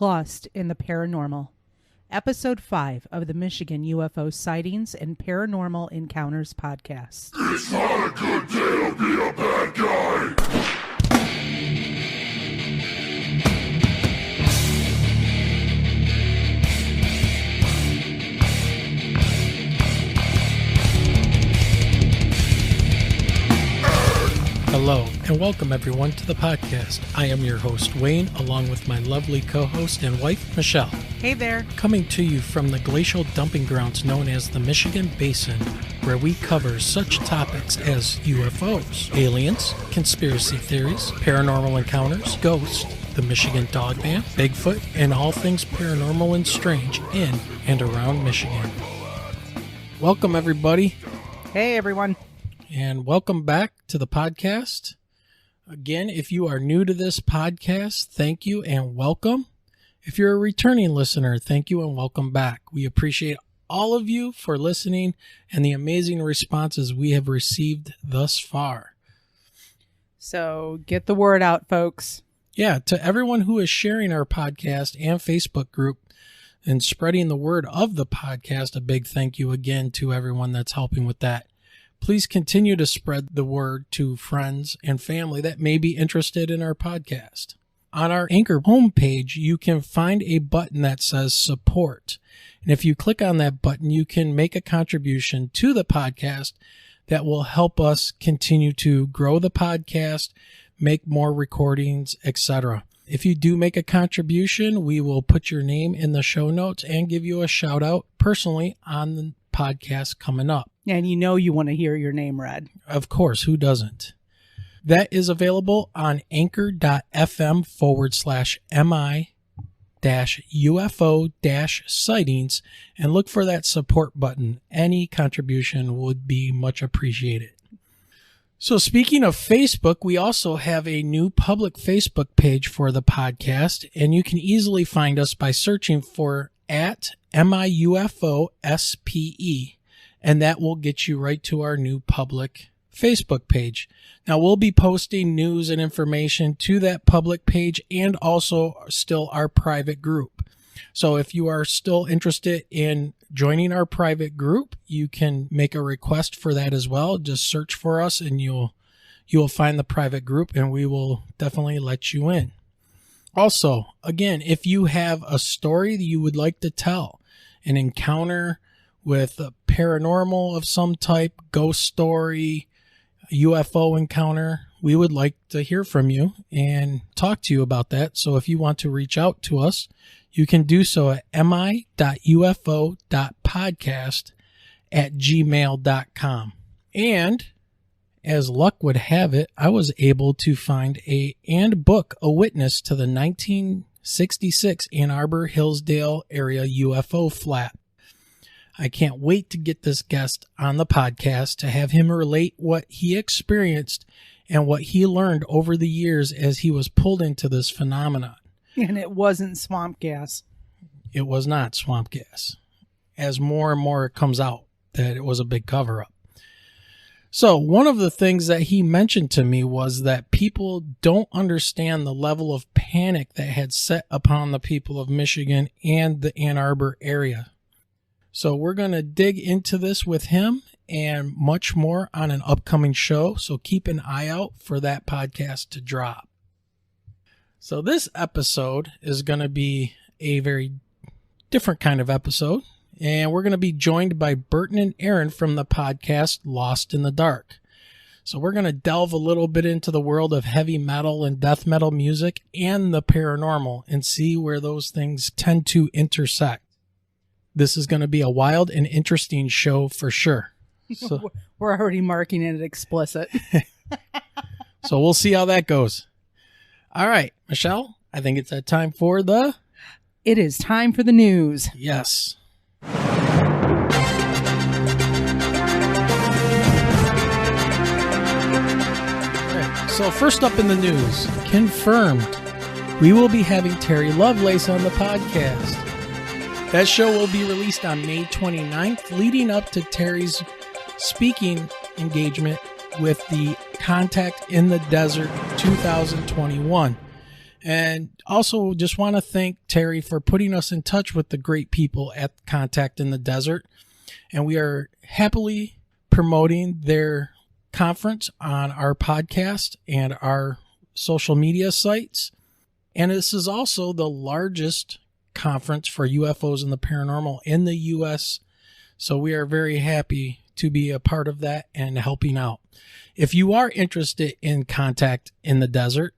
Lost in the Paranormal, Episode 5 of the Michigan UFO Sightings and Paranormal Encounters podcast. It's not a good day to be a bad guy! Hello, and welcome everyone to the podcast. I am your host, Wayne, along with my lovely co-host and wife, Michelle. Hey there. Coming to you from the glacial dumping grounds known as the Michigan Basin, where we cover such topics as UFOs, aliens, conspiracy theories, paranormal encounters, ghosts, the Michigan Dog Man, Bigfoot, and all things paranormal and strange in and around Michigan. Welcome everybody. Hey everyone. And welcome back to the podcast. Again, if you are new to this podcast, thank you and welcome. If you're a returning listener, thank you and welcome back. We appreciate all of you for listening and the amazing responses we have received thus far. So get the word out, folks. Yeah, to everyone who is sharing our podcast and Facebook group and spreading the word of the podcast, a big thank you again to everyone that's helping with that. Please continue to spread the word to friends and family that may be interested in our podcast. On our Anchor homepage, you can find a button that says support. And if you click on that button, you can make a contribution to the podcast that will help us continue to grow the podcast, make more recordings, etc. If you do make a contribution, we will put your name in the show notes and give you a shout out personally on the podcast coming up. And you know you want to hear your name read. Of course, who doesn't? That is available on anchor.fm/mi-UFO-sightings and look for that support button. Any contribution would be much appreciated. So speaking of Facebook, we also have a new public Facebook page for the podcast, and you can easily find us by searching for @MIUFOSPE. And that will get you right to our new public Facebook page. Now, we'll be posting news and information to that public page and also still our private group. So if you are still interested in joining our private group, you can make a request for that as well. Just search for us and you'll find the private group and we will definitely let you in. Also, again, if you have a story that you would like to tell, an encounter with a paranormal of some type, ghost story, UFO encounter, we would like to hear from you and talk to you about that. So if you want to reach out to us, you can do so at mi.ufo.podcast@gmail.com. And as luck would have it, I was able to find and book a witness to the 1966 Ann Arbor Hillsdale area UFO flap. I can't wait to get this guest on the podcast to have him relate what he experienced and what he learned over the years as he was pulled into this phenomenon. And it wasn't swamp gas. It was not swamp gas. As more and more it comes out that it was a big cover-up. So one of the things that he mentioned to me was that people don't understand the level of panic that had set upon the people of Michigan and the Ann Arbor area. So we're going to dig into this with him and much more on an upcoming show. So keep an eye out for that podcast to drop. So this episode is going to be a very different kind of episode. And we're going to be joined by Burton and Aaron from the podcast Lost in the Dark. So we're going to delve a little bit into the world of heavy metal and death metal music and the paranormal and see where those things tend to intersect. This is going to be a wild and interesting show for sure. So, we're already marking it explicit. So we'll see how that goes. All right, Michelle, I think it's that time for It is time for the news. Yes. All right, so first up in the news, confirmed, we will be having Terry Lovelace on the podcast. That show will be released on May 29th, leading up to Terry's speaking engagement with the Contact in the Desert 2021. And also just want to thank Terry for putting us in touch with the great people at Contact in the Desert. And we are happily promoting their conference on our podcast and our social media sites. And this is also the largest conference for UFOs and the paranormal in the U.S. So we are very happy to be a part of that and helping out. If you are interested in Contact in the Desert,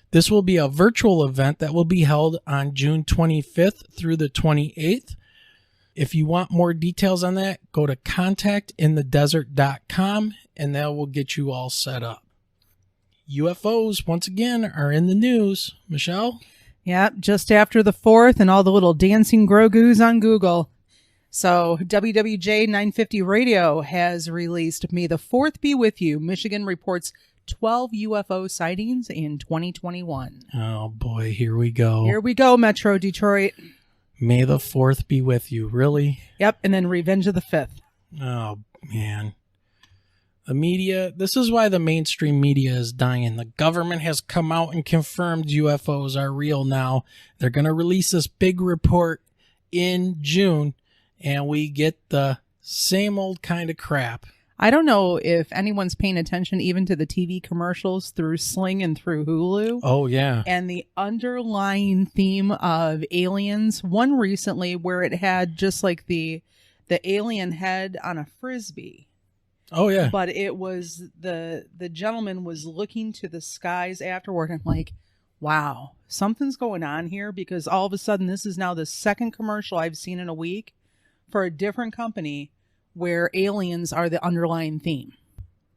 this will be a virtual event that will be held on June 25th through the 28th. If you want more details on that, go to contactinthedesert.com and that will get you all set up. UFOs, once again, are in the news. Michelle? Yeah, just after the 4th and all the little dancing Grogu's on Google. So WWJ 950 Radio has released May the 4th Be With You. Michigan reports 12 UFO sightings in 2021. Oh boy, here we go. Here we go, Metro Detroit. May the 4th be with you. Really? Yep, and then Revenge of the 5th. Oh, man. The media, this is why the mainstream media is dying. The government has come out and confirmed UFOs are real now. They're going to release this big report in June, and we get the same old kind of crap. I don't know if anyone's paying attention even to the TV commercials through Sling and through Hulu. Oh, yeah. And the underlying theme of aliens, one recently where it had just like the alien head on a Frisbee. Oh, yeah. But it was the gentleman was looking to the skies afterward. I'm like, wow, something's going on here, because all of a sudden this is now the second commercial I've seen in a week for a different company where aliens are the underlying theme.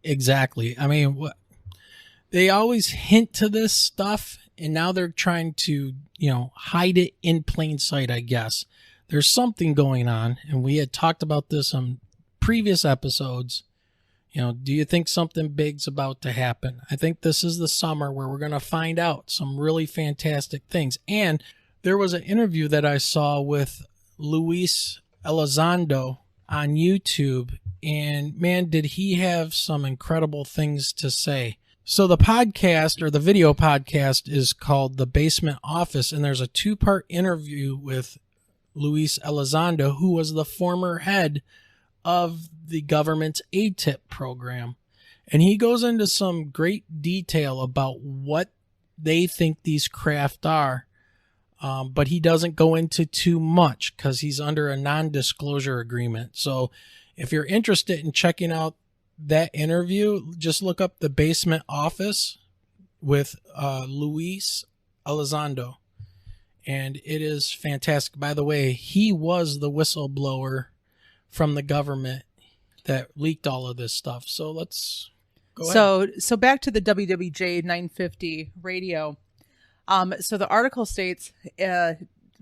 Exactly. I mean, they always hint to this stuff, and now they're trying to, hide it in plain sight, I guess. There's something going on, and we had talked about this on previous episodes. Do you think something big's about to happen? I think this is the summer where we're going to find out some really fantastic things. And there was an interview that I saw with Luis Elizondo on YouTube, and man, did he have some incredible things to say. So the podcast, or the video podcast, is called The Basement Office, and there's a 2-part interview with Luis Elizondo, who was the former head of the government's ATIP program. And he goes into some great detail about what they think these craft are. But he doesn't go into too much because he's under a non-disclosure agreement. So if you're interested in checking out that interview, just look up The Basement Office with Luis Elizondo. And it is fantastic. By the way, he was the whistleblower from the government that leaked all of this stuff. So let's go ahead. So back to the WWJ 950 Radio. So the article states,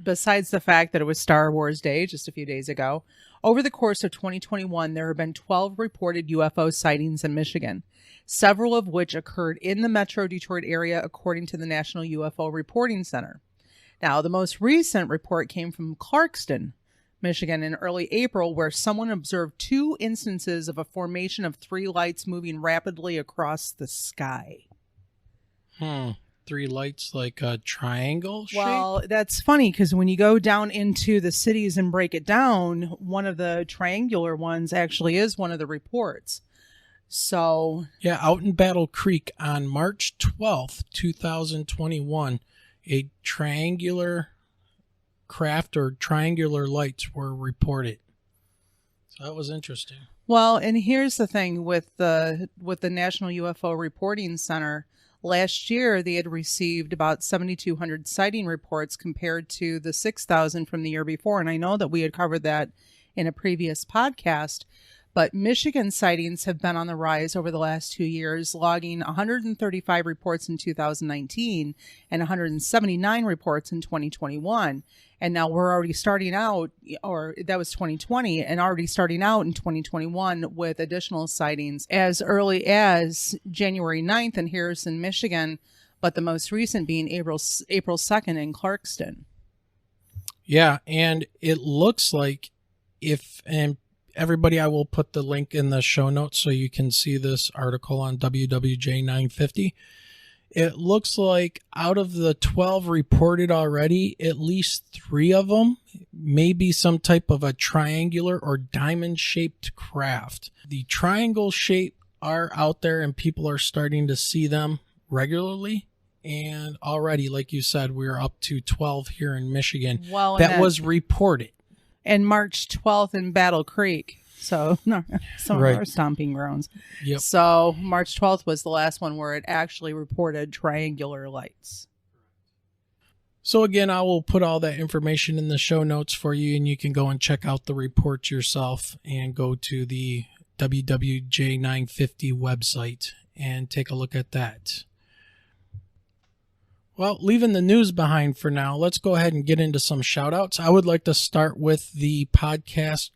besides the fact that it was Star Wars Day just a few days ago, over the course of 2021, there have been 12 reported UFO sightings in Michigan, several of which occurred in the Metro Detroit area, according to the National UFO Reporting Center. Now, the most recent report came from Clarkston, Michigan, in early April, where someone observed 2 instances of a formation of 3 lights moving rapidly across the sky. 3 lights like a triangle shape? Well, that's funny because when you go down into the cities and break it down, one of the triangular ones actually is one of the reports. So yeah, out in Battle Creek on March 12th, 2021, a triangular craft or triangular lights were reported. So that was interesting. Well, and here's the thing with the National UFO Reporting Center. Last year, they had received about 7,200 sighting reports compared to the 6,000 from the year before. And I know that we had covered that in a previous podcast, but Michigan sightings have been on the rise over the last 2 years, logging 135 reports in 2019 and 179 reports in 2021. And now we're already starting out, or that was 2020, and already starting out in 2021 with additional sightings as early as January 9th in Harrison, Michigan, but the most recent being April 2nd in Clarkston. Yeah, and it looks like and everybody, I will put the link in the show notes so you can see this article on WWJ 950. It looks like out of the 12 reported already, at least 3 of them may be some type of a triangular or diamond-shaped craft. The triangle shape are out there and people are starting to see them regularly. And already, like you said, we're up to 12 here in Michigan. Well, that was reported. And March 12th in Battle Creek. So, no, some Right. of our stomping grounds. Yep. So, March 12th was the last one where it actually reported triangular lights. So again, I will put all that information in the show notes for you, and you can go and check out the report yourself and go to the WWJ950 website and take a look at that. Well, leaving the news behind for now, let's go ahead and get into some shout outs. I would like to start with the podcast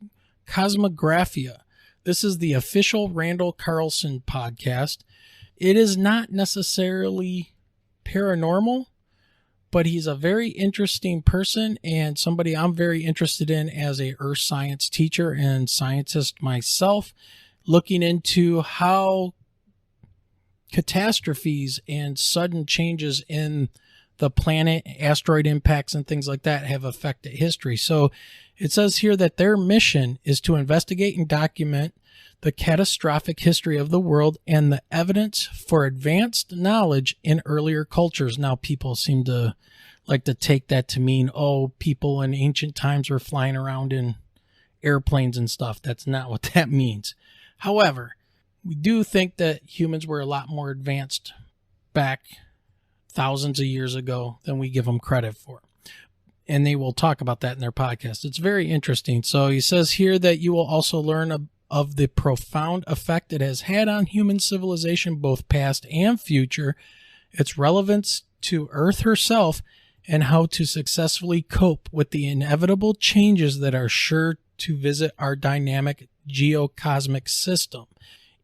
Kosmographia. This is the official Randall Carlson podcast. It is not necessarily paranormal, but he's a very interesting person and somebody I'm very interested in as a earth science teacher and scientist myself, looking into how catastrophes and sudden changes in the planet, asteroid impacts and things like that have affected history. So it says here that their mission is to investigate and document the catastrophic history of the world and the evidence for advanced knowledge in earlier cultures. Now, people seem to like to take that to mean, oh, people in ancient times were flying around in airplanes and stuff. That's not what that means. However, we do think that humans were a lot more advanced back thousands of years ago than we give them credit for. And they will talk about that in their podcast. It's very interesting. So he says here that you will also learn of the profound effect it has had on human civilization, both past and future, its relevance to Earth herself, and how to successfully cope with the inevitable changes that are sure to visit our dynamic geocosmic system.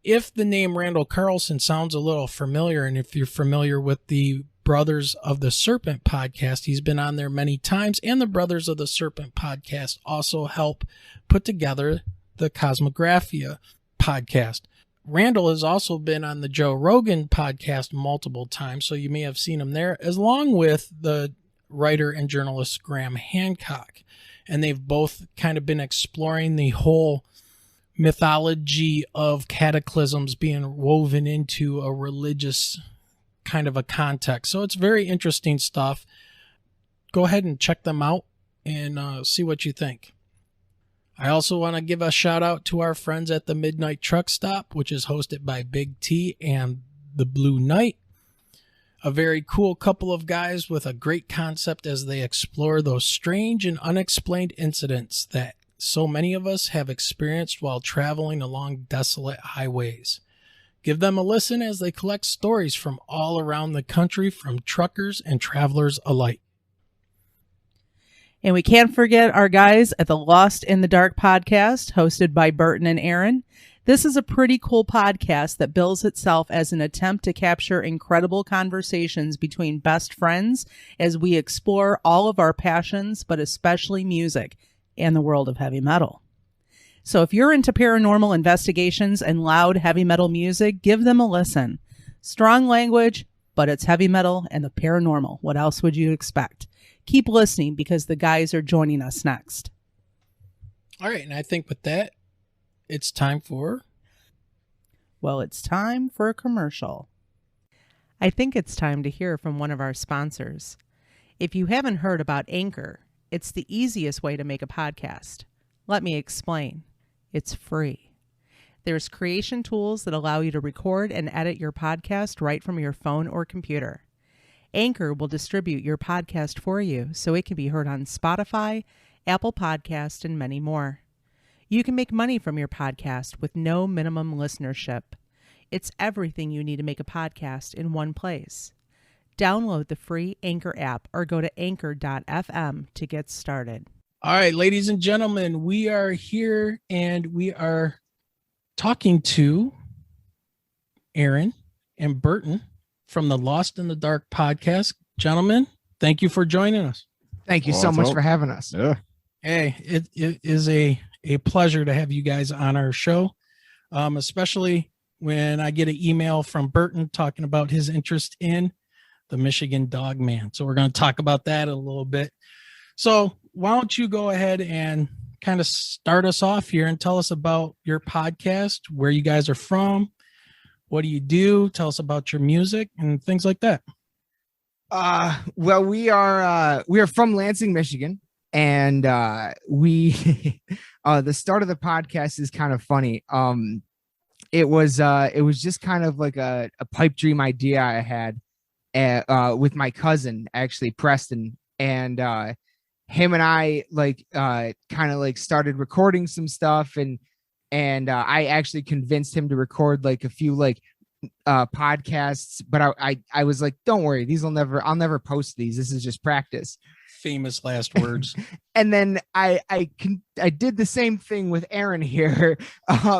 If the name Randall Carlson sounds a little familiar, and if you're familiar with the Brothers of the Serpent podcast, he's been on there many times, and the Brothers of the Serpent podcast also help put together the Kosmographia podcast. Randall has also been on the Joe Rogan podcast multiple times, so you may have seen him there, along with the writer and journalist Graham Hancock. And they've both kind of been exploring the whole mythology of cataclysms being woven into a religious kind of a context. So it's very interesting stuff. Go ahead and check them out and see what you think. I also want to give a shout out to our friends at the Midnight Truckstop, which is hosted by Big T and the Blue Knight. A very cool couple of guys with a great concept as they explore those strange and unexplained incidents that so many of us have experienced while traveling along desolate highways. Give them a listen as they collect stories from all around the country from truckers and travelers alike. And we can't forget our guys at the Lost in the Dark podcast, hosted by Burton and Aaron. This is a pretty cool podcast that bills itself as an attempt to capture incredible conversations between best friends as we explore all of our passions, but especially music and the world of heavy metal. So if you're into paranormal investigations and loud heavy metal music, give them a listen. Strong language, but it's heavy metal and the paranormal. What else would you expect? Keep listening because the guys are joining us next. All right, and I think with that, it's time for... Well, it's time for a commercial. I think it's time to hear from one of our sponsors. If you haven't heard about Anchor, it's the easiest way to make a podcast. Let me explain. It's free. There's creation tools that allow you to record and edit your podcast right from your phone or computer. Anchor will distribute your podcast for you so it can be heard on Spotify, Apple Podcast, and many more. You can make money from your podcast with no minimum listenership. It's everything you need to make a podcast in one place. Download the free Anchor app or go to anchor.fm to get started. All right, ladies and gentlemen, we are here and we are talking to Aaron and Burton from the Lost in the Dark podcast. Gentlemen, thank you for joining us. Thank you so much for having us. Yeah. Hey, it is a pleasure to have you guys on our show, especially when I get an email from Burton talking about his interest in the Michigan Dog Man. So we're going to talk about that a little bit. So why don't you go ahead and kind of start us off here and tell us about your podcast, where you guys are from, what do you do? Tell us about your music and things like that. Well, we are from Lansing, Michigan, and we the start of the podcast is kind of funny. It was just kind of like a pipe dream idea I had with my cousin, actually, Preston, and him and I kind of started recording some stuff, and I actually convinced him to record like a few podcasts, but I was like, don't worry, I'll never post these. This is just practice. Famous last words. And then I did the same thing with Aaron here,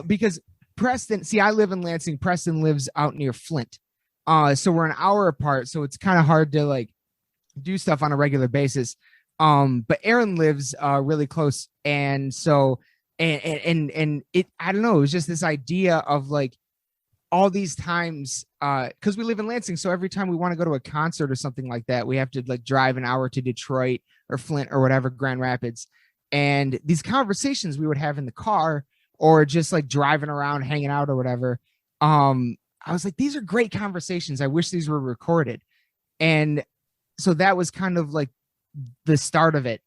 because Preston, see, I live in Lansing. Preston lives out near Flint. So we're an hour apart. So it's kind of hard to do stuff on a regular basis. But Aaron lives really close. And so, and it, I don't know, it was just this idea of all these times, because we live in Lansing. So every time we want to go to a concert or something like that, we have to drive an hour to Detroit or Flint or whatever, Grand Rapids. And these conversations we would have in the car or just driving around, hanging out or whatever. I was like, these are great conversations. I wish these were recorded. And so that was kind of the start of it.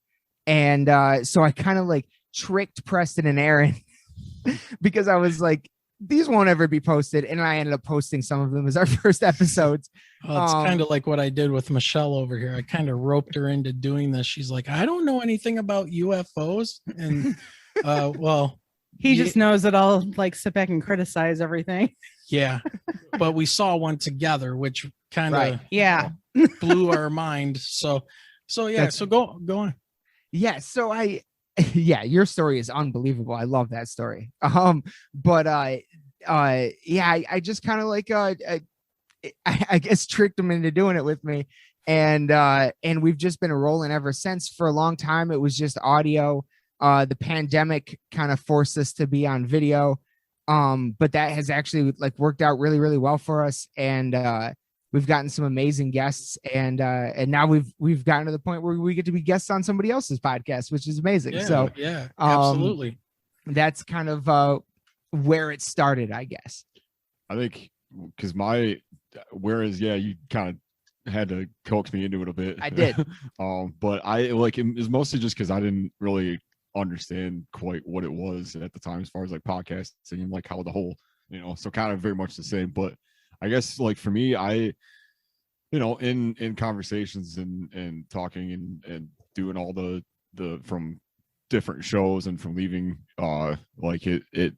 And so I kind of tricked Preston and Aaron because I was like, these won't ever be posted. And I ended up posting some of them as our first episodes. Well, it's kind of like what I did with Michelle over here. I kind of roped her into doing this. She's like, I don't know anything about UFOs. And well, he just knows that I'll sit back and criticize everything. Yeah. But we saw one together, which kind of blew our mind. So yeah. So go on. Yeah. So yeah, your story is unbelievable. I love that story. But I just kind of I guess tricked him into doing it with me. And we've just been rolling ever since. For a long time, it was just audio. The pandemic kind of forced us to be on video. But that has actually worked out really, really well for us. And we've gotten some amazing guests, and now we've gotten to the point where we get to be guests on somebody else's podcast, which is amazing. Yeah, so yeah, absolutely. That's kind of where it started, I guess. I think because you kind of had to coax me into it a bit. I did. But it was mostly just because I didn't really understand quite what it was at the time as far as podcasting and how the whole, so kind of very much the same. But I guess for me, I, in conversations and talking and doing all the from different shows and from leaving, it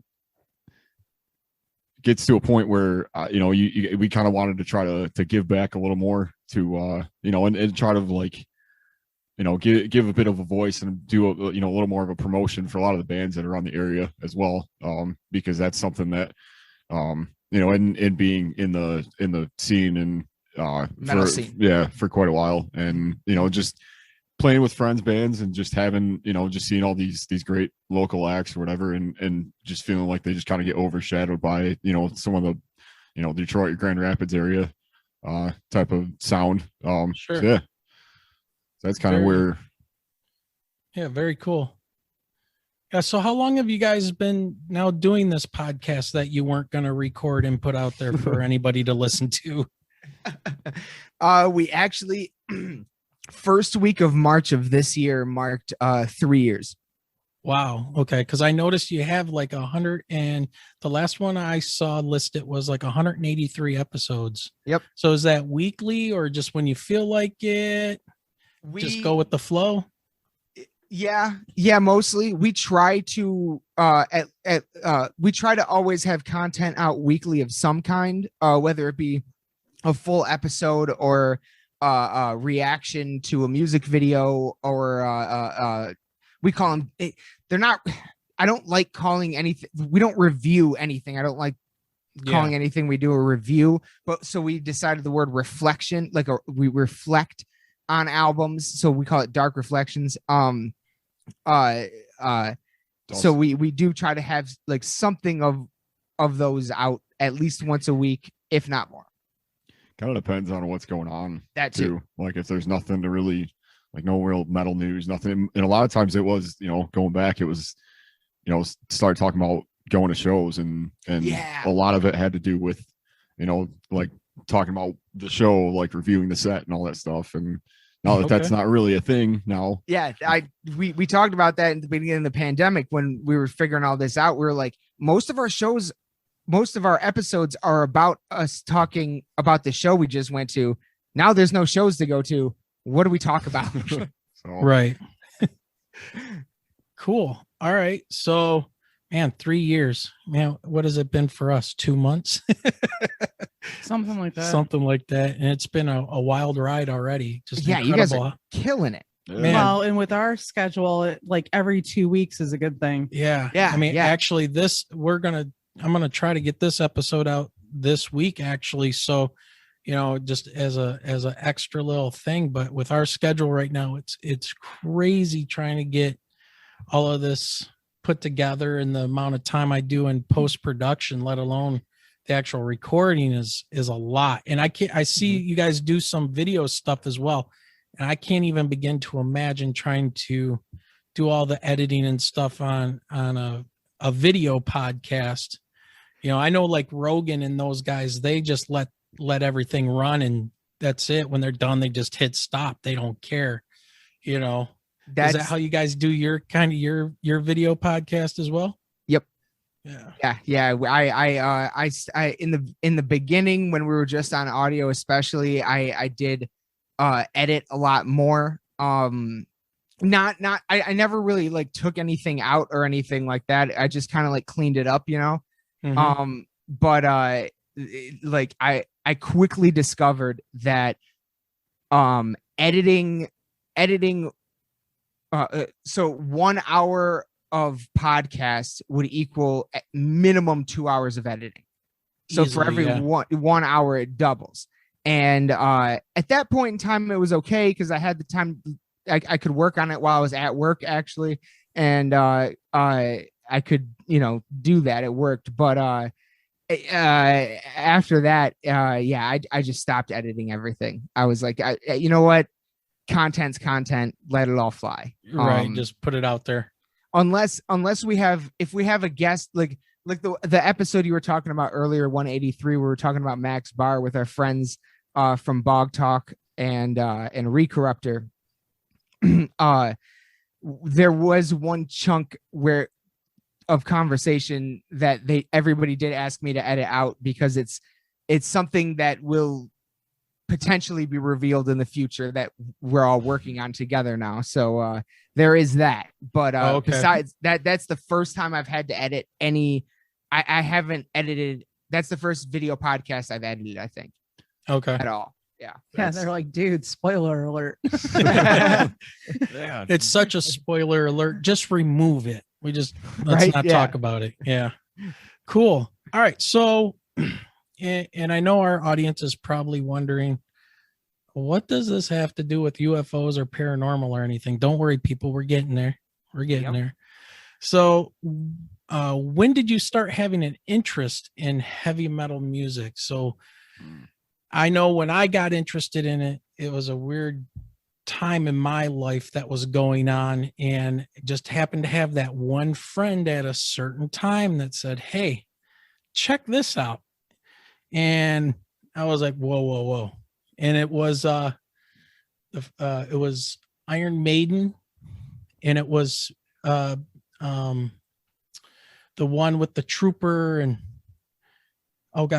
gets to a point where, we kind of wanted to try to give back a little more to, and try to give a bit of a voice and do a little more of a promotion for a lot of the bands that are around the area as well. Because that's something that, and being in the scene and metal scene. For quite a while, and just playing with friends bands and just having just seeing all these great local acts or whatever, and just feeling like they just kind of get overshadowed by some of the Detroit, Grand Rapids area type of sound. Sure. So yeah, that's kind of where. Yeah, very cool. Yeah. So how long have you guys been now doing this podcast that you weren't going to record and put out there for anybody to listen to? We actually, first week of March of this year marked 3 years. Wow. Okay. Because I noticed you have 100, and the last one I saw listed was 183 episodes. Yep. So is that weekly or just when you feel like it? Just go with the flow? Yeah, mostly. We try to we try to always have content out weekly of some kind, whether it be a full episode or a reaction to a music video, or we call them, they're not, I don't like calling anything, we don't review anything. I don't like calling anything we do a review, but so we decided the word reflection, we reflect on albums, so we call it Dark Reflections. So we do try to have something of those out at least once a week, if not more. Kind of depends on what's going on. That too. Like if there's nothing to really, like no real metal news, nothing. And a lot of times it was, going back, it was, start talking about going to shows and Yeah. a lot of it had to do with, like talking about the show, like reviewing the set and all that stuff. And now that that's not really a thing now. Yeah. We talked about that in the beginning of the pandemic when we were figuring all this out. We were like, most of our episodes are about us talking about the show we just went to. Now there's no shows to go to. What do we talk about? Right. Cool. All right. So, man, 3 years. Man, what has it been for us? 2 months? Something like that. Something like that. And it's been a wild ride already. Just yeah, you guys incredible. are killing it. Man. Well, and with our schedule, like every 2 weeks is a good thing. Yeah. Yeah, I mean, yeah. actually, I'm going to try to get this episode out this week, actually. So, just as a extra little thing, but with our schedule right now, it's crazy trying to get all of this put together, and the amount of time I do in post-production, let alone the actual recording is a lot. And I see you guys do some video stuff as well. And I can't even begin to imagine trying to do all the editing and stuff on a video podcast. I know like Rogan and those guys, they just let everything run and that's it. When they're done, they just hit stop. They don't care. Is that how you guys do your video podcast as well? Yep. Yeah. I in the beginning when we were just on audio, especially, I did edit a lot more. I never really like took anything out or anything like that. I just kind of like cleaned it up, Mm-hmm. But like I quickly discovered that editing so 1 hour of podcast would equal at minimum 2 hours of editing. So Easily, for every yeah. 1 hour, it doubles. And at that point in time, it was okay because I had the time. I could work on it while I was at work, actually, and I could do that. It worked. But after that, I just stopped editing everything. I was like, you know what? Content's content. Let it all fly. Right. Just put it out there. Unless if we have a guest, like the episode you were talking about earlier, 183, we were talking about Max Barr with our friends from Bog Talk and Recorruptor. There was one chunk of conversation that everybody did ask me to edit out because it's something that will potentially be revealed in the future that we're all working on together now. So there is that. But besides that, that's the first time I've had to edit any. I haven't edited. That's the first video podcast I've edited, I think. Okay. At all. Yeah. Yeah, they're like, dude, spoiler alert. Yeah. It's such a spoiler alert. Just remove it. Let's not talk about it. Yeah. Cool. All right. So, and I know our audience is probably wondering, what does this have to do with UFOs or paranormal or anything? Don't worry, people. We're getting there. There. So, when did you start having an interest in heavy metal music? So, I know when I got interested in it, it was a weird time in my life that was going on, and just happened to have that one friend at a certain time that said, "Hey, check this out." And I was like, whoa. And it was Iron Maiden, and it was the one with the trooper and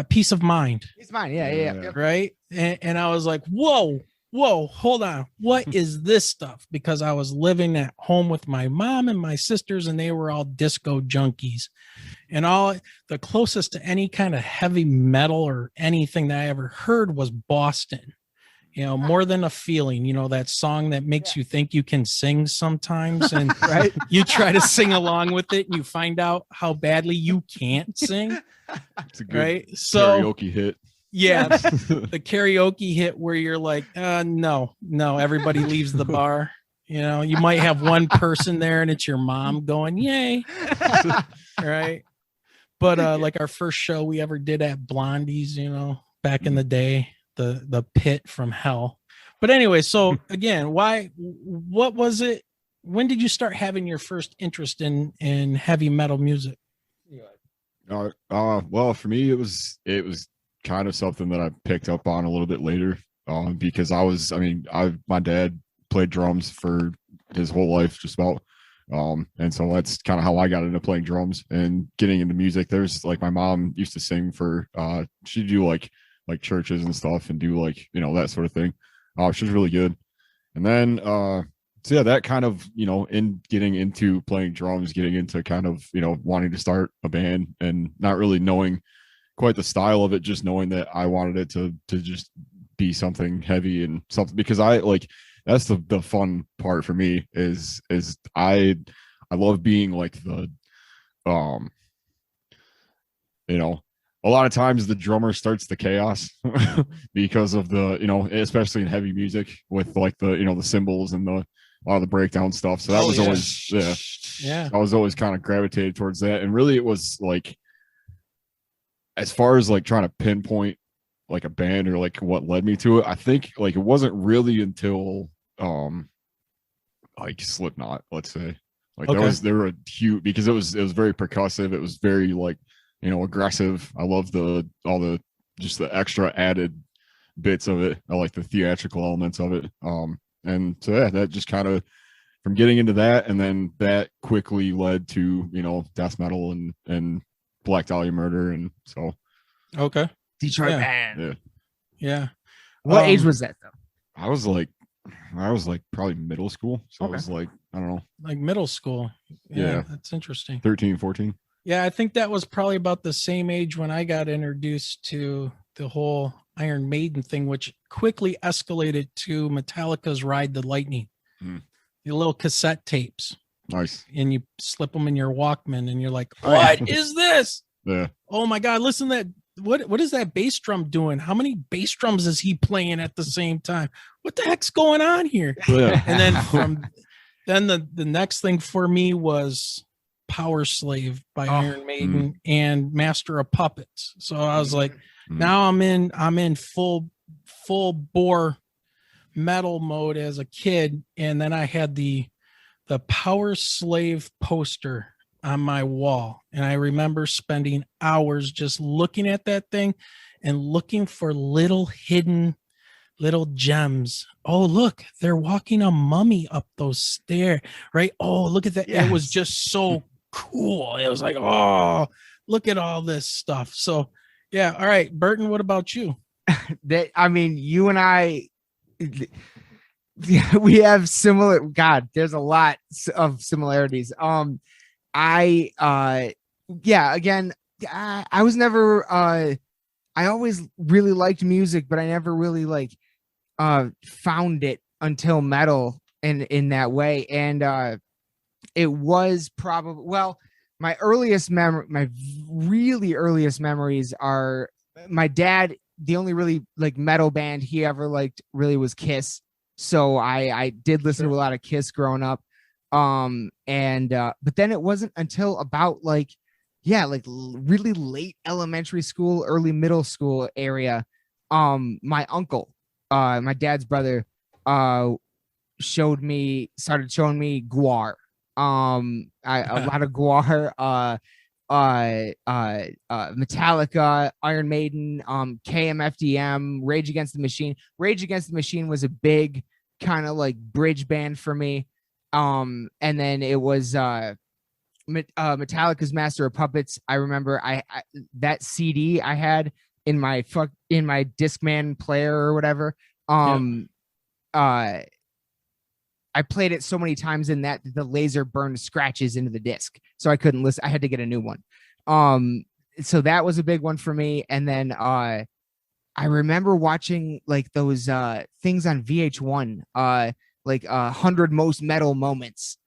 Peace of Mind. It's mine. Yeah. Right. And I was like, whoa, hold on. What is this stuff? Because I was living at home with my mom and my sisters, and they were all disco junkies. And all the closest to any kind of heavy metal or anything that I ever heard was Boston. More Than a Feeling, that song that makes you think you can sing sometimes. And Right. You try to sing along with it and you find out how badly you can't sing. It's a good Right. So karaoke hit. yeah, the karaoke hit where you're like, no, everybody leaves the bar. You might have one person there and it's your mom going, yay. Right. But like our first show we ever did at Blondie's, you know, back in the day, the pit from hell. But anyway, so again, what was it? When did you start having your first interest in heavy metal music? Well, for me, it was kind of something that I picked up on a little bit later, because my dad played drums for his whole life, just about. And so that's kind of how I got into playing drums and getting into music. There's like, my mom used to sing for, she'd do like churches and stuff and do like, you know, that sort of thing. She's really good. And then, so yeah, that kind of, you know, in getting into playing drums, getting into kind of, you know, wanting to start a band and not really knowing quite the style of it, just knowing that I wanted it to just be something heavy and something, because I like, that's the fun part for me is I love being like the, you know, a lot of times the drummer starts the chaos because of the, you know, especially in heavy music with like the, you know, the cymbals and the breakdown stuff. So that was always, I was always kind of gravitated towards that. And really it was like, as far as like trying to pinpoint like a band or like what led me to it, I think like it wasn't really until like Slipknot, let's say, like they were a huge, because it was very percussive, it was very like, you know, aggressive. I love all the just the extra added bits of it. I like the theatrical elements of it. And so yeah, that just kind of, from getting into that, and then that quickly led to, you know, death metal and Black Dahlia Murder, and so Detroit band. Yeah. What age was that though? I was like probably middle school. So I was like, I don't know. Like middle school. Yeah. That's interesting. 13, 14. Yeah. I think that was probably about the same age when I got introduced to the whole Iron Maiden thing, which quickly escalated to Metallica's Ride the Lightning. The little cassette tapes. Nice. And you slip them in your Walkman and you're like, what is this? Yeah. Oh my God. Listen to that. What is that bass drum doing? How many bass drums is he playing at the same time? What the heck's going on here? Yeah. And then the next thing for me was Power Slave by Iron Maiden and Master of Puppets. So I was like, now I'm in full bore metal mode as a kid. And then I had the Power Slave poster on my wall, and I remember spending hours just looking at that thing and looking for little hidden little gems. Oh, look, they're walking a mummy up those stairs, right? Oh, look at that. Yes. It was just so cool. It was like, oh, look at all this stuff. So yeah. All right, Burton, what about you? You and I, we have similar, God, there's a lot of similarities. I was never, I always really liked music, but I never really like, found it until metal in that way. And, it was probably, well, my really earliest memories are my dad. The only really like metal band he ever liked really was Kiss. So I did listen to a lot of Kiss growing up. But then it wasn't until about really late elementary school, early middle school area. My uncle, my dad's brother, started showing me Gwar. A lot of Gwar, Metallica, Iron Maiden, KMFDM, Rage Against the Machine. Rage Against the Machine was a big kind of like bridge band for me. And then it was Metallica's Master of Puppets. I remember I that CD I had in my Discman player or whatever. I played it so many times in that the laser burned scratches into the disc, so I couldn't listen. I had to get a new one. So that was a big one for me. And then I remember watching like those things on VH1, like 100 most metal moments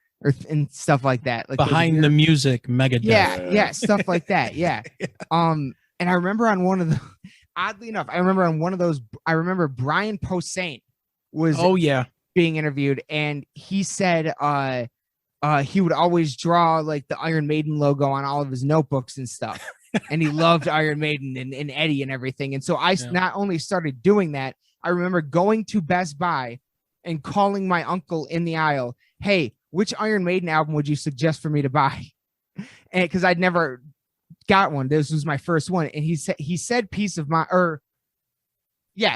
and stuff like that, like behind the music mega. Yeah, stuff like that. Yeah. And I remember on one of the, oddly enough, I remember Brian Posehn was being interviewed, and he said he would always draw like the Iron Maiden logo on all of his notebooks and stuff. and he loved Iron Maiden and Eddie and everything. And so I not only started doing that, I remember going to Best Buy and calling my uncle in the aisle, hey, which Iron Maiden album would you suggest for me to buy? And because I'd never got one. This was my first one. And he said Peace of Mind,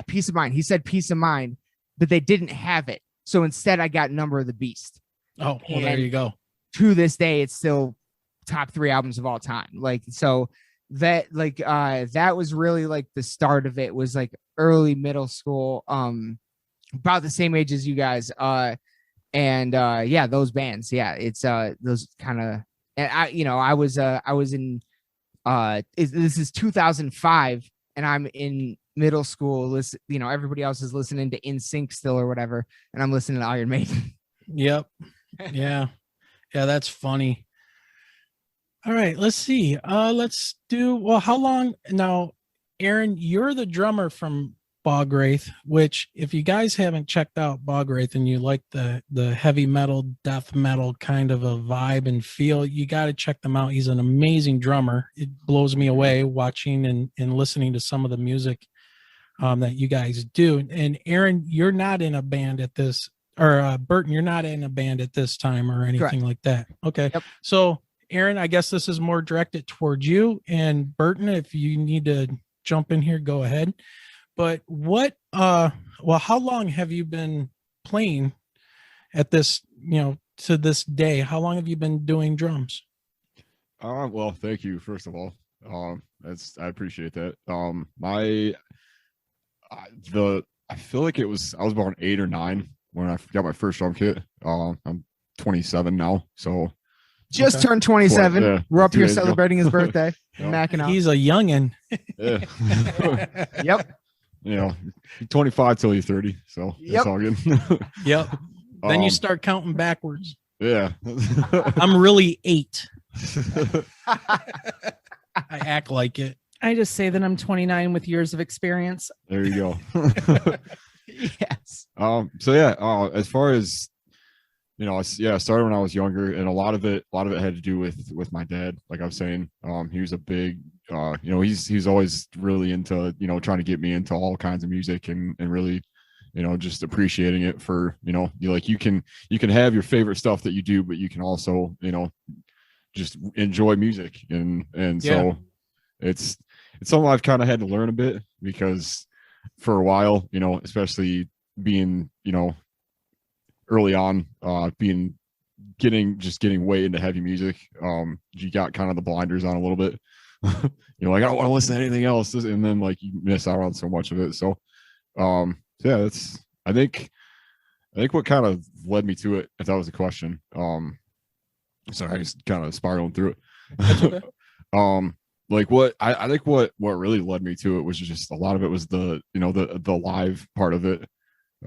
Peace of Mind. He said Peace of Mind, but they didn't have it. So instead I got Number of the Beast. Oh, well, there you go. To this day, it's still top 3 albums of all time. Like, so that was really like the start of it, was like early middle school, about the same age as you guys. Those bands. Yeah, it's those kind of, and I was in this is 2005 and I'm in middle school. Listen, everybody else is listening to In Sync still or whatever, and I'm listening to Iron Maiden. Yep. Yeah, that's funny. All right, let's see. Let's do, well, how long now, Aaron, you're the drummer from Bogwraith, which if you guys haven't checked out Bogwraith and you like the heavy metal, death metal kind of a vibe and feel, you got to check them out. He's an amazing drummer. It blows me away watching and listening to some of the music that you guys do. And Aaron, you're not in a band at this, or Burton, you're not in a band at this time or anything Correct. like that. Okay. Yep. So Aaron, I guess this is more directed towards you, and Burton, if you need to jump in here, go ahead. But how long have you been playing at this, to this day? How long have you been doing drums? Well, thank you, first of all. I appreciate that. I feel like I was about 8 or 9 when I got my first drum kit. I'm 27 now, so just turned 27. Yeah, we're up 2 here days ago. celebrating his birthday. Yep. Macking out. He's a youngin. Yeah. Yep. 25 till you're 30, so Yep. it's all good. Yep. Then you start counting backwards. Yeah. I'm really 8. I act like it. I just say that I'm 29 with years of experience. There you go. Yes. So yeah, as far as I started when I was younger, and a lot of it had to do with my dad. Like I was saying, he was a big, he's always really into, trying to get me into all kinds of music and really, just appreciating it for, you can have your favorite stuff that you do, but you can also, just enjoy music. And so it's something I've kind of had to learn a bit, because for a while, especially being, early on, getting way into heavy music, you got kind of the blinders on a little bit. You're like, I don't want to listen to anything else, and then like you miss out on so much of it. So that's I think what kind of led me to it, if that was a question. Sorry, I just kind of spiraling through it. Like what I think what really led me to it was just a lot of it was the live part of it.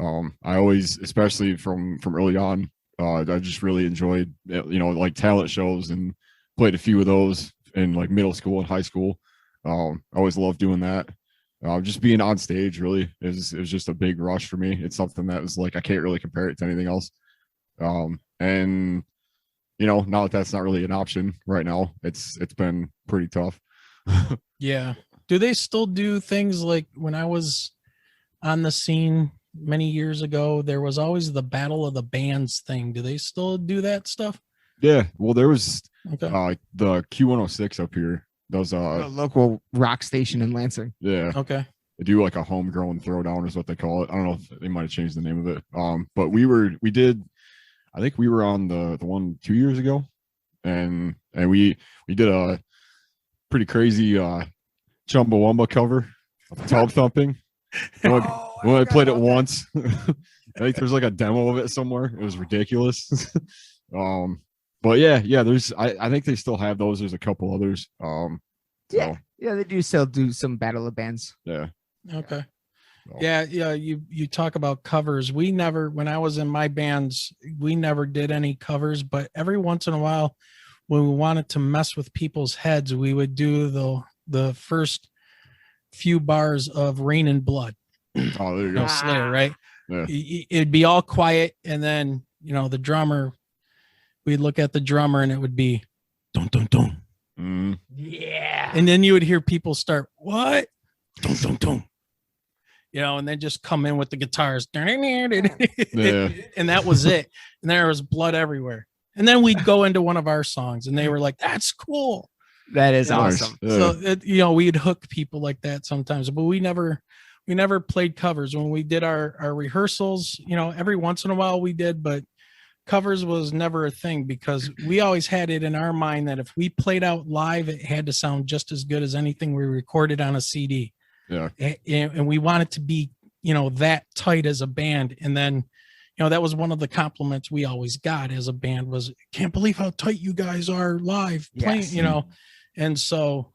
I always, especially from early on, I just really enjoyed, like talent shows, and played a few of those in like middle school and high school. I always loved doing that. Just being on stage really it was just a big rush for me. It's something that was like, I can't really compare it to anything else. And now that's not really an option right now. It's been pretty tough. Yeah. Do they still do things like when I was on the scene many years ago, there was always the Battle of the Bands thing? Do they still do that stuff? Yeah. Well, there was Okay. the Q106 up here. Those A local rock station in Lansing. yeah. Okay. They do like a homegrown throwdown is what they call it. I don't know if they might have changed the name of it. But I think we were on the one 2 years ago, and we did a pretty crazy Chumbawamba cover of Tub Thumping. When I played it once, I think there's like a demo of it somewhere. It was ridiculous. But yeah, there's I think they still have those. There's a couple others. Yeah, they do still do some Battle of Bands. Yeah. Okay. So. Yeah. You talk about covers. We never, when I was in my bands, we never did any covers, but every once in a while, when we wanted to mess with people's heads, we would do the first few bars of Rain and Blood. Oh, there you go. Slayer, right? Yeah. It'd be all quiet, and then the drummer, we'd look at the drummer, and it would be dun dun dun Yeah. And then you would hear people start, what? Dun, dun, dun. And then just come in with the guitars. Yeah. And that was it. And there was blood everywhere. And then we'd go into one of our songs and they were like, that's cool. That is awesome. So, we'd hook people like that sometimes, but we never played covers when we did our rehearsals. Every once in a while we did, but covers was never a thing because we always had it in our mind that if we played out live, it had to sound just as good as anything we recorded on a CD. Yeah. And we wanted to be, that tight as a band. And then, that was one of the compliments we always got as a band was, can't believe how tight you guys are live playing, And so,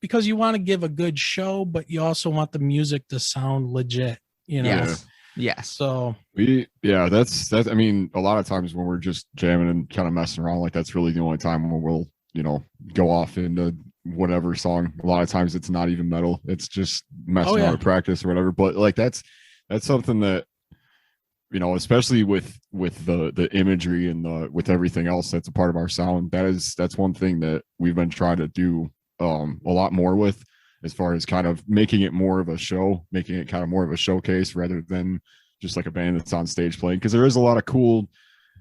because you want to give a good show, but you also want the music to sound legit, Yes. So that's I mean, a lot of times when we're just jamming and kind of messing around, like that's really the only time when we'll, go off into whatever song. A lot of times it's not even metal. It's just messing around at practice or whatever. But like that's something that, especially with the imagery and with everything else that's a part of our sound, that's one thing that we've been trying to do a lot more with, as far as kind of making it more of a show, making it kind of more of a showcase rather than just like a band that's on stage playing. Because there is a lot of cool,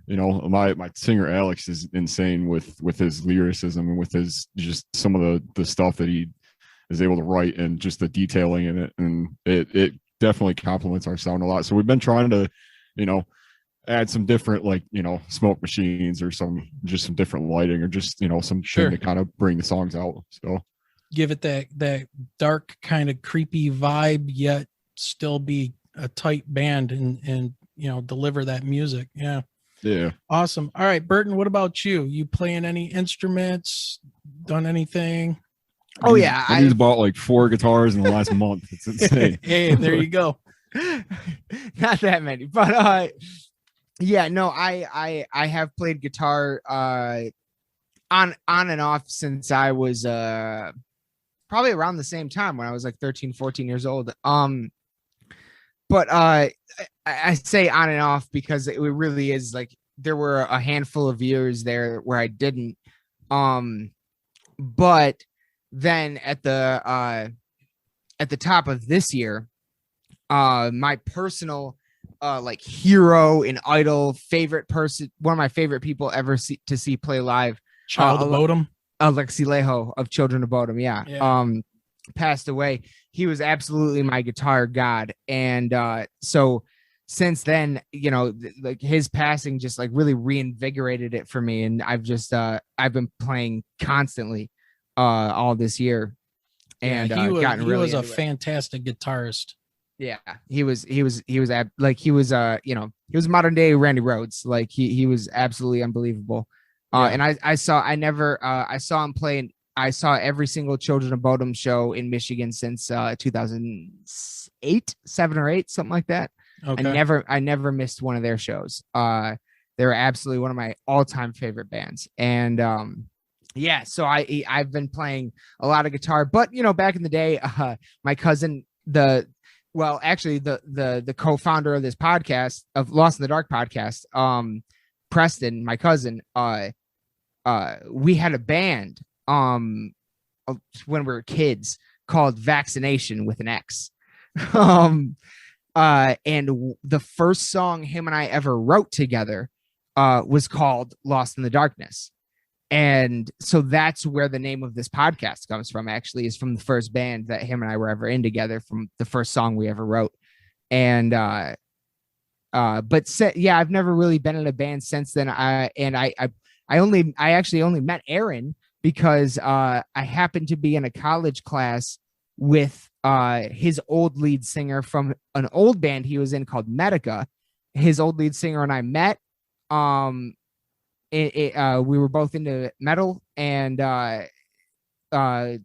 my singer Alex is insane with his lyricism and with his just some of the stuff that he is able to write and just the detailing in it, and it definitely complements our sound a lot. So we've been trying to add some different, like, smoke machines or some different lighting or just some thing to kind of bring the songs out. So give it that dark kind of creepy vibe, yet still be a tight band and deliver that music. Yeah. Awesome. All right, Burton, what about you? You playing any instruments? Done anything? Oh yeah, I just bought like 4 guitars in the last month. It's insane. Hey, there you go. Not that many, but yeah, no, I have played guitar on and off since I was probably around the same time when I was like 13, 14 years old. But I say on and off because it really is like there were a handful of years there where I didn't. But then at the top of this year, my personal like hero and idol, favorite person, one of my favorite people ever to see play live, Child of Bodom, Alexi Leho of Children of Bodom, passed away. He was absolutely my guitar god, and so since then, like his passing just like really reinvigorated it for me, and I've been playing constantly all this year, and he was a fantastic fantastic guitarist. Yeah, he was modern day Randy Rhoads. Like he was absolutely unbelievable. And I saw him playing. I saw every single Children of Bodom show in Michigan since 2008, 7 or 8, something like that. Okay. I never missed one of their shows. They were absolutely one of my all-time favorite bands. And so I've been playing a lot of guitar, but back in the day, my cousin, the co-founder of this podcast, of Lost in the Dark podcast, Preston, my cousin, we had a band when we were kids called Vaccination with an X. And the first song him and I ever wrote together was called Lost in the Darkness. And so that's where the name of this podcast comes from, actually, is from the first band that him and I were ever in together, from the first song we ever wrote. And I've never really been in a band since then. I actually only met Aaron because I happened to be in a college class with his old lead singer from an old band he was in called Medica. His old lead singer and I met. We were both into metal, and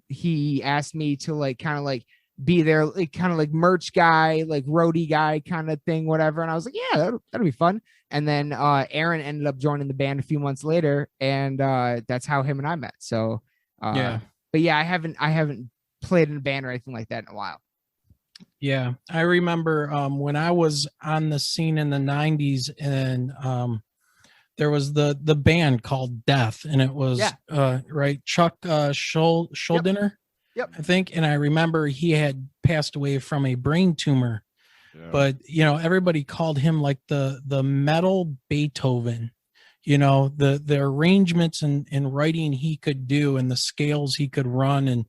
he asked me to like kind of like be there, like kind of like merch guy, like roadie guy kind of thing, whatever. And I was like, yeah, that'll be fun. And then Aaron ended up joining the band a few months later, and that's how him and I met. So but yeah, I haven't played in a band or anything like that in a while. Yeah, I remember when I was on the scene in the 90s, and there was the band called Death, and it was right, Chuck Schuldiner, Yep. I think. And I remember he had passed away from a brain tumor, but everybody called him like the metal Beethoven. The arrangements and writing he could do and the scales he could run. And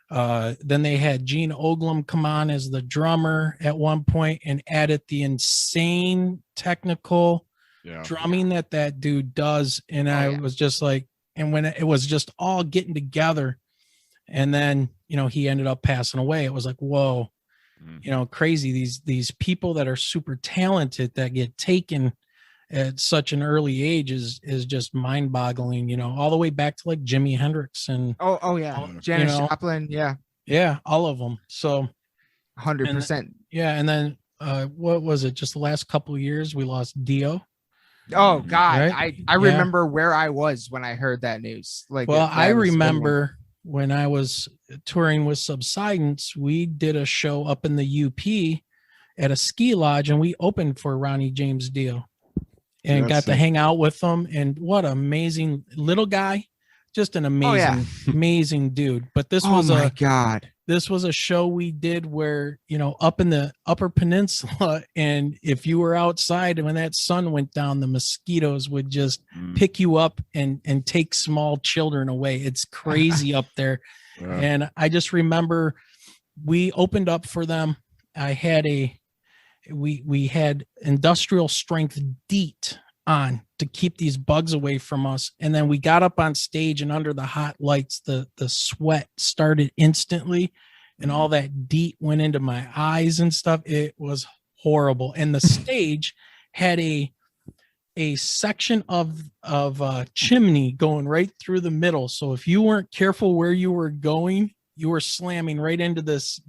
then they had Gene Oglum come on as the drummer at one point and added the insane technical drumming that dude does. And I was just like, and when it was just all getting together, and then, he ended up passing away. It was like, whoa, crazy. These people that are super talented that get taken at such an early age is just mind boggling, all the way back to like Jimi Hendrix and Janis Joplin. Yeah. All of them. So 100%. Yeah. And then, what was it? Just the last couple of years, we lost Dio. Oh God. Right? I remember where I was when I heard that news. Like, well, I remember when I was touring with Subsidence, we did a show up in the UP at a ski lodge, and we opened for Ronnie James Dio and got to hang out with them. And what amazing little guy, just an amazing, amazing dude. But this was this was a show we did where, up in the Upper Peninsula, and if you were outside and when that sun went down, the mosquitoes would just pick you up and take small children away. It's crazy up there. Yeah. And I just remember we opened up for them. I had we had industrial strength DEET on to keep these bugs away from us. And then we got up on stage, and under the hot lights, the sweat started instantly, and all that DEET went into my eyes and stuff. It was horrible. And the stage had a section of chimney going right through the middle. So if you weren't careful where you were going, you were slamming right into this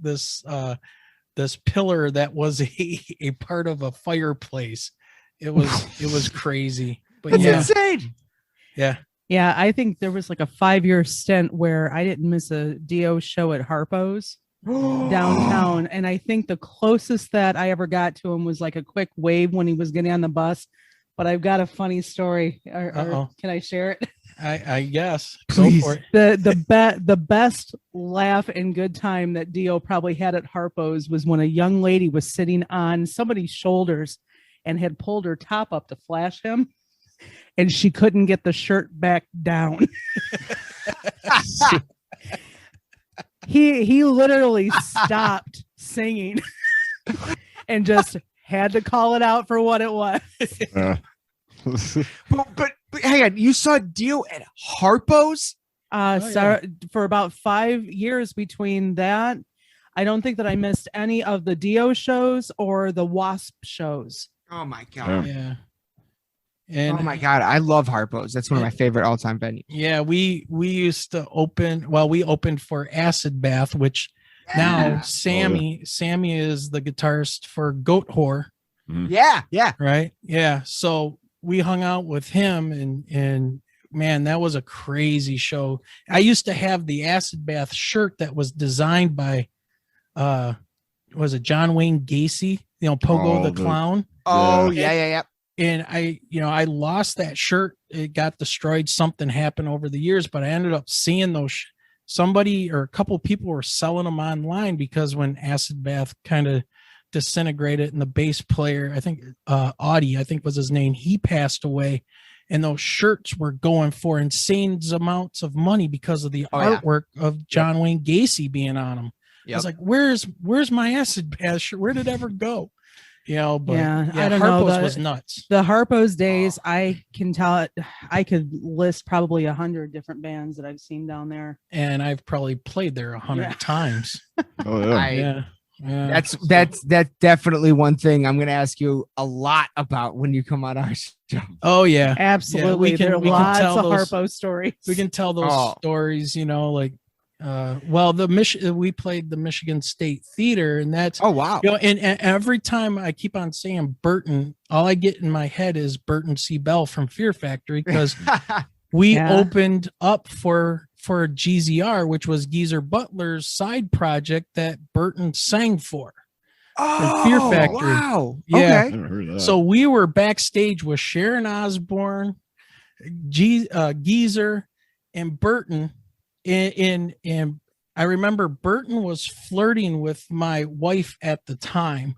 pillar that was a part of a fireplace. It was crazy. But it's insane. Yeah. Yeah, I think there was like a 5-year stint where I didn't miss a Dio show at Harpo's downtown. And I think the closest that I ever got to him was like a quick wave when he was getting on the bus. But I've got a funny story. Or can I share it? I guess. Please. Go for it. The best laugh and good time that Dio probably had at Harpo's was when a young lady was sitting on somebody's shoulders and had pulled her top up to flash him, and she couldn't get the shirt back down. He literally stopped singing and just had to call it out for what it was. But hang on, you saw Dio at Harpo's? For about 5 years between that, I don't think that I missed any of the Dio shows or the Wasp shows. Oh my God. Yeah. And oh my God, I love Harpo's. That's one of my favorite all-time venues. Yeah, we used to open. Well, we opened for Acid Bath, which now Sammy is the guitarist for Goat Whore. Yeah. Right. Yeah. So we hung out with him, and man, that was a crazy show. I used to have the Acid Bath shirt that was designed by, was it John Wayne Gacy? Pogo the Clown. Oh yeah. And I lost that shirt. It got destroyed. Something happened over the years, but I ended up seeing those. Somebody or a couple people were selling them online, because when Acid Bath kind of disintegrated and the bass player, I think Audie, I think was his name, he passed away, and those shirts were going for insane amounts of money because of the artwork of John Wayne Gacy being on them. I was like, where's my Acid Bath shirt? Where did it ever go? I don't know. Was nuts. The Harpo's days, I can tell it. I could list probably 100 different bands that I've seen down there, and I've probably played there 100 times. Oh yeah. That's definitely one thing I'm going to ask you a lot about when you come on our show. Oh yeah, absolutely. Yeah, there are lots of Harpo stories. We can tell those stories. We played the Michigan State Theater, and that's and every time I keep on saying Burton, all I get in my head is Burton C. Bell from Fear Factory, because we opened up for GZR, which was Geezer Butler's side project that Burton sang for. Oh, Fear Factory. wow. Yeah. Okay. Never heard of that. So we were backstage with Sharon Osbourne, Geezer, and Burton. And I remember Burton was flirting with my wife at the time,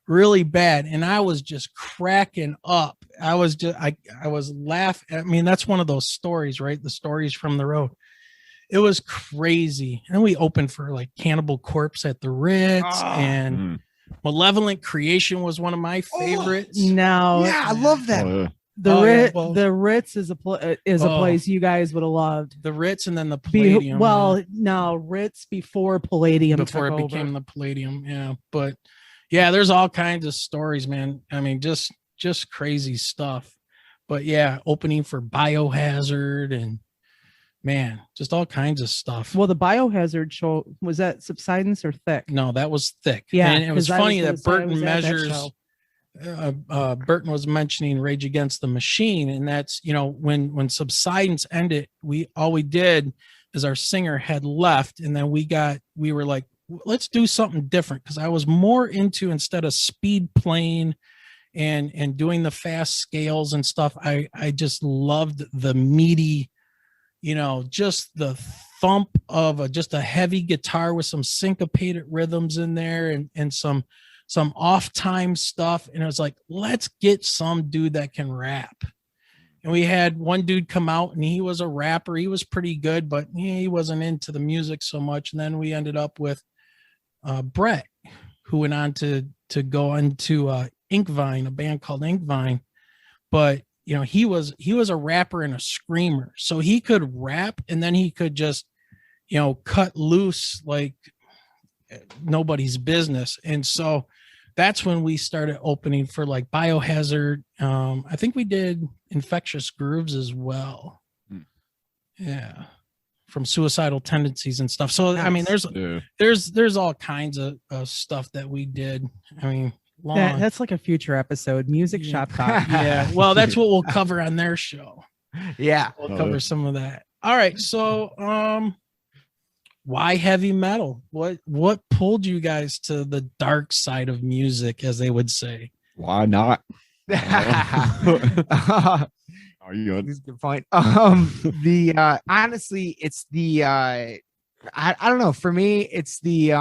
really bad, and I was just cracking up. I was laughing. I mean, that's one of those stories, right? The stories from the road. It was crazy. And we opened for like Cannibal Corpse at the Ritz, and Malevolent Creation was one of my favorites. Now, Yeah, I love that. Oh, yeah. the Ritz is a place you guys would have loved. The Ritz and then the Palladium. No, Ritz before Palladium before it took became over. the Palladium. Yeah, but yeah, there's all kinds of stories, man. I mean, just crazy stuff. But yeah, opening for Biohazard and man, just all kinds of stuff. Well, the Biohazard show, was that Subsidence or Thick? No, that was Thick. Yeah, and it was 'cause I funny was that gonna say I Burton was at that measures. show. Burton was mentioning Rage Against the Machine, and that's, you know, when Subsidence ended, all we did is our singer had left, and then we were like, let's do something different, because I was more into, instead of speed playing and doing the fast scales and stuff, I just loved the meaty, you know, just the thump of just a heavy guitar with some syncopated rhythms in there and some off time stuff. And it was like, let's get some dude that can rap. And we had one dude come out, and he was a rapper. He was pretty good, but he wasn't into the music so much. And then we ended up with Brett, who went on to go into Inkvine, a band called Inkvine. But you know, he was a rapper and a screamer, so he could rap, and then he could just, you know, cut loose like nobody's business. And so that's when we started opening for like Biohazard. I think we did Infectious Grooves as well. Yeah, from Suicidal Tendencies and stuff. So I mean, there's all kinds of stuff that we did. I mean, that's like a future episode, Music Shop Talk. Yeah, well, that's what we'll cover on their show. Yeah, We'll cover some of that. All right, so why heavy metal? What pulled you guys to the dark side of music, as they would say? Why not? Are you good? That's a good point. Honestly, it's the I don't know. For me, it's the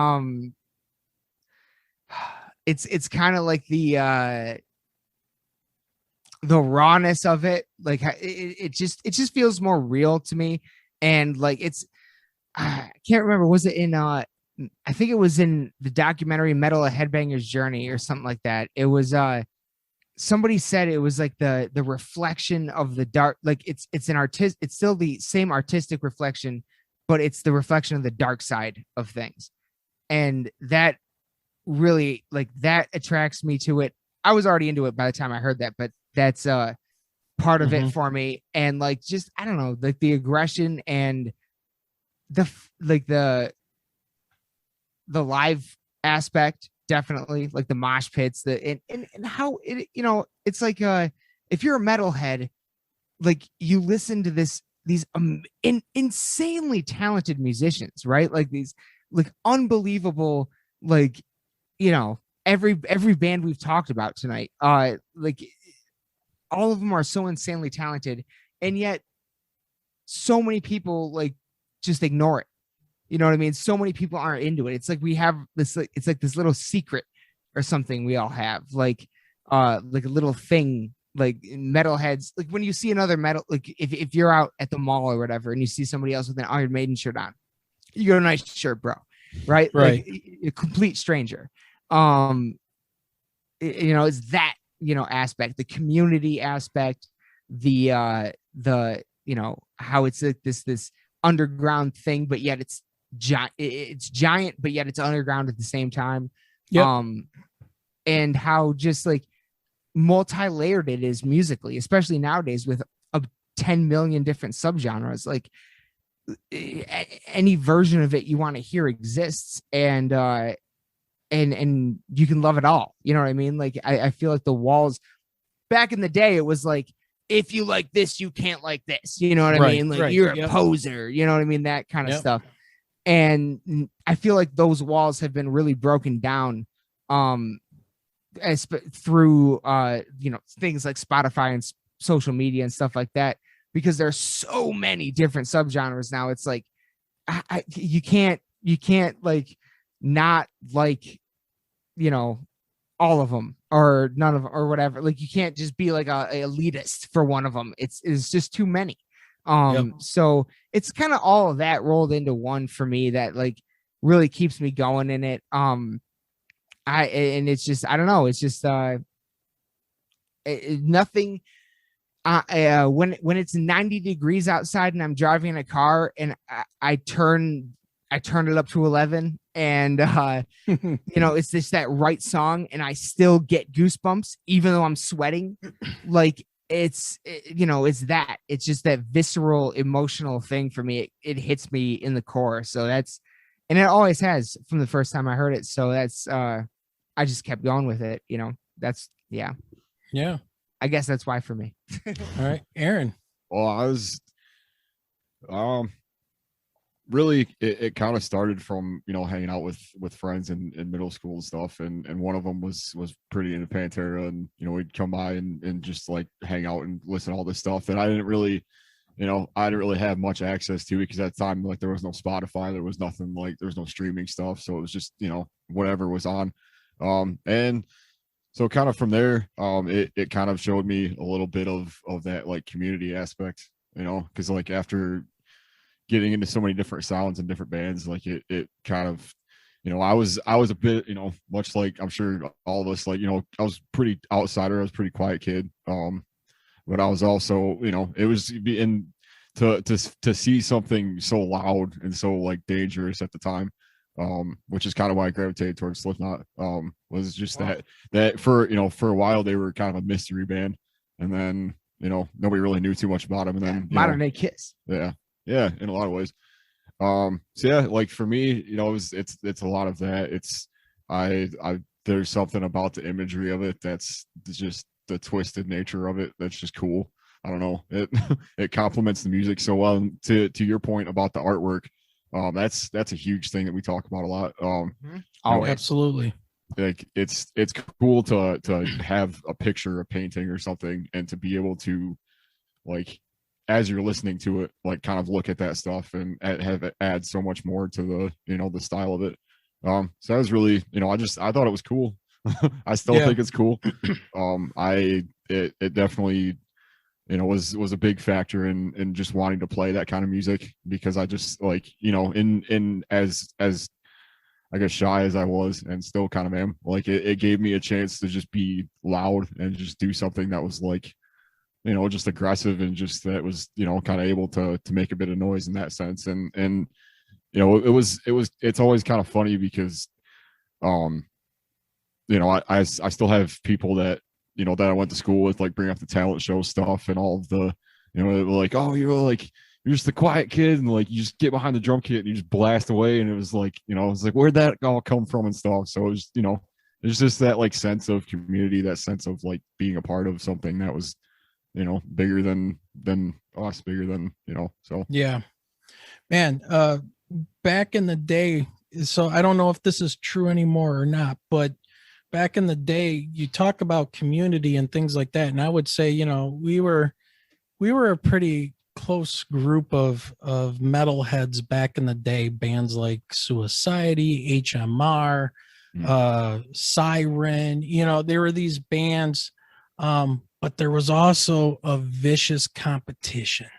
it's kind of like the rawness of it. Like it just feels more real to me. And like I can't remember, was it in I think it was in the documentary Metal: A Headbanger's Journey or something like that. It was somebody said it was like the reflection of the dark, like it's still the same artistic reflection, but it's the reflection of the dark side of things. And that really, like, that attracts me to it. I was already into it by the time I heard that, but that's part of it for me. And like, just, I don't know, like the aggression and the live aspect, definitely, like the mosh pits, and how it, you know, it's like if you're a metalhead, like you listen to these insanely talented musicians, right? Like these like unbelievable, like, you know, every band we've talked about tonight, like all of them are so insanely talented, and yet so many people like just ignore it. You know what I mean? So many people aren't into it. It's like we have this, like, it's like this little secret or something we all have, like a little thing, like metalheads. Like when you see another metal, like if you're out at the mall or whatever, and you see somebody else with an Iron Maiden shirt on, you go, nice shirt, bro. Right? Right. Like a complete stranger. You know, it's that, you know, aspect, the community aspect, the you know, how it's like this underground thing, but yet it's giant, but yet it's underground at the same time. Yep. And how just like multi-layered it is musically, especially nowadays with 10 million different subgenres. Like any version of it you want to hear exists, and you can love it all. You know what I mean? Like I feel like the walls back in the day, it was like, if you like this, you can't like this. You know what I mean? Like you're a poser. You know what I mean? That kind of stuff. And I feel like those walls have been really broken down through things like Spotify and social media and stuff like that, because there's so many different subgenres now. It's like you can't like not like all of them or none of them or whatever. Like you can't just be like a elitist for one of them. It's just too many. So it's kind of all of that rolled into one for me that like really keeps me going in it. It's just, I don't know. It's just nothing. When it's 90 degrees outside and I'm driving in a car and I turn it up to 11 and it's just that right song and I still get goosebumps even though I'm sweating. Like it's just that visceral emotional thing for me. It hits me in the core. So and it always has from the first time I heard it. So that's I just kept going with it. Yeah. I guess that's why for me. All right, Aaron. Well, I was really it kind of started from hanging out with friends in middle school and stuff, and one of them was pretty into Pantera, and we'd come by and just like hang out and listen to all this stuff that I didn't really have much access to, because at the time like there was no Spotify, there was nothing, like there was no streaming stuff, so it was just whatever was on, and so kind of from there it kind of showed me a little bit of that like community aspect, because like after getting into so many different sounds and different bands, like it kind of, I was a bit, much like I'm sure all of us, like, I was pretty outsider. I was a pretty quiet kid. But I was also, it was to see something so loud and so like dangerous at the time, which is kind of why I gravitated towards Slipknot, was just that for a while they were kind of a mystery band, and then, nobody really knew too much about them. And then modern day Kiss. Yeah, in a lot of ways. So yeah, like for me, it's a lot of that. It's there's something about the imagery of it that's just the twisted nature of it that's just cool. I don't know. It complements the music so well. And to your point about the artwork, that's a huge thing that we talk about a lot. Oh, absolutely. Like it's cool to have a picture, a painting or something, and to be able to, like, as you're listening to it, like kind of look at that stuff and have it add so much more to the the style of it. So that was really, I thought it was cool. I still think it's cool. It definitely was a big factor in just wanting to play that kind of music, because I just like, in as I guess shy as I was and still kind of am, like it gave me a chance to just be loud and just do something that was like, just aggressive, and just that was, kind of able to make a bit of noise in that sense. And it's always kind of funny because, I still have people that, that I went to school with, like bring up the talent show stuff and all of the, they were like, oh, you're just the quiet kid, and like you just get behind the drum kit and you just blast away. And it was like, it's like, where'd that all come from and stuff. So it was, there's just that like sense of community, that sense of like being a part of something that was, bigger than us, bigger than, so. Yeah, man, back in the day, so I don't know if this is true anymore or not, but back in the day, you talk about community and things like that. And I would say, we were a pretty close group of metalheads back in the day, bands like Suicidity, HMR, Siren, there were these bands, but there was also a vicious competition.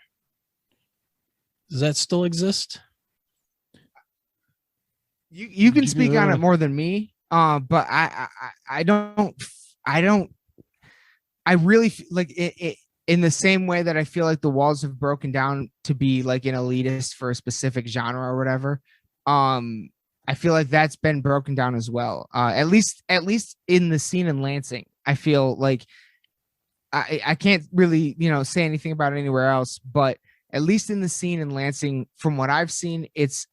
Does that still exist? You can speak on it more than me, but I really like it in the same way that I feel like the walls have broken down to be like an elitist for a specific genre or whatever. I feel like that's been broken down as well. At least in the scene in Lansing, I feel like I can't really, say anything about it anywhere else, but at least in the scene in Lansing, from what I've seen, it's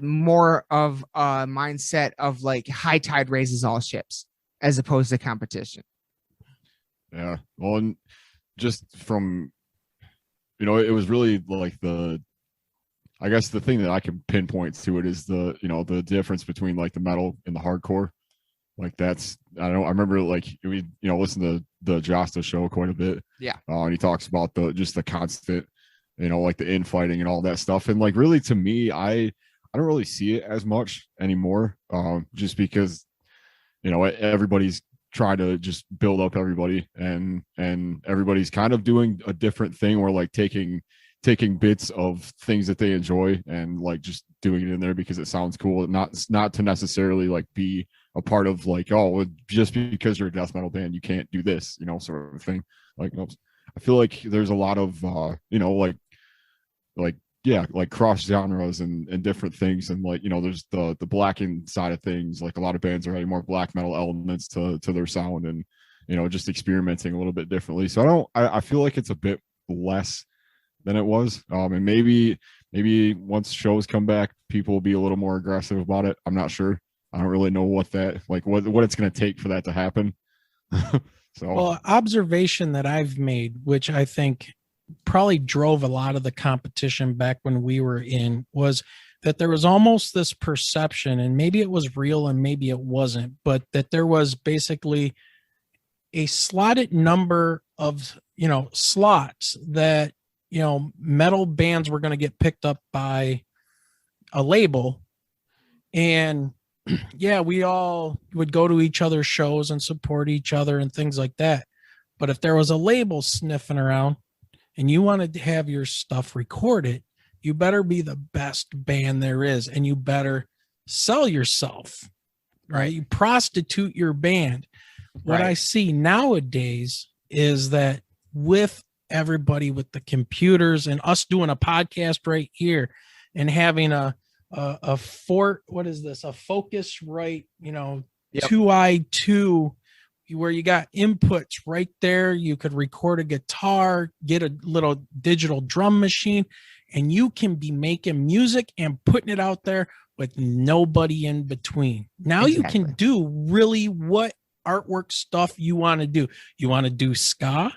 more of a mindset of like high tide raises all ships as opposed to competition. Yeah. Well, and just from, it was really like I guess the thing that I can pinpoint to it is the, you know, the difference between like the metal and the hardcore. Like that's, I remember like we, you know, listen to the Josta show quite a bit. Yeah. And he talks about just the constant, you know, like the infighting and all that stuff. And like really to me, I don't really see it as much anymore. Just because, you know, everybody's trying to just build up everybody, and everybody's kind of doing a different thing where like taking bits of things that they enjoy and like just doing it in there because it sounds cool, not to necessarily like be a part of like, oh, just because you're a death metal band you can't do this, you know, sort of thing. Like, you know, I feel like there's a lot of you know, like yeah, like cross genres and different things, and like, you know, there's the blackened side of things. Like a lot of bands are adding more black metal elements to their sound, and you know, just experimenting a little bit differently. So I feel like it's a bit less than it was, and maybe once shows come back, people will be a little more aggressive about it. I'm not sure. I don't really know what it's going to take for that to happen. So, well, observation that I've made, which I think probably drove a lot of the competition back when we were in, was that there was almost this perception, and maybe it was real and maybe it wasn't, but that there was basically a slotted number of, you know, slots that, you know, metal bands were going to get picked up by a label. And yeah, we all would go to each other's shows and support each other and things like that. But if there was a label sniffing around and you wanted to have your stuff recorded, you better be the best band there is, and you better sell yourself, right? You prostitute your band. What I see nowadays is that with everybody with the computers and us doing a podcast right here and having a Focusrite, you know, 2i2, where you got inputs right there. You could record a guitar, get a little digital drum machine, and you can be making music and putting it out there with nobody in between. Now you can do really what artwork stuff you want to do. You want to do ska,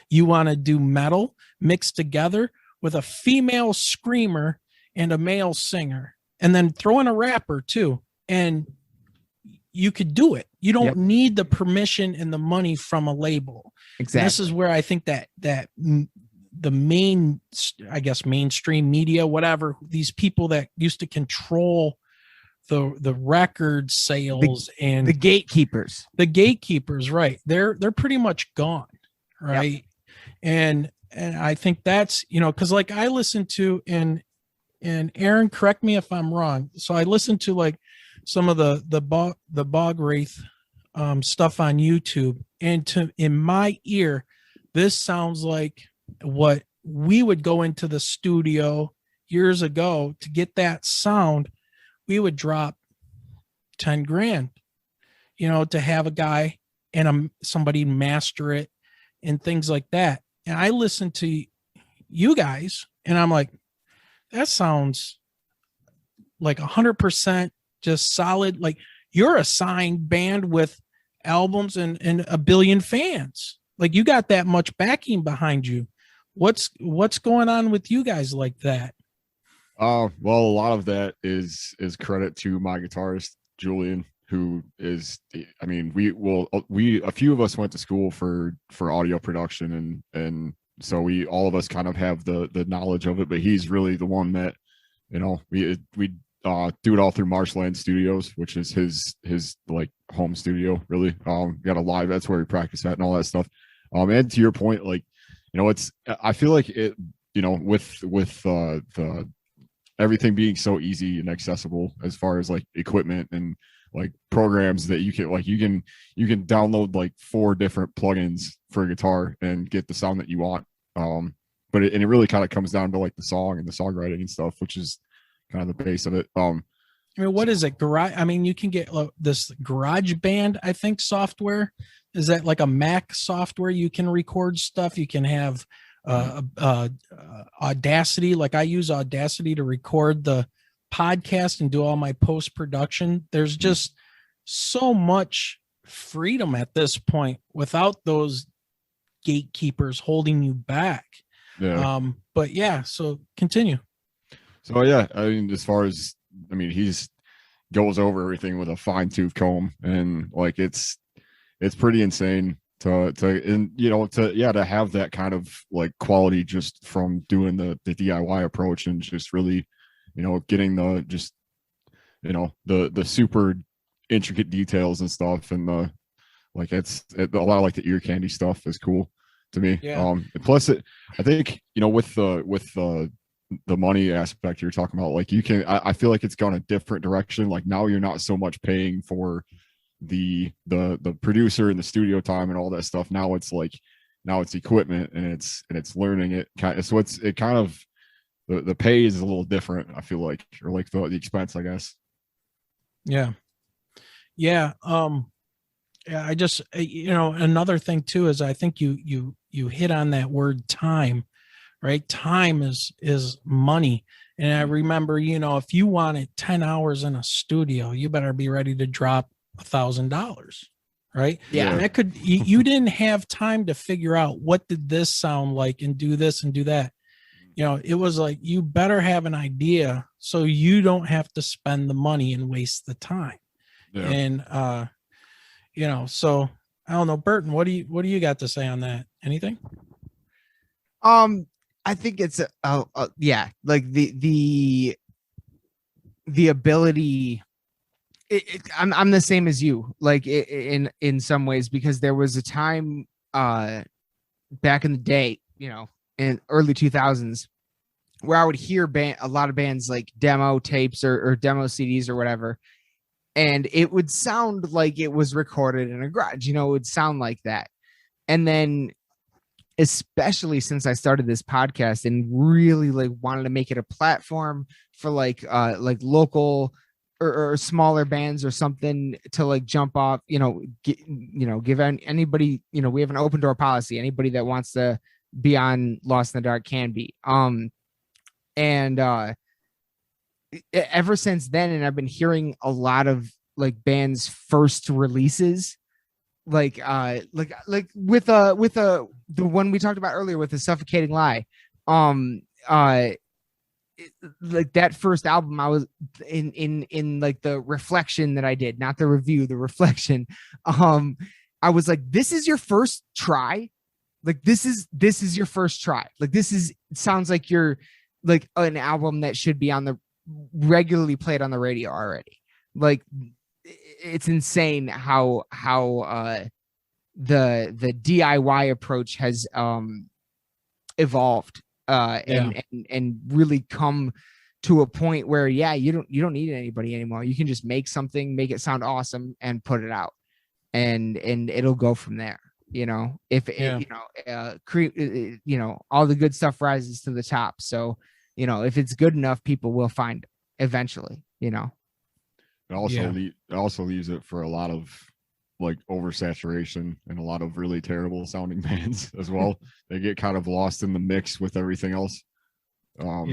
you want to do metal mixed together with a female screamer and a male singer, and then throw in a rapper too, and you could do it. You don't need the permission and the money from a label. Exactly. And this is where I think that the main, I guess, mainstream media, whatever, these people that used to control the record sales and the gatekeepers, right? They're pretty much gone, right? Yep. And I think that's, you know, because like I listen to, and Aaron, correct me if I'm wrong. So I listened to like some of the Bog Wraith stuff on YouTube, and in my ear, this sounds like what we would go into the studio years ago to get that sound. We would drop 10 grand, you know, to have a guy and somebody master it and things like that. And I listen to you guys and I'm like, that sounds like 100% just solid. Like you're a signed band with albums and a billion fans. Like you got that much backing behind you. What's going on with you guys like that? Well, a lot of that is credit to my guitarist, Julian, who is, I mean, a few of us went to school for audio production, and so all of us kind of have the knowledge of it, but he's really the one that, you know, we do it all through Marshland Studios, which is his like home studio, really. Got a live, that's where we practice at and all that stuff. And to your point, like, you know, I feel like it, you know, with the everything being so easy and accessible as far as like equipment and like programs that you can download like 4 different plugins for a guitar and get the sound that you want. But it really kind of comes down to like the song and the songwriting and stuff, which is kind of the base of it. I mean, what is it? I mean, you can get this GarageBand, I think, software. Is that like a Mac software? You can record stuff. You can have Audacity. Like I use Audacity to record the podcast and do all my post-production. There's just so much freedom at this point without those gatekeepers holding you back. Yeah. But yeah, so continue. So yeah, I mean, as far as he's goes over everything with a fine tooth comb, and like it's pretty insane to have that kind of like quality just from doing the DIY approach, and just really, getting the super intricate details and stuff, and a lot of like the ear candy stuff is cool to me. Yeah. Plus I think, with the money aspect you're talking about, like I feel like it's gone a different direction. Like now you're not so much paying for the producer and the studio time and all that stuff. Now it's equipment, and it's learning it kind of, so it kind of, the pay is a little different, I feel like, or like the expense, I guess. Yeah. Yeah. I just, another thing too, is I think you hit on that word time, right? Time is money. And I remember, if you wanted 10 hours in a studio, you better be ready to drop $1,000, right? Yeah. And that could, you didn't have time to figure out what did this sound like and do this and do that. It was like, you better have an idea so you don't have to spend the money and waste the time. Yeah. And, so I don't know, Burton, what do you got to say on that? Anything? I think it's like the ability. I'm the same as you, like in some ways, because there was a time back in the day, in early 2000s, where I would hear a lot of bands like demo tapes or demo CDs or whatever, and it would sound like it was recorded in a garage. It would sound like that. And then, especially since I started this podcast and really like wanted to make it a platform for like local or smaller bands or something to like jump off, give anybody, we have an open door policy. Anybody that wants to be on Lost in the Dark can be. Ever since then, and I've been hearing a lot of like bands' first releases, like with the one we talked about earlier with The Suffocating Lie, like that first album, I was in like the reflection that I did, not the review, the reflection. I was like, this is your first try. Like, this is your first try. Like, sounds like you're like an album that should be on the regularly played on the radio already. Like, it's insane how the DIY approach has evolved and really come to a point where you don't need anybody anymore. You can just make something, make it sound awesome, and put it out, and it'll go from there. All the good stuff rises to the top. So if it's good enough, people will find it eventually. It also leaves it for a lot of like oversaturation and a lot of really terrible sounding bands as well. They get kind of lost in the mix with everything else. So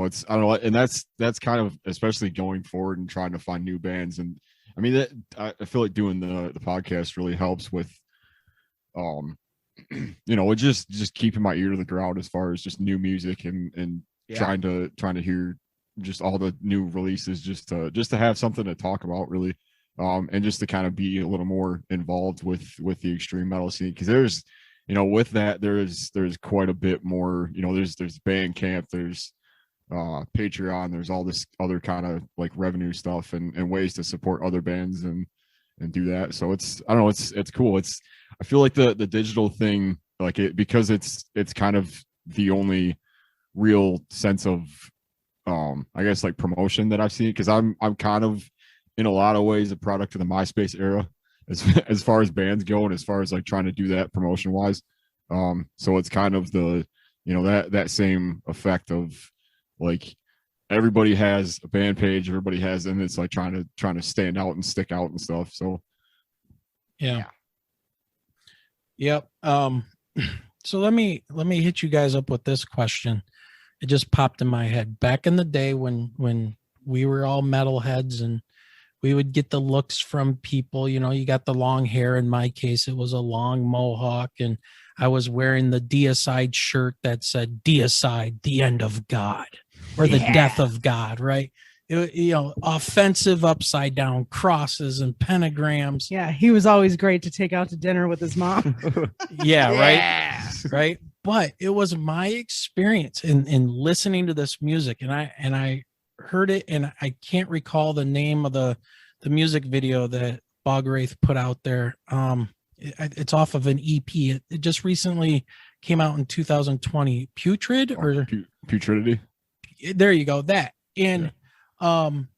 it's, I don't know, and that's kind of, especially going forward and trying to find new bands. And I mean, I feel like doing the podcast really helps with just keeping my ear to the ground as far as just new music and trying to hear just all the new releases, just to have something to talk about, really. And just to kind of be a little more involved with the extreme metal scene, because there's, with that, there's quite a bit more. There's Bandcamp, there's Patreon, there's all this other kind of like revenue stuff and ways to support other bands and do that. So it's, I don't know, it's cool. I feel like the digital thing, like because it's kind of the only real sense of I guess like promotion that I've seen, because I'm kind of in a lot of ways a product of the MySpace era as far as bands go, and as far as like trying to do that promotion wise. So it's kind of the that same effect of like everybody has a band page, everybody has, and it's like trying to stand out and stick out and stuff. So yeah. Yep. So let me hit you guys up with this question. It just popped in my head. Back in the day when we were all metalheads and we would get the looks from people, you got the long hair. In my case, it was a long mohawk, and I was wearing the Deicide shirt that said Deicide, the end of God. or the death of God, right? Offensive upside down crosses and pentagrams. Yeah, he was always great to take out to dinner with his mom. Right. But it was my experience in listening to this music, and I heard it, and I can't recall the name of the music video that Bog Wraith put out there. It's off of an EP. It just recently came out in 2020. Putrid or Putridity. There you go. That. And I'm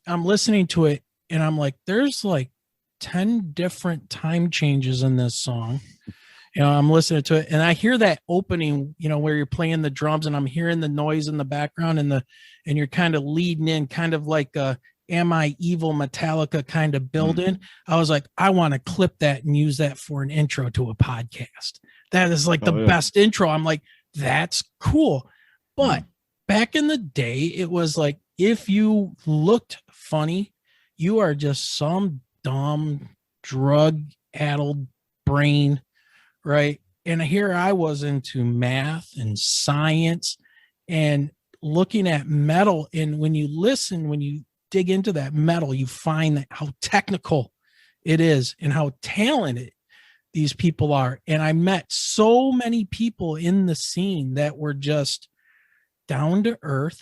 listening to it, and I'm like, there's like 10 different time changes in this song. I'm listening to it, and I hear that opening, where you're playing the drums, and I'm hearing the noise in the background, and you're kind of leading in, kind of like a Am I Evil Metallica kind of build-in. I was like, I want to clip that and use that for an intro to a podcast. That is like the best intro. I'm like, that's cool. But back in the day, it was like, if you looked funny, you are just some dumb drug-addled brain, right? And here I was into math and science and looking at metal. And when you dig into that metal, you find that how technical it is and how talented these people are. And I met so many people in the scene that were just down to earth.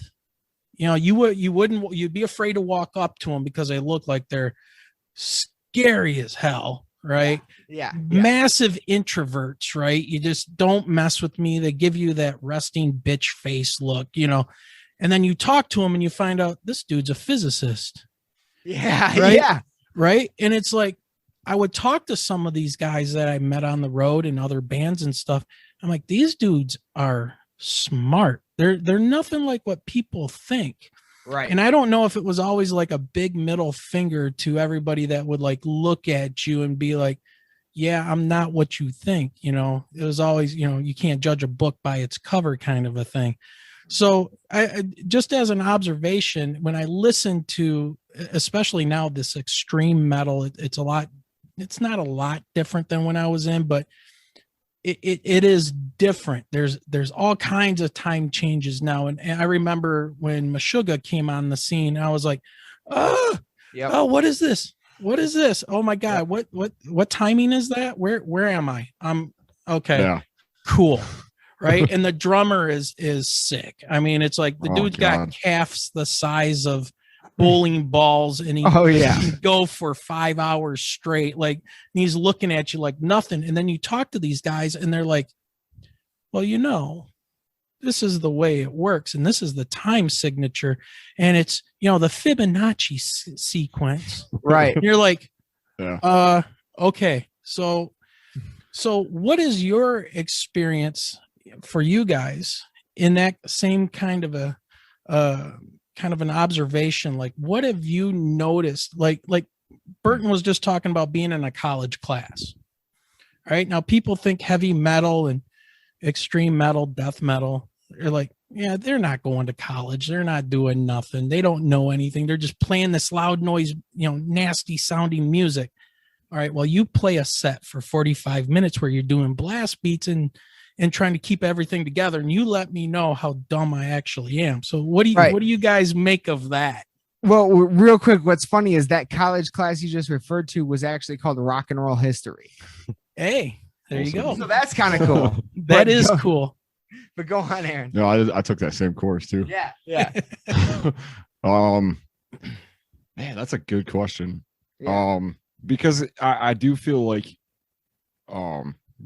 You'd be afraid to walk up to them because they look like they're scary as hell, right? Yeah. Massive introverts, right? You just don't mess with me. They give you that resting bitch face look, and then you talk to them and you find out this dude's a physicist. Yeah. Right? Yeah. Right. And it's like, I would talk to some of these guys that I met on the road and other bands and stuff. I'm like, these dudes are smart. They're nothing like what people think. Right. And I don't know if it was always like a big middle finger to everybody that would like look at you and be like, yeah, I'm not what you think. It was always, you can't judge a book by its cover kind of a thing. So I just as an observation, when I listen to, especially now, this extreme metal, it's not a lot different than when I was in, but it is different. There's all kinds of time changes now. And I remember when Meshuggah came on the scene, I was like, oh, what is this? What is this? Oh my God. What timing is that? Where am I? I'm okay. Yeah. Cool. Right. And the drummer is sick. I mean, it's like the dude's got calves the size of bowling balls, and he can go for 5 hours straight. Like, and he's looking at you like nothing. And then you talk to these guys and they're like, well, this is the way it works. And this is the time signature. And it's, the Fibonacci sequence. Right. And you're like, okay. So what is your experience for you guys in that same kind of an observation? Like, what have you noticed? Like Burton was just talking about being in a college class, right? Now people think heavy metal and extreme metal, death metal. They're like, yeah, they're not going to college. They're not doing nothing. They don't know anything. They're just playing this loud noise, nasty sounding music. All right. Well, you play a set for 45 minutes where you're doing blast beats and trying to keep everything together. And you let me know how dumb I actually am. So what do you guys make of that? Well, real quick, what's funny is that college class you just referred to was actually called Rock and Roll History. Hey, there you go. So that's kind of cool. That is cool. But go on, Aaron. No, I took that same course too. Yeah. Man, that's a good question. Yeah. Because I do feel like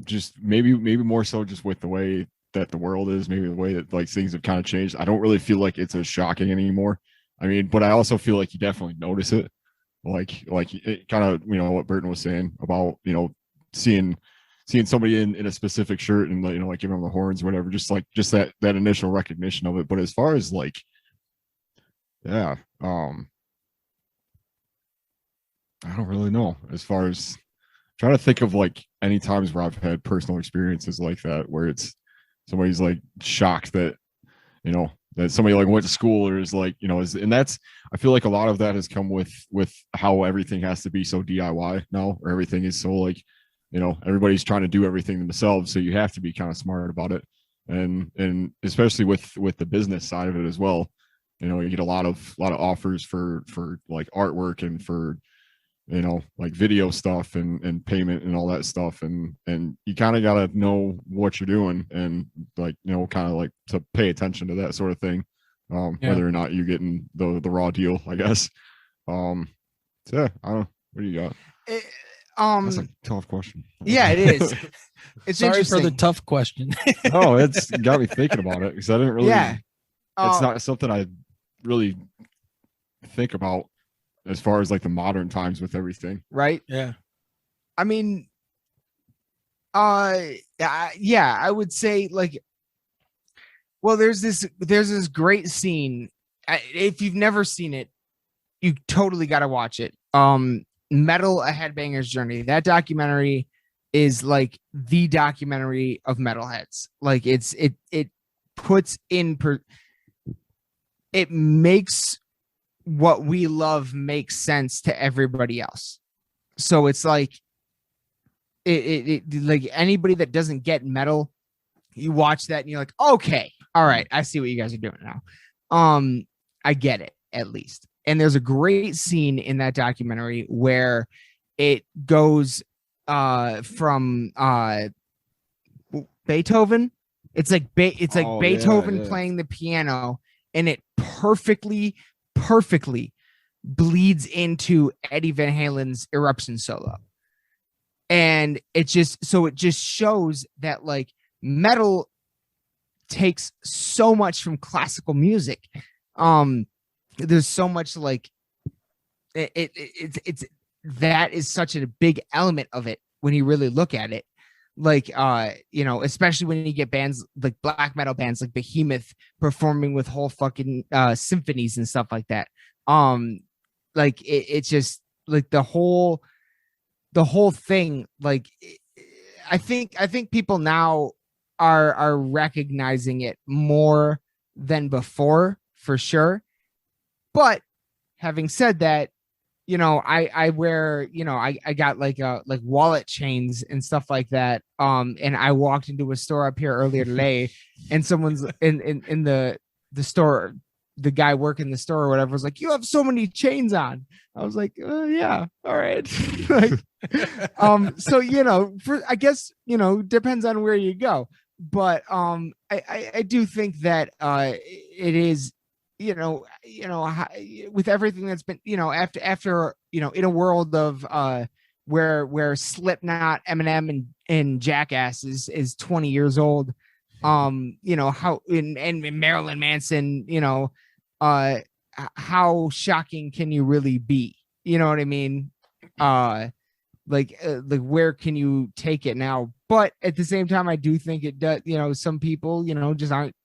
just maybe more so just with the way that the world is, maybe the way that like things have kind of changed. I don't really feel like it's as shocking anymore. I mean, but I also feel like you definitely notice it. Like it kind of, what Burton was saying about, seeing somebody in a specific shirt and like giving them the horns or whatever, just that initial recognition of it. But as far as like, I don't really know. As far as trying to think of like any times where I've had personal experiences like that, where it's somebody's like shocked that, that somebody like went to school or is like, and that's, I feel like a lot of that has come with how everything has to be so DIY now, or everything is so like, everybody's trying to do everything themselves. So you have to be kind of smart about it. and especially with the business side of it as well. You know, you get a lot of offers for like artwork and for, you know, like video stuff and payment and all that stuff, and you kind of got to know what you're doing, and like, you know, kind of like to pay attention to that sort of thing, whether or not you're getting the raw deal, I guess. So yeah, I don't know. What do you got? That's a tough question. Yeah, it is. It's Sorry for the interesting. tough question. Oh, it's got me thinking about it because I didn't really. Yeah. It's not something I really think about as far as like the modern times with everything. Right. Yeah. I mean, yeah, I would say like, well, there's this great scene. If you've never seen it, you totally got to watch it. Metal: A Headbanger's Journey. That documentary is like the documentary of metalheads. Like it puts in it makes what we love make sense to everybody else. So it's like it like anybody that doesn't get metal, you watch that and you're like, okay, all right, I see what you guys are doing now. I get it, at least. And there's a great scene in that documentary where it goes from Beethoven. It's like Beethoven playing the piano, and it perfectly bleeds into Eddie Van Halen's Eruption solo. And it just shows that like metal takes so much from classical music. There's so much like it's that is such a big element of it when you really look at it. Like you know, especially when you get bands like black metal bands like Behemoth performing with whole fucking symphonies and stuff like that. Like it's just like the whole thing. Like I think people now are recognizing it more than before, for sure. But having said that, you know, I wear, you know, I got like wallet chains and stuff like that. And I walked into a store up here earlier today, and someone's in the store, the guy working the store or whatever was like, "You have so many chains on." I was like, "Yeah, all right." Like, so you know, I guess, you know, depends on where you go, but I do think that it is. You know, with everything that's been, you know, after, you know, in a world of where Slipknot, Eminem, and Jackass is 20 years old, you know, how and Marilyn Manson, you know, how shocking can you really be? You know what I mean? Like where can you take it now? But at the same time, I do think it does. You know, some people, you know, just aren't.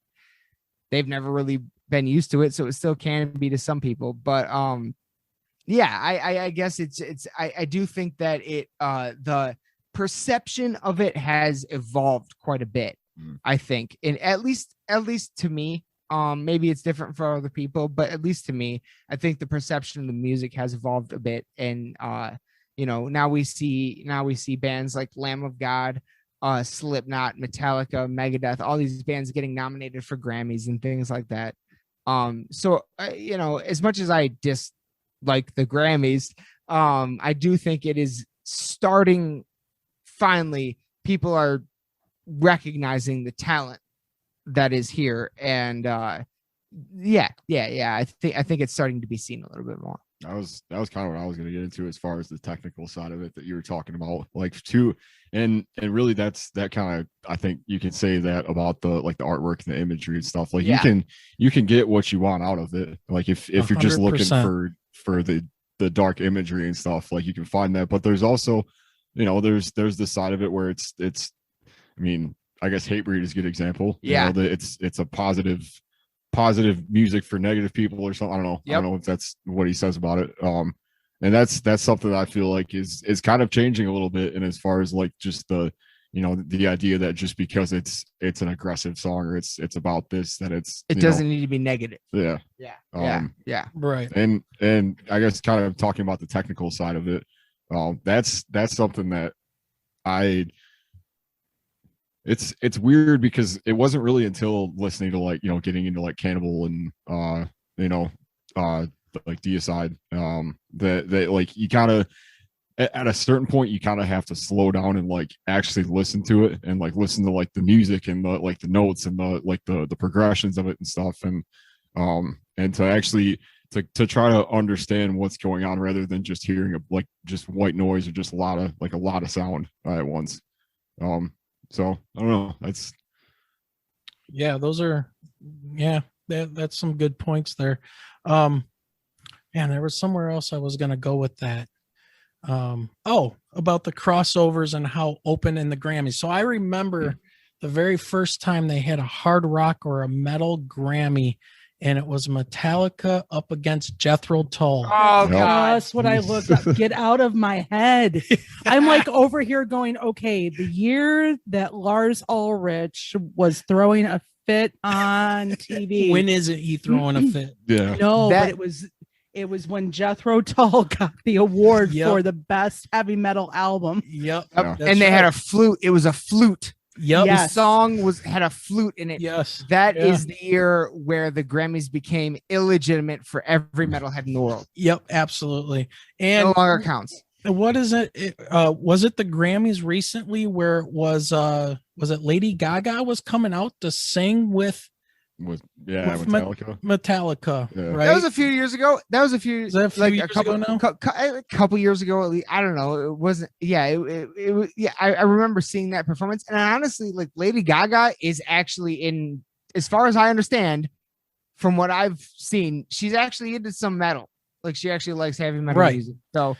They've never really been used to it, so it still can be to some people. But yeah, I guess I do think that it the perception of it has evolved quite a bit. I think, and at least to me, maybe it's different for other people, but at least to me, I think the perception of the music has evolved a bit. And you know, now we see bands like Lamb of God, Slipknot, Metallica, Megadeth, all these bands getting nominated for Grammys and things like that. So you know, as much as I dislike the Grammys, I do think it is starting. Finally, people are recognizing the talent that is here, and yeah. I think it's starting to be seen a little bit more. That was kind of what I was going to get into as far as the technical side of it that you were talking about, like too, and really that kind of, I think you can say that about the like the artwork and the imagery and stuff. Like you can get what you want out of it. Like if you're just looking for the dark imagery and stuff, like you can find that. But there's also, you know, there's the side of it where it's I mean, I guess Hatebreed is a good example. Yeah, you know, it's a positive music for negative people or something. I don't know. I don't know if that's what he says about it. And that's something that I feel like is kind of changing a little bit. And as far as like just the, you know, the idea that just because it's an aggressive song or it's about this, that it doesn't need to be negative. Yeah. Right. And I guess kind of talking about the technical side of it, that's something that it's weird because it wasn't really until listening to like, getting into like Cannibal and like Deicide, that like you kind of at a certain point you kind of have to slow down and like actually listen to it and like listen to like the music and the like the notes and the like the progressions of it and stuff, and to actually to try to understand what's going on rather than just hearing like just white noise or just a lot of sound at once. So I don't know. That's that's some good points there. Man, there was somewhere else I was gonna go with that. About the crossovers and how open in the Grammys. So I remember the very first time they had a hard rock or a metal Grammy, and it was Metallica up against Jethro Tull. Oh, God. That's what I looked up. Get out of my head. I'm like over here going, okay, the year that Lars Ulrich was throwing a fit on TV. When isn't he throwing a fit? Yeah. No, but it was when Jethro Tull got the award for the best heavy metal album. Yep. And they had a flute. It was a flute. Yep. The song had a flute in it. Yes. That is the year where the Grammys became illegitimate for every metalhead in the world. Yep, absolutely. And no longer counts. What is it? Was it the Grammys recently where it was it Lady Gaga was coming out to sing with Metallica. Metallica, Yeah. right? That was a few years ago. Is that a few years ago now? A couple years ago, at least. I don't know. It wasn't. Yeah, it was. Yeah, I remember seeing that performance, and honestly, like Lady Gaga is actually in, as far as I understand, from what I've seen, she's actually into some metal. Like she actually likes heavy metal music. So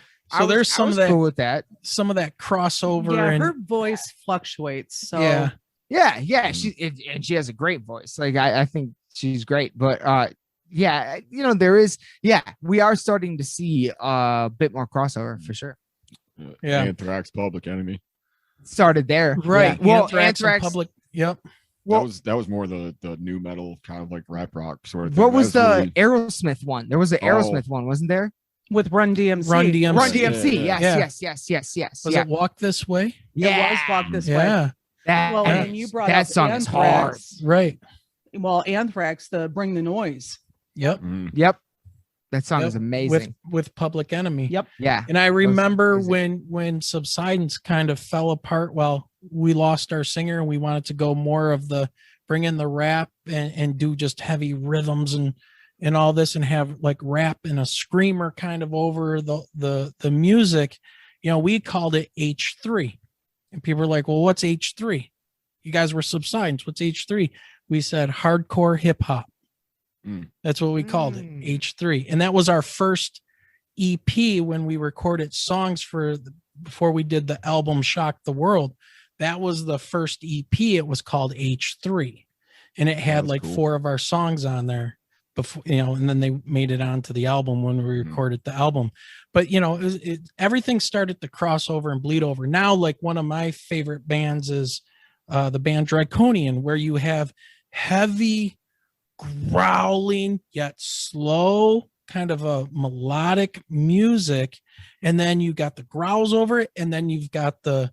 there's some of that cool with that. Some of that crossover. Yeah, and her voice fluctuates. So Yeah. She has a great voice. Like I think she's great. But there is. Yeah, we are starting to see a bit more crossover for sure. Yeah. Anthrax, Public Enemy Started there, right? Yeah. Well, Anthrax Public. Yep. Well, that was more the new metal kind of like rap rock sort of thing. What was the Aerosmith one? There was an Aerosmith one, wasn't there? With Run DMC. Run DMC. Yes. Was it Walk This Way? Yeah. It was Walk This Way. Yeah. When you brought that up song Anthrax, is hard. Right. Well, Anthrax, the Bring the Noise. Yep. Yep. That song is amazing. With Public Enemy. Yep. Yeah. And I remember when Subsidence kind of fell apart. Well, we lost our singer and we wanted to go more of the bring in the rap and do just heavy rhythms and all this and have like rap and a screamer kind of over the music. We called it H3. And people were like, well, what's H3? You guys were Subsidence. What's H3? We said hardcore hip hop. That's what we called it, H3. And that was our first EP when we recorded songs before we did the album Shock the World. That was the first EP. It was called H3. And it had like 4 of our songs on there before, and then they made it onto the album when we recorded the album. But, everything started to cross over and bleed over. Now, like one of my favorite bands is the band Draconian, where you have heavy growling yet slow kind of a melodic music, and then you got the growls over it, and then you've got the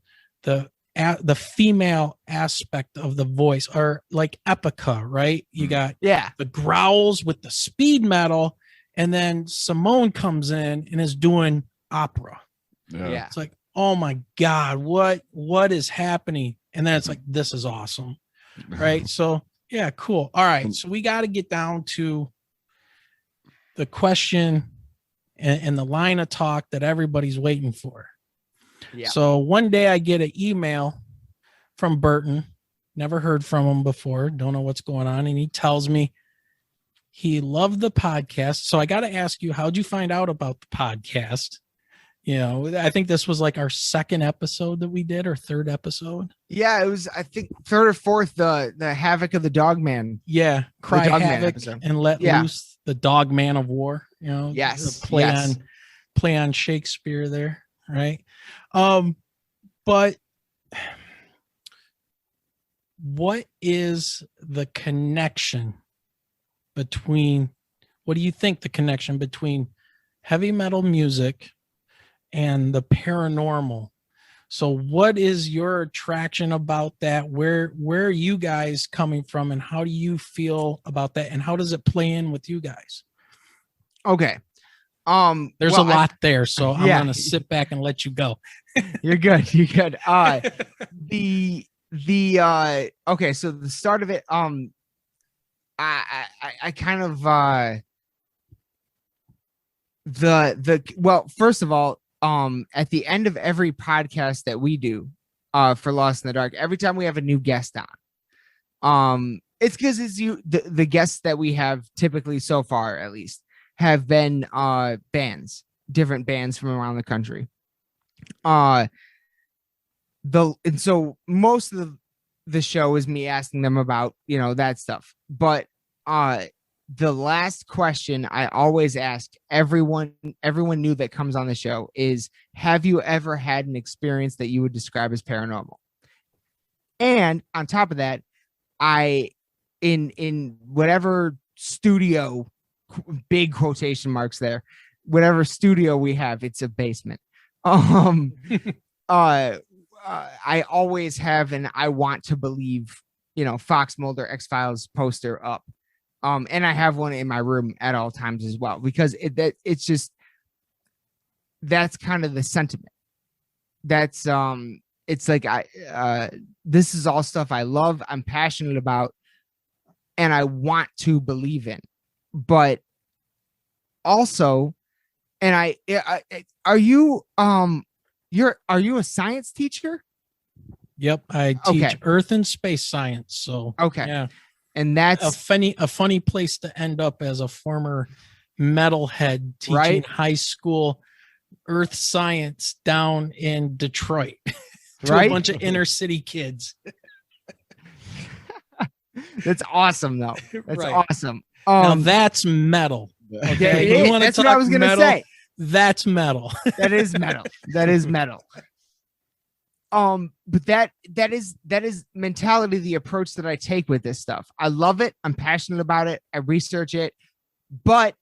female aspect of the voice, or like Epica, right? You got the growls with the speed metal, and then Simone comes in and is doing opera. Yeah. It's like, oh my God, what is happening? And then it's like, this is awesome. Right. So yeah, cool. All right. So we got to get down to the question and the line of talk that everybody's waiting for. Yeah. So one day I get an email from Burton. Never heard from him before. Don't know what's going on. And he tells me he loved the podcast. So I got to ask you, how'd you find out about the podcast? I think this was like our second episode that we did, or third episode. Yeah, it was, I think, third or fourth, the Havoc of the Dogman. Yeah. Cry Havoc and Let Loose, the Dog Man of War. Yes. Play on Shakespeare there. Right. But what is the connection between, what do you think the connection between heavy metal music and the paranormal? So what is your attraction about that? Where are you guys coming from, and how do you feel about that, and how does it play in with you guys? Okay. There's well, a lot there, so I'm yeah. gonna sit back and let you go. You're good. You're good. Okay, so the start of it, I kind of well, first of all, at the end of every podcast that we do for Lost in the Dark, every time we have a new guest on, it's because the guests that we have typically so far, at least, have been different bands from around the country. And so most of the show is me asking them about, that stuff. But the last question I always ask everyone new that comes on the show is, have you ever had an experience that you would describe as paranormal? And on top of that, in whatever studio, big quotation marks there, whatever studio we have, it's a basement. I always have, and I want to believe, Fox Mulder X-Files poster up. And I have one in my room at all times as well, because it's just, that's kind of the sentiment. That's, it's like, this is all stuff I love, I'm passionate about, and I want to believe in. But also, and are you a science teacher? Yep, I teach Earth and space science. So yeah, and that's a funny place to end up as a former metalhead teaching high school Earth science down in Detroit to a bunch of inner city kids. That's awesome, though. That's awesome. Now that's metal. Okay, that's what I was gonna say. That's metal. That is metal. That is metal. But that is mentality, the approach that I take with this stuff. I love it. I'm passionate about it. I research it, but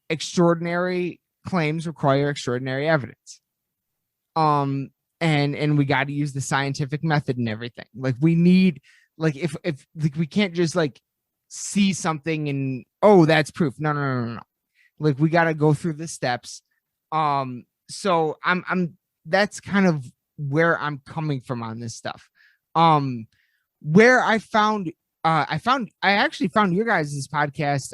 extraordinary claims require extraordinary evidence. And we got to use the scientific method and everything. Like, we need, like, if like, we can't just like see something and, oh, that's proof. No. Like, we got to go through the steps. So that's kind of where I'm coming from on this stuff. Where I actually found your guys' podcast.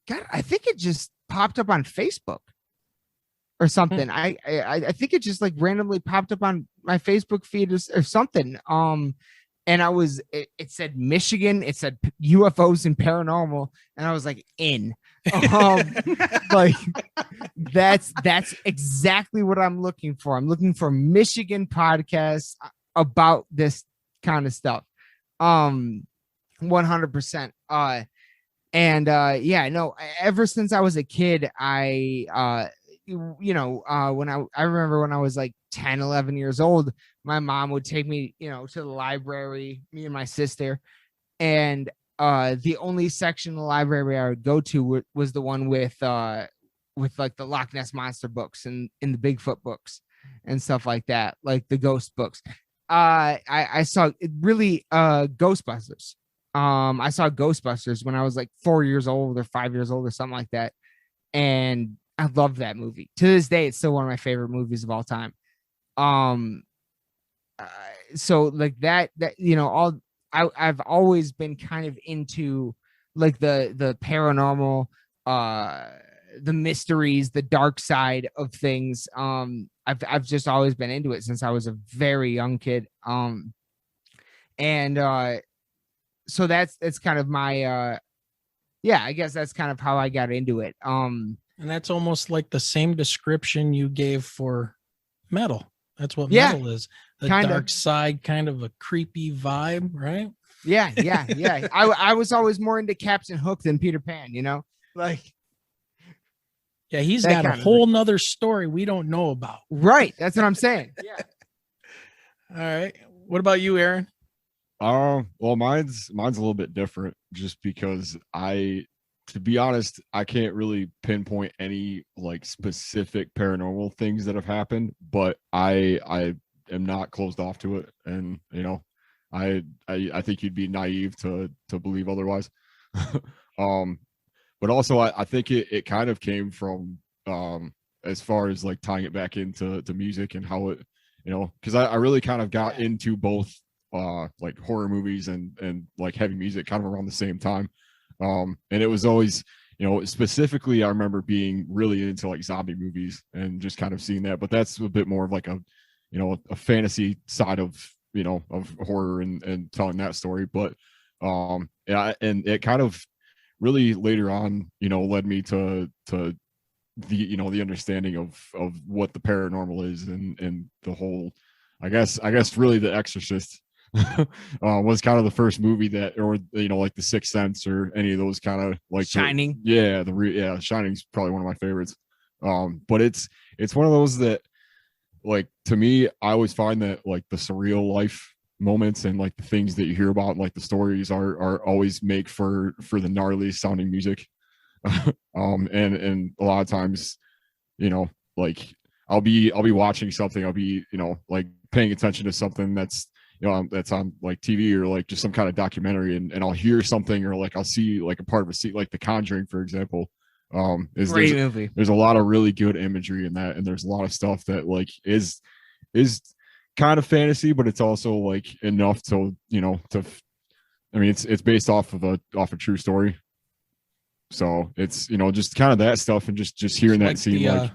God, I think it just popped up on Facebook or something. I think it just like randomly popped up on my Facebook feed or something. And it said Michigan, it said UFOs and paranormal, and I was like, like, that's exactly what I'm looking for. I'm looking for Michigan podcasts about this kind of stuff. 100%. Ever since I was a kid, I remember when I was like 10, 11 years old, my mom would take me, to the library, me and my sister. And the only section of the library I would go to was the one with like the Loch Ness Monster books and in the Bigfoot books and stuff like that, like the ghost books. I saw Ghostbusters. I saw Ghostbusters when I was like 4 years old or 5 years old or something like that. And I love that movie. To this day, it's still one of my favorite movies of all time. So like that, I've always been kind of into like the paranormal, the mysteries, the dark side of things. I've just always been into it since I was a very young kid. So that's kind of my, I guess that's kind of how I got into it. And that's almost like the same description you gave for metal. That's what metal is. The dark side, kind of a creepy vibe, right? Yeah. I was always more into Captain Hook than Peter Pan, like. Yeah, he's got a whole nother story we don't know about. Right. That's what I'm saying. Yeah. All right. What about you, Aaron? Well, mine's a little bit different, just because I to be honest, I can't really pinpoint any like specific paranormal things that have happened, but I am not closed off to it, and I think you'd be naive to believe otherwise. But also I think it kind of came from as far as like tying it back into music and how it, because I really kind of got into both like horror movies and like heavy music kind of around the same time. And it was always, specifically I remember being really into like zombie movies and just kind of seeing that, but that's a bit more of like a fantasy side of horror and telling that story. But yeah, and it kind of really later on led me to the the understanding of what the paranormal is, and the whole, I guess really The Exorcist was kind of the first movie that, or like The Sixth Sense or any of those kind of like Shining. Shining's probably one of my favorites. But it's one of those that, like, to me, I always find that like the surreal life moments and like the things that you hear about and like the stories are always make for the gnarliest sounding music. And a lot of times, like I'll be watching something, I'll be like paying attention to something that's that's on like TV or like just some kind of documentary, and I'll hear something, or like I'll see like a part of a scene, like The Conjuring, for example. Great movie. There's a lot of really good imagery in that, and there's a lot of stuff that like is kind of fantasy, but it's also like enough to it's based off of a true story. So it's just kind of that stuff, and just hearing that scene, like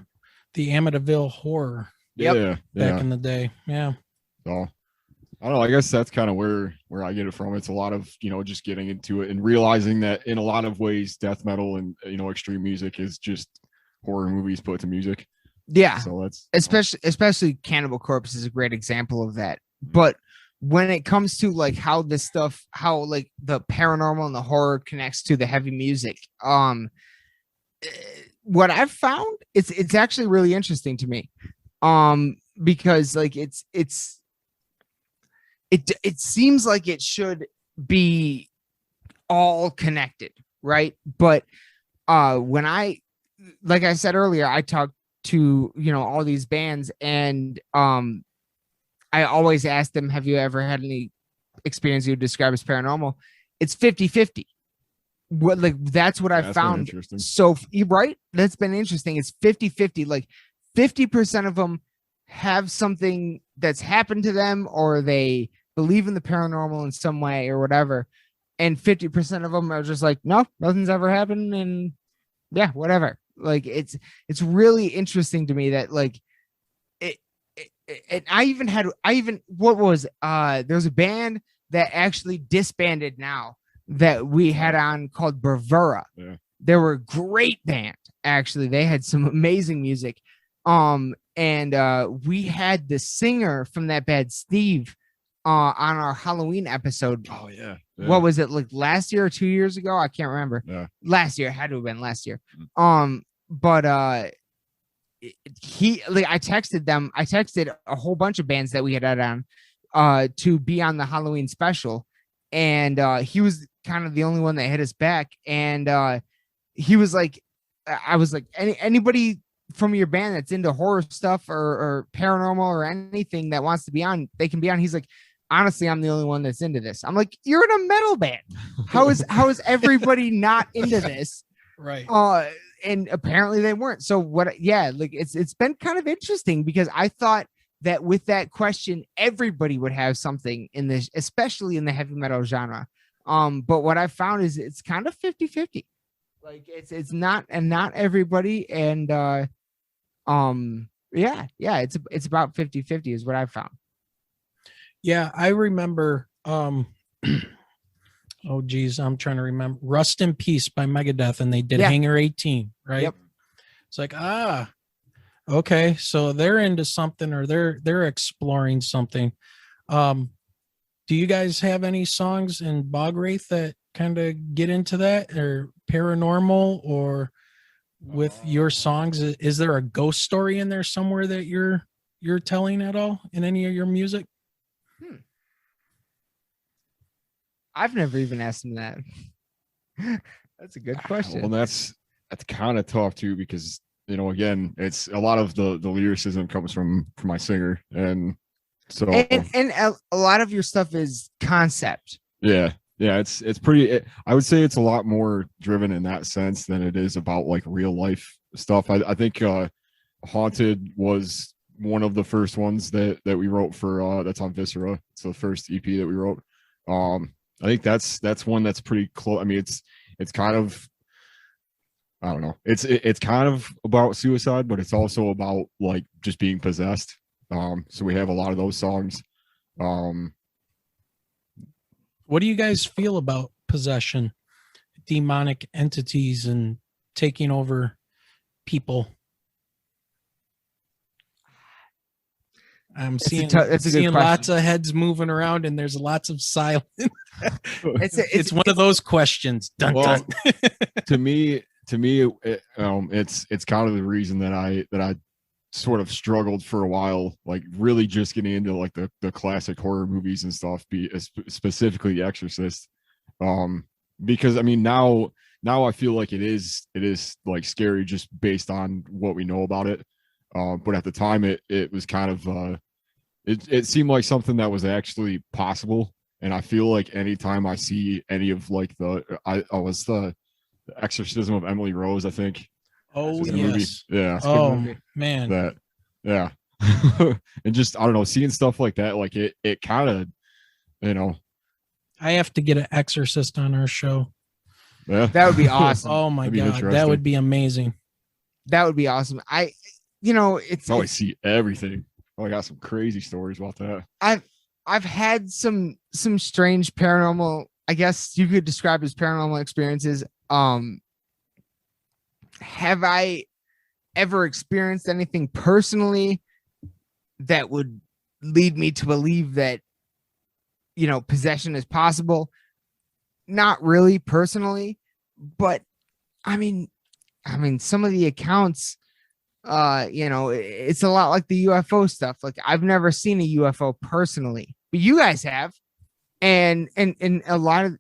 the Amityville Horror. Back in the day. Yeah. So I don't know. I guess that's kind of where I get it from. It's a lot of just getting into it and realizing that in a lot of ways, death metal and extreme music is just horror movies put to music. Yeah. So that's especially Cannibal Corpse is a great example of that. But when it comes to like how this stuff, how like the paranormal and the horror connects to the heavy music, what I've found, it's actually really interesting to me, because like it seems like it should be all connected, right? But when like I said earlier, I talked to all these bands, and I always ask them, have you ever had any experience you would describe as paranormal? It's 50-50. That's what I found. So right, that's been interesting. It's 50-50. Like 50% of them have something that's happened to them, or they believe in the paranormal in some way or whatever, and 50% of them are just like, no, nothing's ever happened, and yeah, whatever. Like it's really interesting to me that like and what was there's a band that actually disbanded now that we had on called Bravura. Yeah. They were a great band, actually. They had some amazing music. And we had the singer from that band, Steve, on our Halloween episode. Oh yeah. What was it, like last year or 2 years ago? I can't remember. Yeah. Last year, had to have been last year. But I texted a whole bunch of bands that we had on to be on the Halloween special, and he was kind of the only one that hit us back, and he was like, I was like, anybody from your band that's into horror stuff or paranormal or anything that wants to be on, they can be on. He's like, honestly, I'm the only one that's into this. I'm like, you're in a metal band. How is everybody not into this? Right. And apparently they weren't. So it's been kind of interesting, because I thought that with that question, everybody would have something in this, especially in the heavy metal genre. But what I found is it's kind of 50-50. Like it's not everybody. And it's about 50-50 is what I found. Yeah, I remember oh geez, I'm trying to remember. Rust in Peace by Megadeth, and they did Hangar 18, right? Yep. It's like, okay, so they're into something, or they're exploring something. Do you guys have any songs in Bog Wraith that kind of get into that, or paranormal, or with your songs? Is there a ghost story in there somewhere that you're telling at all in any of your music? I've never even asked him that. That's a good question. Well, that's kind of tough too, because again, it's a lot of the lyricism comes from my singer, and so and a lot of your stuff is concept. Yeah, it's pretty. I would say it's a lot more driven in that sense than it is about like real life stuff. I think Haunted was one of the first ones that we wrote for that's on Viscera. It's the first EP that we wrote. I think that's one that's pretty close. I mean, it's kind of, I don't know. It's kind of about suicide, but it's also about like just being possessed. So we have a lot of those songs. What do you guys feel about possession, demonic entities, and taking over people? I'm seeing lots of heads moving around, and there's lots of silence. It's one of those questions. Dun, well, dun. to me, it's kind of the reason that I sort of struggled for a while, like really just getting into like the classic horror movies and stuff, specifically The Exorcist. Because I mean now I feel like it is like scary just based on what we know about it. But at the time it was kind of it seemed like something that was actually possible. And I feel like anytime I see any of like the Exorcism of Emily Rose, I think. Oh yes. Movie. Yeah. Oh man. That yeah. And just I don't know, seeing stuff like that, like it kind of, I have to get an exorcist on our show. Yeah. That would be awesome. Oh my God, that would be amazing. That would be awesome. It's I see everything. I got some crazy stories about that. I've had some strange paranormal, I guess you could describe as paranormal experiences. Have I ever experienced anything personally that would lead me to believe that, possession is possible? Not really personally, but I mean, some of the accounts, it's a lot like the UFO stuff. Like I've never seen a UFO personally, but you guys have, and a lot of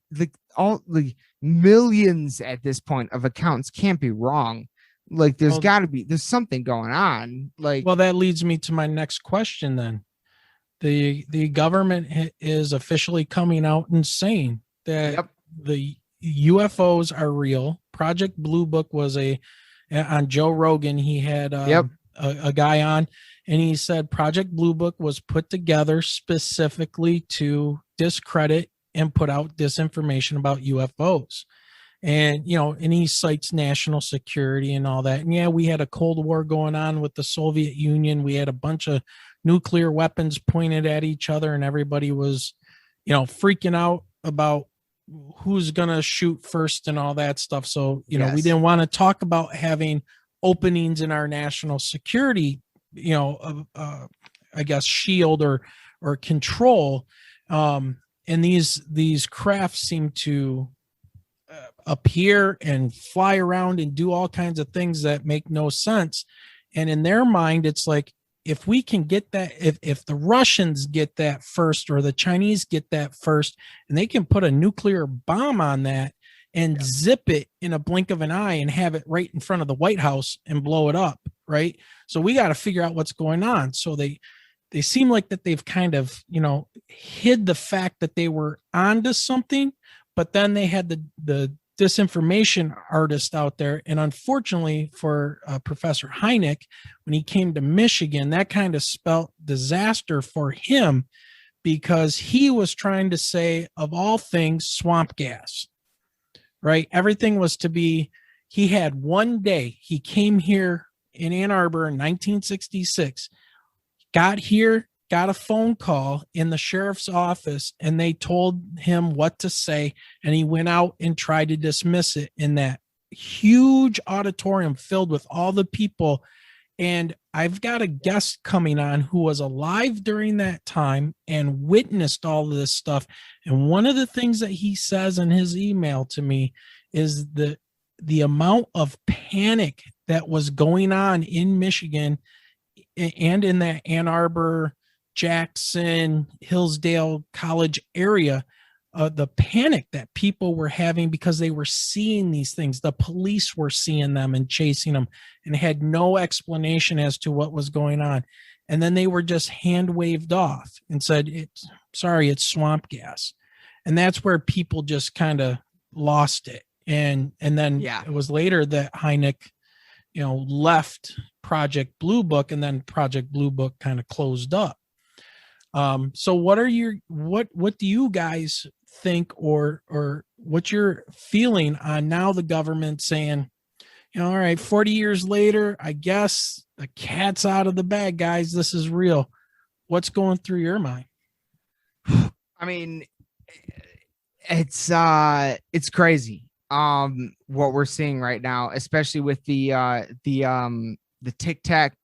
all the millions at this point of accounts can't be wrong. Like there's something going on. Like, well, that leads me to my next question then. The government is officially coming out and saying that the UFOs are real. Project Blue Book was on Joe Rogan. He had a guy on, and he said Project Blue Book was put together specifically to discredit and put out disinformation about UFOs. And, and he cites national security and all that. And yeah, we had a Cold War going on with the Soviet Union. We had a bunch of nuclear weapons pointed at each other, and everybody was, freaking out about who's going to shoot first and all that stuff. So, we didn't want to talk about having openings in our national security, I guess, shield or control. And these crafts seem to appear and fly around and do all kinds of things that make no sense. And in their mind, it's like, if we can get that, if the Russians get that first, or the Chinese get that first, and they can put a nuclear bomb on that and zip it in a blink of an eye and have it right in front of the White House and blow it up, right? So we got to figure out what's going on. So they seem like that they've kind of, hid the fact that they were onto something, but then they had the disinformation artist out there. And unfortunately for Professor Hynek, when he came to Michigan, that kind of spelt disaster for him, because he was trying to say, of all things, swamp gas, right? Everything was to be, he had one day, he came here in Ann Arbor in 1966, got here, got a phone call in the sheriff's office, and they told him what to say, and he went out and tried to dismiss it in that huge auditorium filled with all the people. And I've got a guest coming on who was alive during that time and witnessed all of this stuff. And one of the things that he says in his email to me is the amount of panic that was going on in Michigan and in that Ann Arbor, Jackson, Hillsdale College area, the panic that people were having because they were seeing these things. The police were seeing them and chasing them and had no explanation as to what was going on. And then they were just hand waved off and said, it's swamp gas. And that's where people just kind of lost it. And then it was later that Hynek, left Project Blue Book, and then Project Blue Book kind of closed up. So what do you guys think, or what's your feeling on now the government saying, all right, 40 years later, I guess the cat's out of the bag, guys, this is real. What's going through your mind? I mean, it's crazy. What we're seeing right now, especially with the Tic Tac.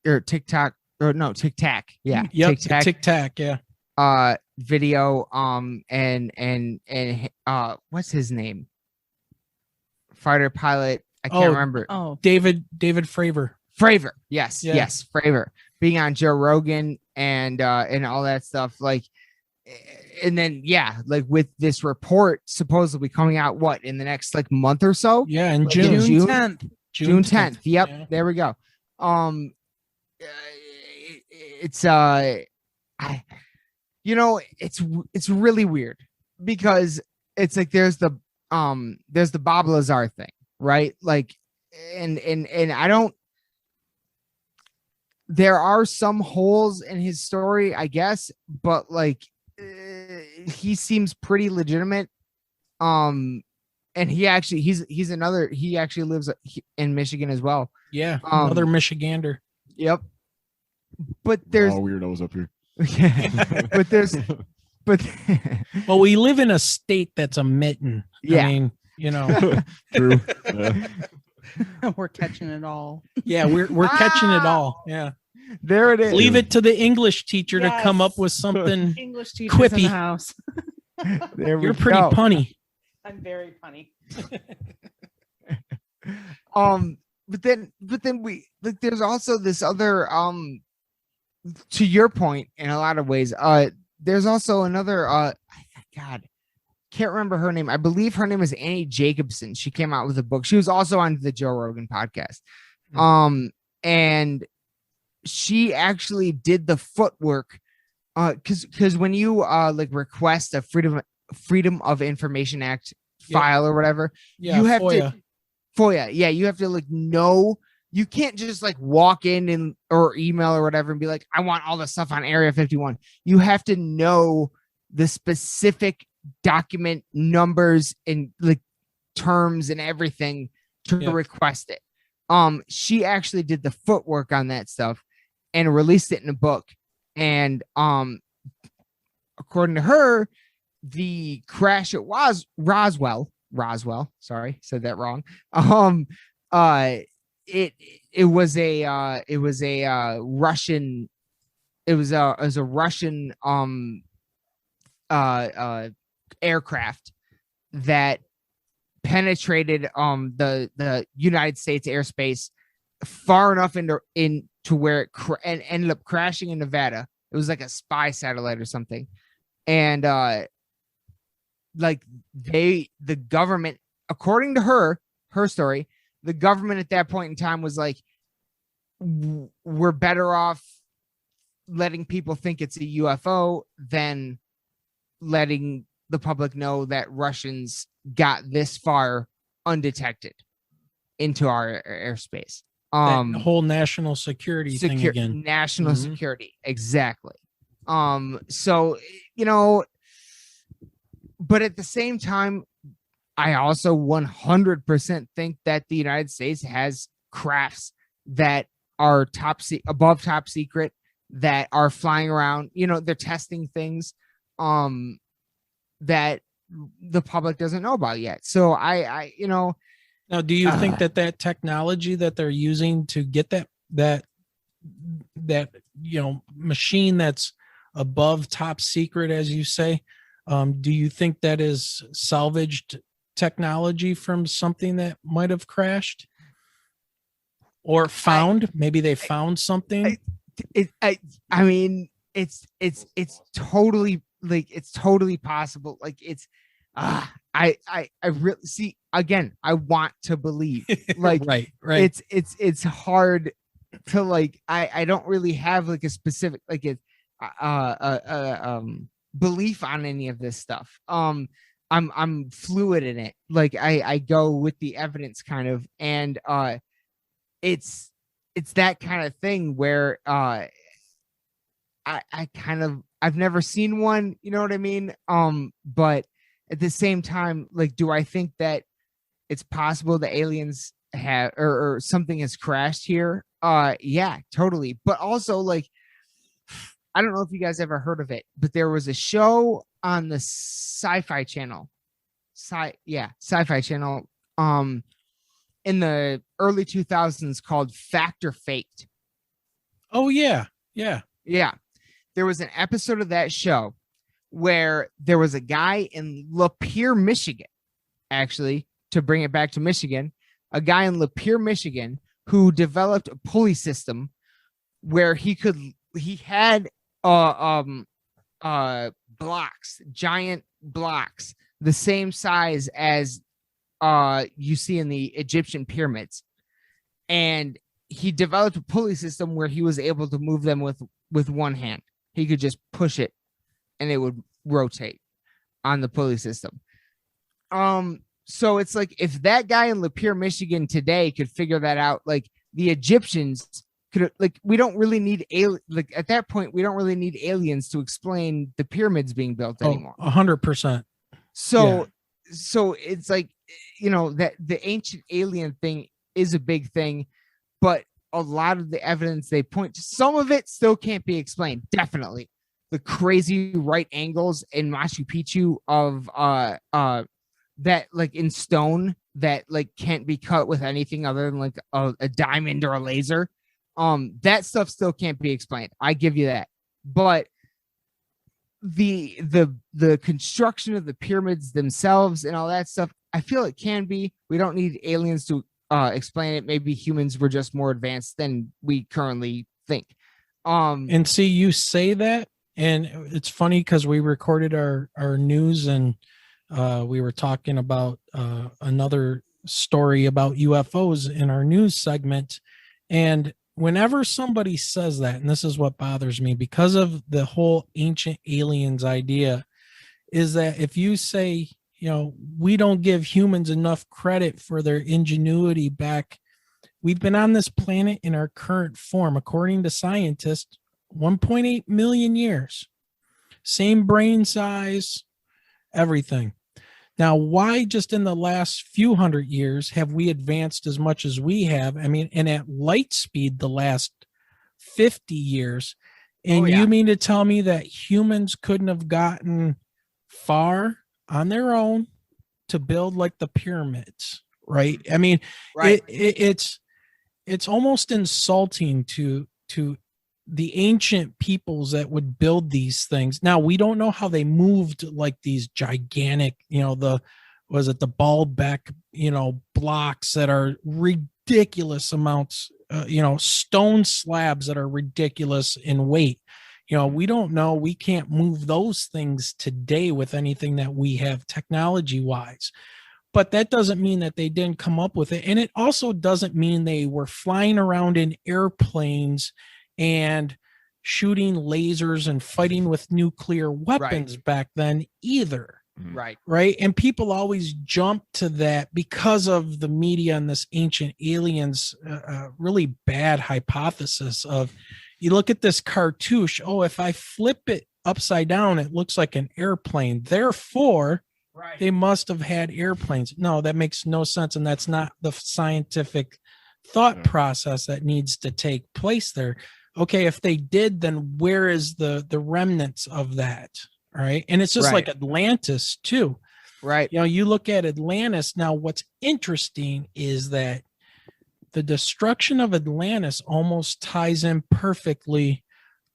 Yeah. Yep, Tic Tac. Yeah. Video. And what's his name? Fighter pilot. I can't remember. Oh, David Fravor. Fravor. Yes. Yeah. Yes. Fravor being on Joe Rogan and all that stuff. Like, and then, like with this report supposedly coming out, in the next month or so? Yeah. In like June 10th. June 10th. Yep. Yeah. There we go. It's it's really weird because it's like there's the Bob Lazar thing, right? Like, and I don't. There are some holes in his story, I guess, but he seems pretty legitimate. And he actually lives in Michigan as well. Yeah, another Michigander. Yep. But there's weirdos up here. but well, we live in a state that's a mitten. Yeah. I mean, True. Yeah. We're catching it all. Yeah, we're catching it all. Yeah. There it is. Leave it to the English teacher to come up with something. English teachers quippy in the house. You're pretty punny. I'm very funny. But then there's also this other to your point in a lot of ways. There's also another God, can't remember her name. I believe her name is Annie Jacobson. She came out with a book. She was also on the Joe Rogan podcast. And she actually did the footwork because when you request a Freedom of Information Act file or whatever, you have FOIA. Yeah, you have to know. You can't just walk in or email or whatever and be like, I want all the stuff on Area 51. You have to know the specific document numbers and terms and everything to request it. She actually did the footwork on that stuff and released it in a book. And according to her, the crash at Roswell, sorry, said that wrong. It was a Russian aircraft that penetrated the United States airspace far enough into where it and ended up crashing in Nevada. It was like a spy satellite or something. And the government, according to her story, the government at that point in time was like, we're better off letting people think it's a UFO than letting the public know that Russians got this far undetected into our airspace. That whole national security thing again. National security, exactly. So but at the same time, I also 100% think that the United States has crafts that are above top secret, that are flying around. They're testing things that the public doesn't know about yet. So I now, do you think that technology that they're using to get that machine that's above top secret, as you say, do you think that is salvaged technology from something that might have crashed or found? Maybe they found something. I mean, it's totally it's totally possible. I really see, again, I want to believe, like, right. it's hard to, like, I don't really have like a specific, like, belief on any of this stuff. I'm fluid in it. Like, I go with the evidence kind of, and it's that kind of thing where I kind of, I've never seen one, you know what I mean? But at the same time, like, do I think that it's possible the aliens have, or something has crashed here? Yeah, totally. But also, like, I don't know if you guys ever heard of it, but there was a show on the Sci-Fi Channel. Sci-Fi Channel. In the early 2000s called Fact or Faked. Oh yeah. Yeah. There was an episode of that show where there was a guy in Lapeer, Michigan, actually, to bring it back to Michigan, a guy in Lapeer, Michigan, who developed a pulley system where he had blocks, giant blocks, the same size as you see in the Egyptian pyramids. And he developed a pulley system where he was able to move them with one hand. He could just push it and it would rotate on the pulley system. So it's like, if that guy in Lapeer, Michigan today could figure that out, like, the Egyptians could, like, we don't really need like, at that point, we don't really need aliens to explain the pyramids being built anymore. 100%. So it's like, you know, that the ancient alien thing is a big thing, but a lot of the evidence they point to, some of it still can't be explained. Definitely the crazy right angles in Machu Picchu of that, like, in stone, that, like, can't be cut with anything other than, like, a diamond or a laser. That stuff still can't be explained. I give you that. But the construction of the pyramids themselves and all that stuff, I feel it can be. We don't need aliens to explain it. Maybe humans were just more advanced than we currently think. And see, you say that, and it's funny because we recorded our news, and we were talking about another story about UFOs in our news segment. And whenever somebody says that, and this is what bothers me because of the whole ancient aliens idea, is that if you say, you know, we don't give humans enough credit for their ingenuity back, we've been on this planet in our current form, according to scientists, 1.8 million years, same brain size, everything. Now, why just in the last few hundred years have we advanced as much as we have? I mean, and at light speed the last 50 years. And you mean to tell me that humans couldn't have gotten far on their own to build like the pyramids, right? I mean, right. It's almost insulting to the ancient peoples that would build these things. Now, we don't know how they moved like these gigantic, you know, the Baalbek, you know, blocks that are ridiculous amounts, you know, stone slabs that are ridiculous in weight. You know, we don't know. We can't move those things today with anything that we have technology wise. But that doesn't mean that they didn't come up with it. And it also doesn't mean they were flying around in airplanes and shooting lasers and fighting with nuclear weapons back then either. Right. And people always jump to that because of the media and this ancient aliens, really bad hypothesis of, you look at this cartouche, oh, if I flip it upside down, it looks like an airplane. Therefore, they must have had airplanes. No, that makes no sense. And that's not the scientific thought process that needs to take place there. Okay, if they did, then where is the remnants of that? Right. And it's just like Atlantis too. Right. You know, you look at Atlantis. Now, what's interesting is that the destruction of Atlantis almost ties in perfectly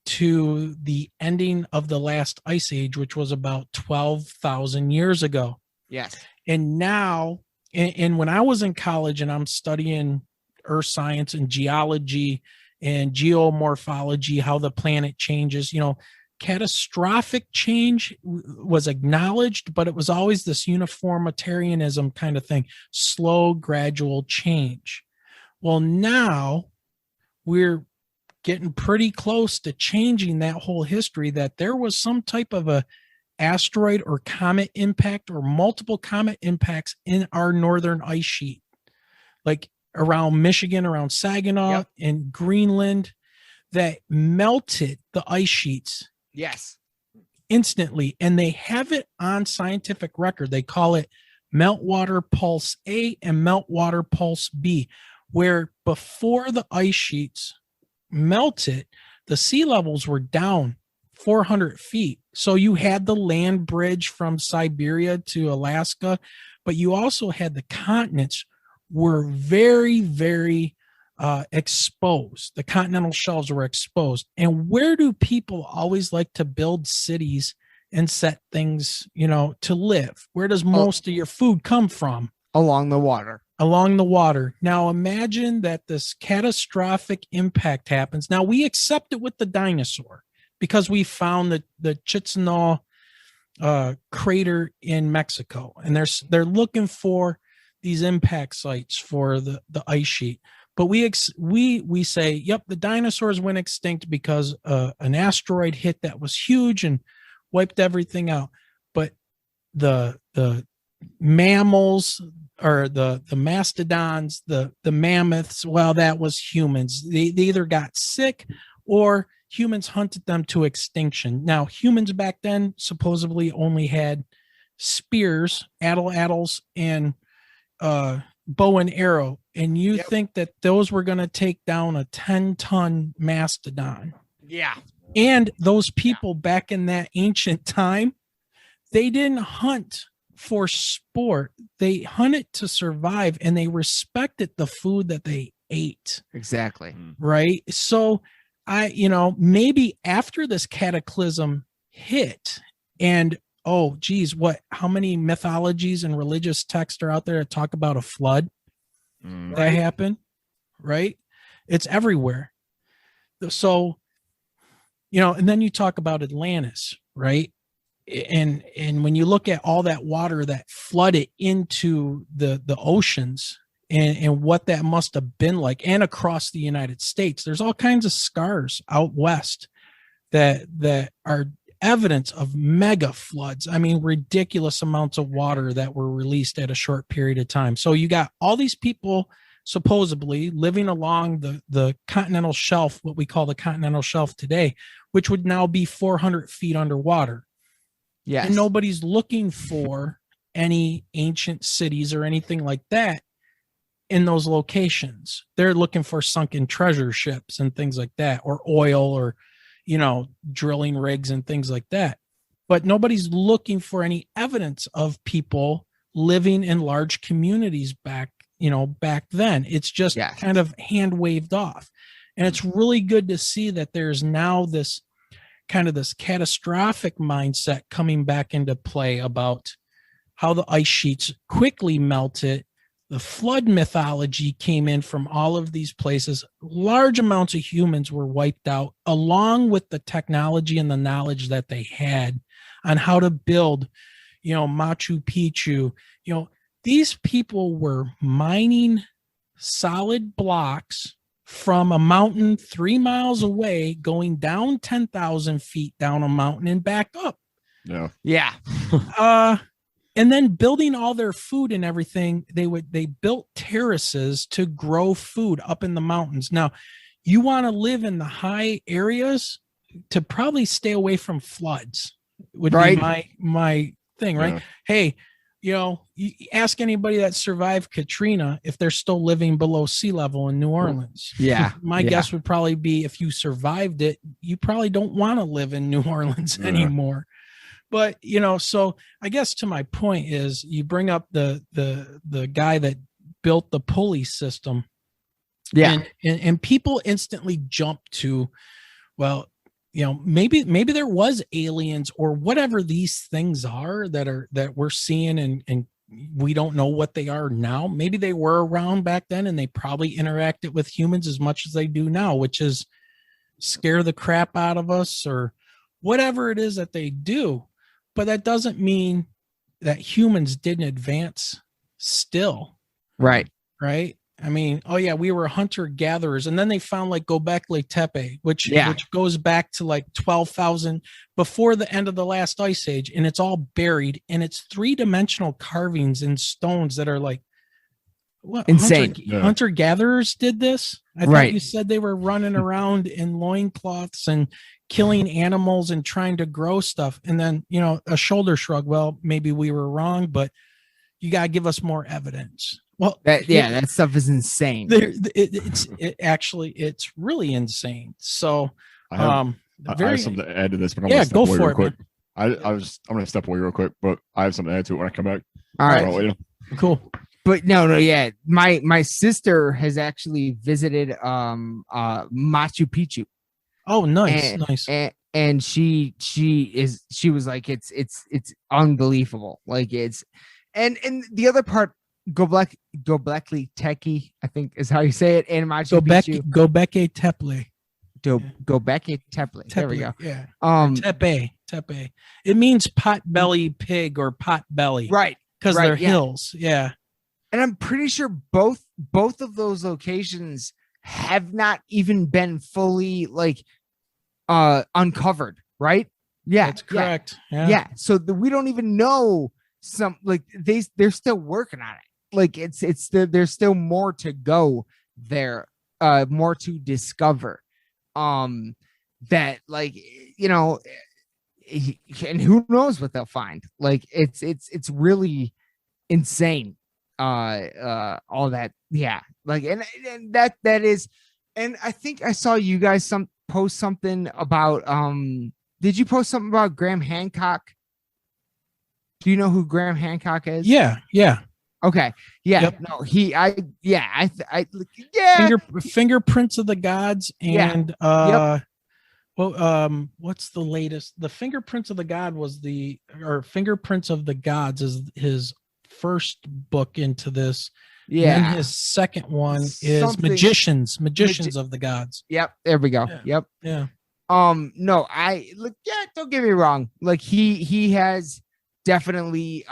to the ending of the last ice age, which was about 12,000 years ago. Yes. And now, and when I was in college and I'm studying earth science and geology and geomorphology, how the planet changes, you know, catastrophic change was acknowledged, but it was always this uniformitarianism kind of thing, slow, gradual change. Well, now we're getting pretty close to changing that whole history, that there was some type of a asteroid or comet impact or multiple comet impacts in our northern ice sheet, like around Michigan, around Saginaw and Greenland, that melted the ice sheets. Yes. Instantly. And they have it on scientific record. They call it meltwater pulse A and meltwater pulse B, where before the ice sheets melted, the sea levels were down 400 feet. So you had the land bridge from Siberia to Alaska, but you also had the continents were very, very exposed. The continental shelves were exposed. And where do people always like to build cities and set things, to live? Where does most of your food come from? Along the water. Along the water. Now imagine that this catastrophic impact happens. Now we accept it with the dinosaur because we found the Chichen crater in Mexico, and they're looking for these impact sites for the ice sheet. But we say, yep, the dinosaurs went extinct because an asteroid hit that was huge and wiped everything out. But the mammals, or the mastodons, the mammoths, well, that was humans. They either got sick or humans hunted them to extinction. Now, humans back then supposedly only had spears, atlatls, and bow and arrow. And you think that those were going to take down a 10-ton mastodon. Yeah. And those people back in that ancient time, they didn't hunt for sport. They hunted to survive, and they respected the food that they ate. Exactly. Right. So maybe after this cataclysm hit, and oh geez, how many mythologies and religious texts are out there that talk about a flood that happened? Right. It's everywhere. So, and then you talk about Atlantis, right? And when you look at all that water that flooded into the oceans and what that must have been like, and across the United States, there's all kinds of scars out west that are evidence of mega floods. I mean, ridiculous amounts of water that were released at a short period of time. So you got all these people supposedly living along the continental shelf, what we call the continental shelf today, which would now be 400 feet underwater. Yes. And nobody's looking for any ancient cities or anything like that in those locations. They're looking for sunken treasure ships and things like that, or oil, or, drilling rigs and things like that. But nobody's looking for any evidence of people living in large communities back then. It's just kind of hand waved off. And it's really good to see that there's now this catastrophic mindset coming back into play about how the ice sheets quickly melted. The flood mythology came in from all of these places. Large amounts of humans were wiped out, along with the technology and the knowledge that they had on how to build, Machu Picchu. These people were mining solid blocks from a mountain 3 miles away, going down 10,000 feet down a mountain and back up. Yeah. And then building all their food and everything, they built terraces to grow food up in the mountains. Now, you want to live in the high areas to probably stay away from floods, would be my thing, right? Yeah. Hey, you ask anybody that survived Katrina if they're still living below sea level in New Orleans. Yeah. My guess would probably be, if you survived it, you probably don't want to live in New Orleans anymore. But, so I guess to my point is, you bring up the guy that built the pulley system. Yeah. And people instantly jump to, well, maybe there was aliens or whatever these things are that we're seeing and we don't know what they are now. Maybe they were around back then and they probably interacted with humans as much as they do now, which is scare the crap out of us or whatever it is that they do. But that doesn't mean that humans didn't advance still. Right. Right. I mean, oh yeah, we were hunter gatherers, and then they found like Göbekli Tepe, which goes back to like 12,000 before the end of the last ice age, and it's all buried, and it's 3-dimensional carvings in stones that are like, what? Insane. Hunter gatherers did this. I Right. thought you said they were running around in loincloths and killing animals and trying to grow stuff, and then a shoulder shrug. Well, maybe we were wrong, but you gotta give us more evidence. Well, that stuff is insane. It's really insane. So, I have something to add to this, but I'm gonna step go away for real it, quick. man. I'm gonna step away real quick, but I have something to add to it when I come back. All right, cool. But no, yeah. My sister has actually visited Machu Picchu. Oh, nice, nice. And she was like, it's unbelievable. Like and the other part, Göbekli Tepe, I think is how you say it, in Machu Picchu. Göbekli Tepe. Göbekli Tepe. There we go. Yeah. Tepe. It means pot-belly pig or pot belly. Right. Because they're hills. Yeah. And I'm pretty sure both of those locations have not even been fully uncovered, right? Yeah. That's correct. Yeah. So we don't even know they're still working on it. Like there's still more to go there, more to discover. That and who knows what they'll find. Like it's really insane. All that, yeah. Like and that is, and I think I saw you guys post something about did you post something about Graham Hancock? Do you know who Graham Hancock is? Yeah. Okay. Yeah. Yep. No, Fingerprints of the Gods and what's the latest? The Fingerprints of the God Fingerprints of the Gods is his first book into this. Yeah. And his second one is Magicians of the Gods. Yep. There we go. Yeah. Yep. Yeah. No, don't get me wrong. Like he has definitely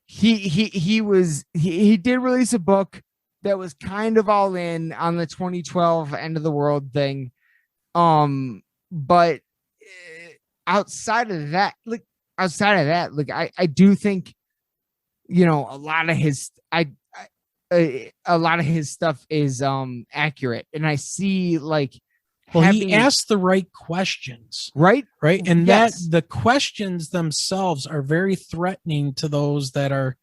he did release a book that was kind of all in on the 2012 end of the world thing. But outside of that, I do think, a lot of his stuff is accurate, and I see he asked the right questions, right, and that the questions themselves are very threatening to those that are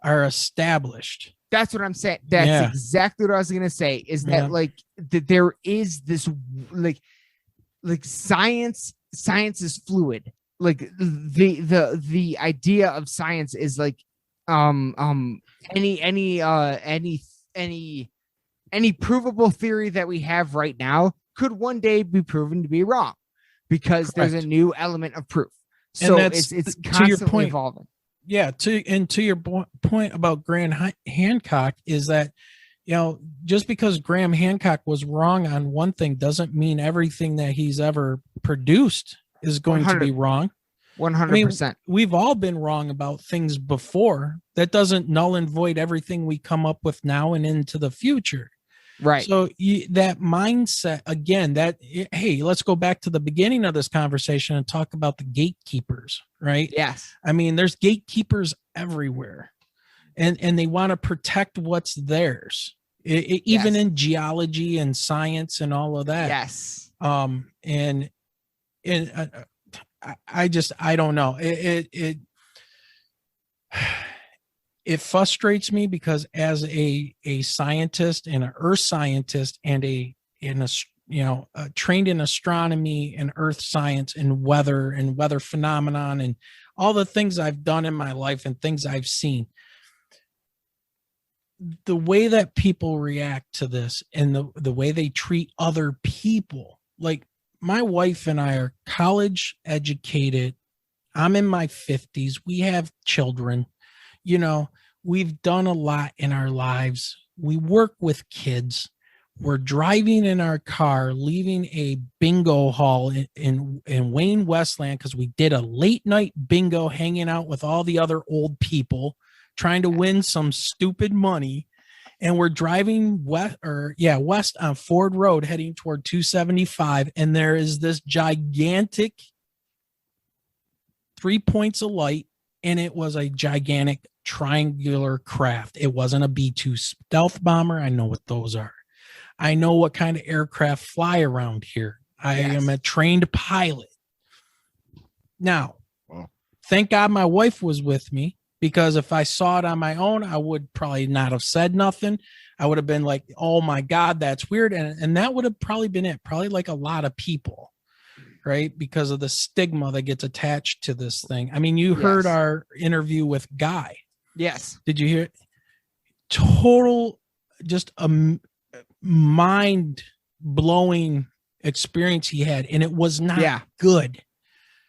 established. That's what I'm saying. That's exactly what I was gonna say. Is that that there is this science is fluid. Like the idea of science is any provable theory that we have right now could one day be proven to be wrong, because there's a new element of proof. So it's constantly evolving. Yeah. To your point about Graham Hancock is that, just because Graham Hancock was wrong on one thing doesn't mean everything that he's ever produced is going to be wrong. 100%. We've all been wrong about things before. That doesn't null and void everything we come up with now and into the future. Right. So that mindset again, hey, let's go back to the beginning of this conversation and talk about the gatekeepers, right? Yes. I mean, there's gatekeepers everywhere, and they want to protect what's theirs, even in geology and science and all of that. Yes. And I don't know. It frustrates me because as a scientist and an earth scientist and trained in astronomy and earth science and weather phenomenon and all the things I've done in my life and things I've seen, the way that people react to this and the way they treat other people, like my wife and I are college educated. I'm in my 50s. We have children. We've done a lot in our lives. We work with kids. we're driving in our car, leaving a bingo hall in Wayne Westland because we did a late night bingo, hanging out with all the other old people, trying to win some stupid money. And we're driving west on Ford Road, heading toward 275, and there is this gigantic 3 points of light, and it was a gigantic triangular craft. It wasn't a B-2 stealth bomber. I know what those are. I know what kind of aircraft fly around here. I am a trained pilot. Now, thank God my wife was with me, because if I saw it on my own, I would probably not have said nothing. I would have been like, oh my God, that's weird. And that would have probably been it. Probably like a lot of people, right? Because of the stigma that gets attached to this thing. I mean, you heard our interview with Guy. Yes. Did you hear it? Total, just a mind-blowing experience he had, and it was not good.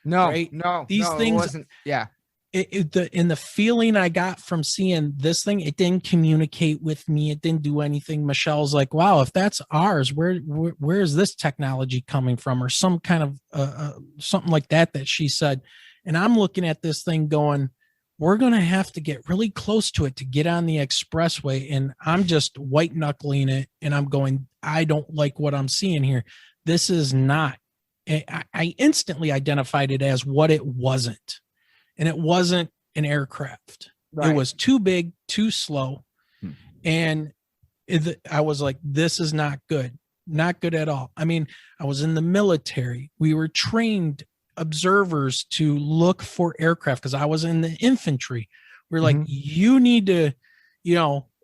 No, right? no, these things wasn't. Yeah. The feeling I got from seeing this thing, it didn't communicate with me. It didn't do anything. Michelle's like, wow, if that's ours, where is this technology coming from? Or some kind of something like that she said. And I'm looking at this thing going, we're going to have to get really close to it to get on the expressway. And I'm just white knuckling it. And I'm going, I don't like what I'm seeing here. This is not. I instantly identified it as what it wasn't. And it wasn't an aircraft. Right. It was too big, too slow. And I was like, this is not good. Not good at all. I mean, I was in the military. We were trained observers to look for aircraft because I was in the infantry. We're like, you need to,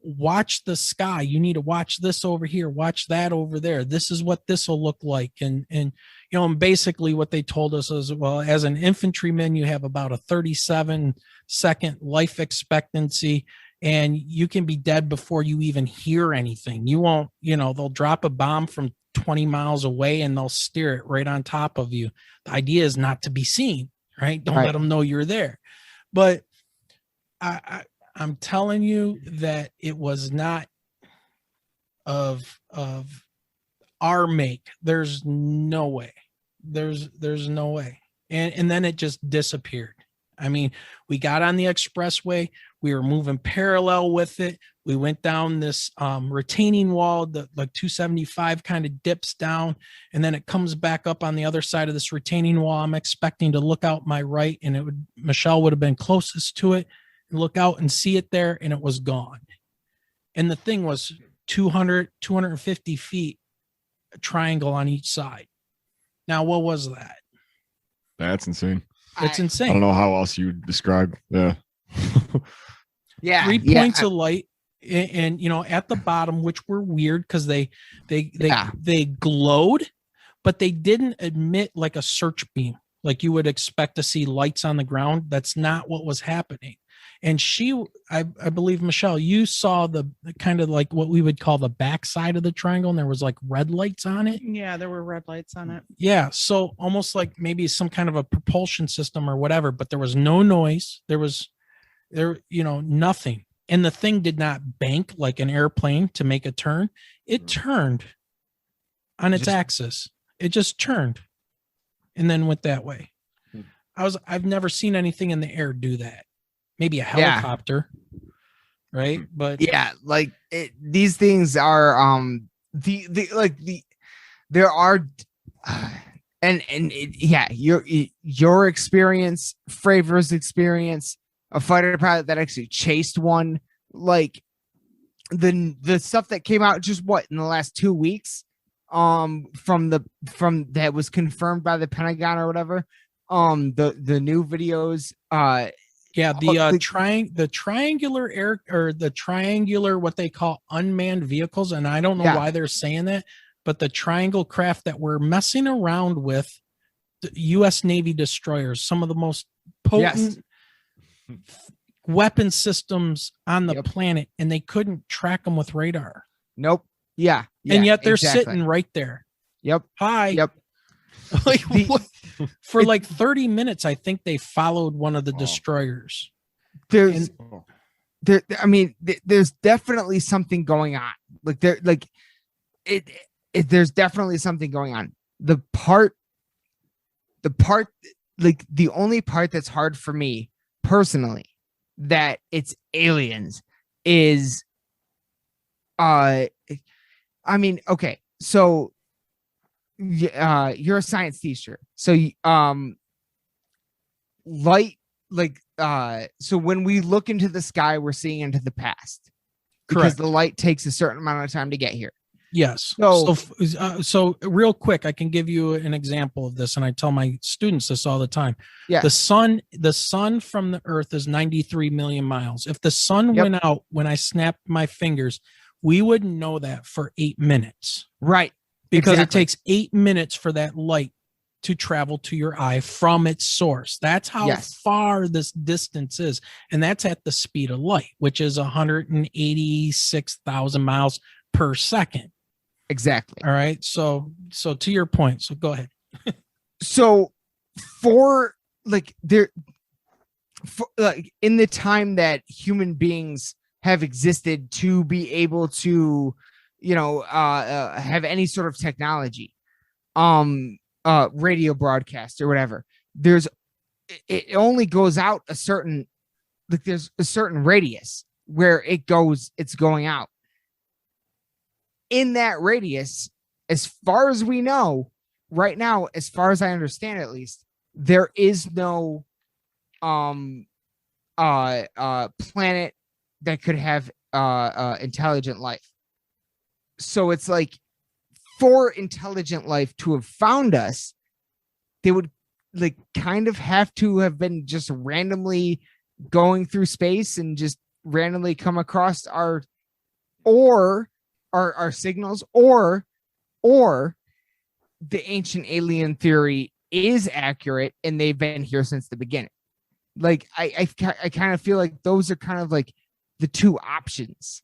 watch the sky. You need to watch this over here, watch that over there. This is what this will look like. And basically what they told us is, well, as an infantryman, you have about a 37-second life expectancy, and you can be dead before you even hear anything. You won't, they'll drop a bomb from 20 miles away and they'll steer it right on top of you. The idea is not to be seen, right? Don't let them know you're there. But I'm telling you that it was not of our make. There's no way. There's no way. And then it just disappeared. I mean, we got on the expressway. We were moving parallel with it. We went down this retaining wall that like 275 kind of dips down, and then it comes back up on the other side of this retaining wall. I'm expecting to look out my right, and Michelle would have been closest to it, and look out and see it there, and it was gone. And the thing was 250 feet, a triangle on each side. Now, what was that? That's insane. It's insane. I don't know how else you would describe. Yeah. 3 points of light, and at the bottom, which were weird because they glowed, but they didn't emit like a search beam like you would expect to see lights on the ground. That's not what was happening. And I believe, Michelle, you saw the kind of like what we would call the back side of the triangle, and there was like red lights on it. Yeah, there were red lights on it. Yeah, so almost like maybe some kind of a propulsion system or whatever, but there was no noise. There nothing. And the thing did not bank like an airplane to make a turn. It turned on its axis. It just turned and then went that way. I've never seen anything in the air do that. Maybe a helicopter, right? But these things are there are your experience, Fravor's experience, a fighter pilot that actually chased one, like the stuff that came out just in the last 2 weeks, from that was confirmed by the Pentagon or whatever, the new videos, the triangular air, or the triangular, what they call unmanned vehicles. And I don't know why they're saying that, but the triangle craft that we're messing around with, the U.S. Navy destroyers, some of the most potent weapon systems on the planet, and they couldn't track them with radar. Nope. Yeah. And yet they're sitting right there. Yep. Hi. Yep. For like 30 minutes, I think they followed one of the destroyers. There's definitely something going on. there's definitely something going on. The like the only part that's hard for me personally that it's aliens is I mean, okay, so you're a science teacher, so light, like so when we look into the sky, we're seeing into the past because Correct. the light takes a certain amount of time to get here. Yes. So- So real quick, I can give you an example of this, and I tell my students this all the time. Yeah. The sun from the Earth is 93 million miles. If the sun Yep. went out when I snapped my fingers, we wouldn't know that for 8 minutes, Right. because Exactly. it takes 8 minutes for that light to travel to your eye from its source. That's how Yes. far this distance is. And that's at the speed of light, which is 186,000 miles per second. Exactly. All right. So to your point, so go ahead. So for like in the time that human beings have existed to be able to, have any sort of technology, radio broadcast or whatever, it only goes out a certain, like there's a certain radius where it's going out. In that radius, as far as we know right now, as far as I understand at least, there is no planet that could have intelligent life. So it's like, for intelligent life to have found us, they would like kind of have to have been just randomly going through space and just randomly come across our signals, or the ancient alien theory is accurate and they've been here since the beginning. Like I kind of feel like those are kind of like the two options.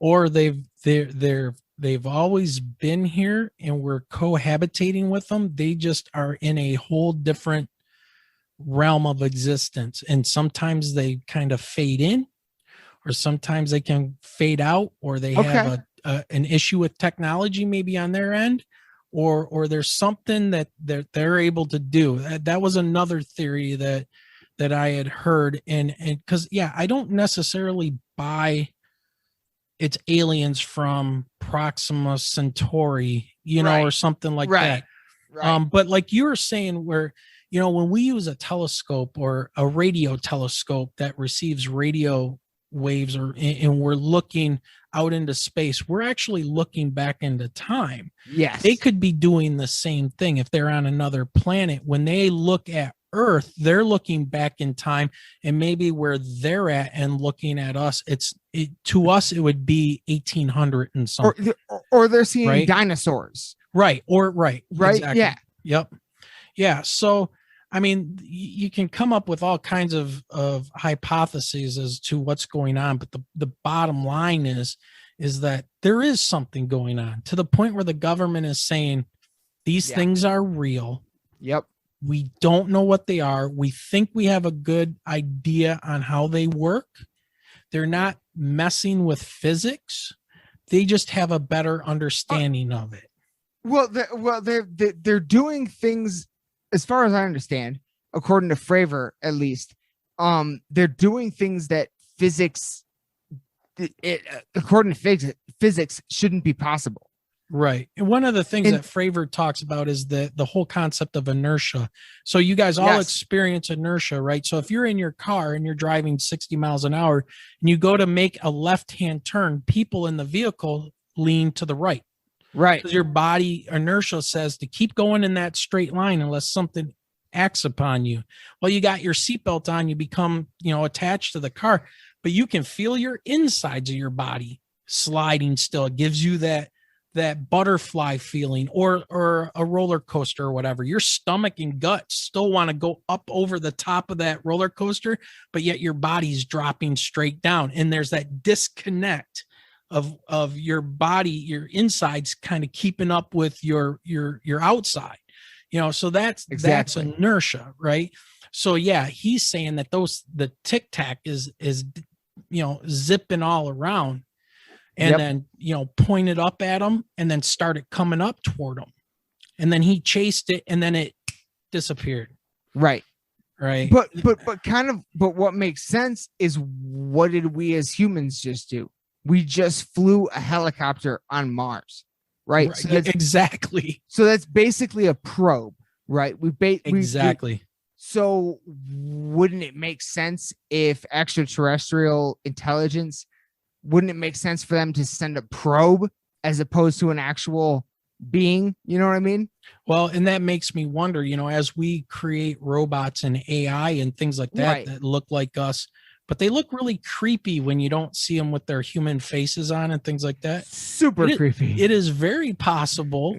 Or they've always been here and we're cohabitating with them. They just are in a whole different realm of existence. And sometimes they kind of fade in, or sometimes they can fade out, or they have an issue with technology maybe on their end, or there's something that they're able to do. That was another theory that I had heard. And because, I don't necessarily buy it's aliens from Proxima Centauri, or something like that. Right. But like you were saying, where, when we use a telescope or a radio telescope that receives radio waves, and we're looking out into space, we're actually looking back into time. Yes. They could be doing the same thing if they're on another planet. When they look at Earth, they're looking back in time, and maybe where they're at and looking at us, to us it would be 1800 and something, or they're seeing dinosaurs, right? Exactly. Yep. So I mean, you can come up with all kinds of hypotheses as to what's going on, but the bottom line is that there is something going on, to the point where the government is saying these things are real. Yep. We don't know what they are. We think we have a good idea on how they work. They're not messing with physics. They just have a better understanding of it. Well, they're doing things, as far as I understand, according to Fravor, at least. They're doing things that physics, according to physics, shouldn't be possible. Right. And one of the things that Fravor talks about is the whole concept of inertia. So you guys all experience inertia, right? So if you're in your car and you're driving 60 miles an hour and you go to make a left-hand turn, people in the vehicle lean to the right. Right. Because your body inertia says to keep going in that straight line unless something acts upon you. Well, you got your seatbelt on, you become, attached to the car, but you can feel your insides of your body sliding still. It gives you that butterfly feeling, or a roller coaster or whatever. Your stomach and gut still want to go up over the top of that roller coaster, but yet your body's dropping straight down. And there's that disconnect of your body, your insides kind of keeping up with your outside, so that's inertia, right? So he's saying that the tic tac is zipping all around. and then, you know, pointed up at him and then started coming up toward him. And then he chased it and then it disappeared. Right. Right. But what makes sense is, what did we as humans just do? We just flew a helicopter on Mars. Right. So exactly. So that's basically a probe, right? Exactly. So wouldn't it make sense if extraterrestrial intelligence, wouldn't it make sense for them to send a probe as opposed to an actual being? You know what I mean? Well, and that makes me wonder, you know, as we create robots and AI and things like that, that look like us, but they look really creepy when you don't see them with their human faces on and things like that. Super creepy. It is very possible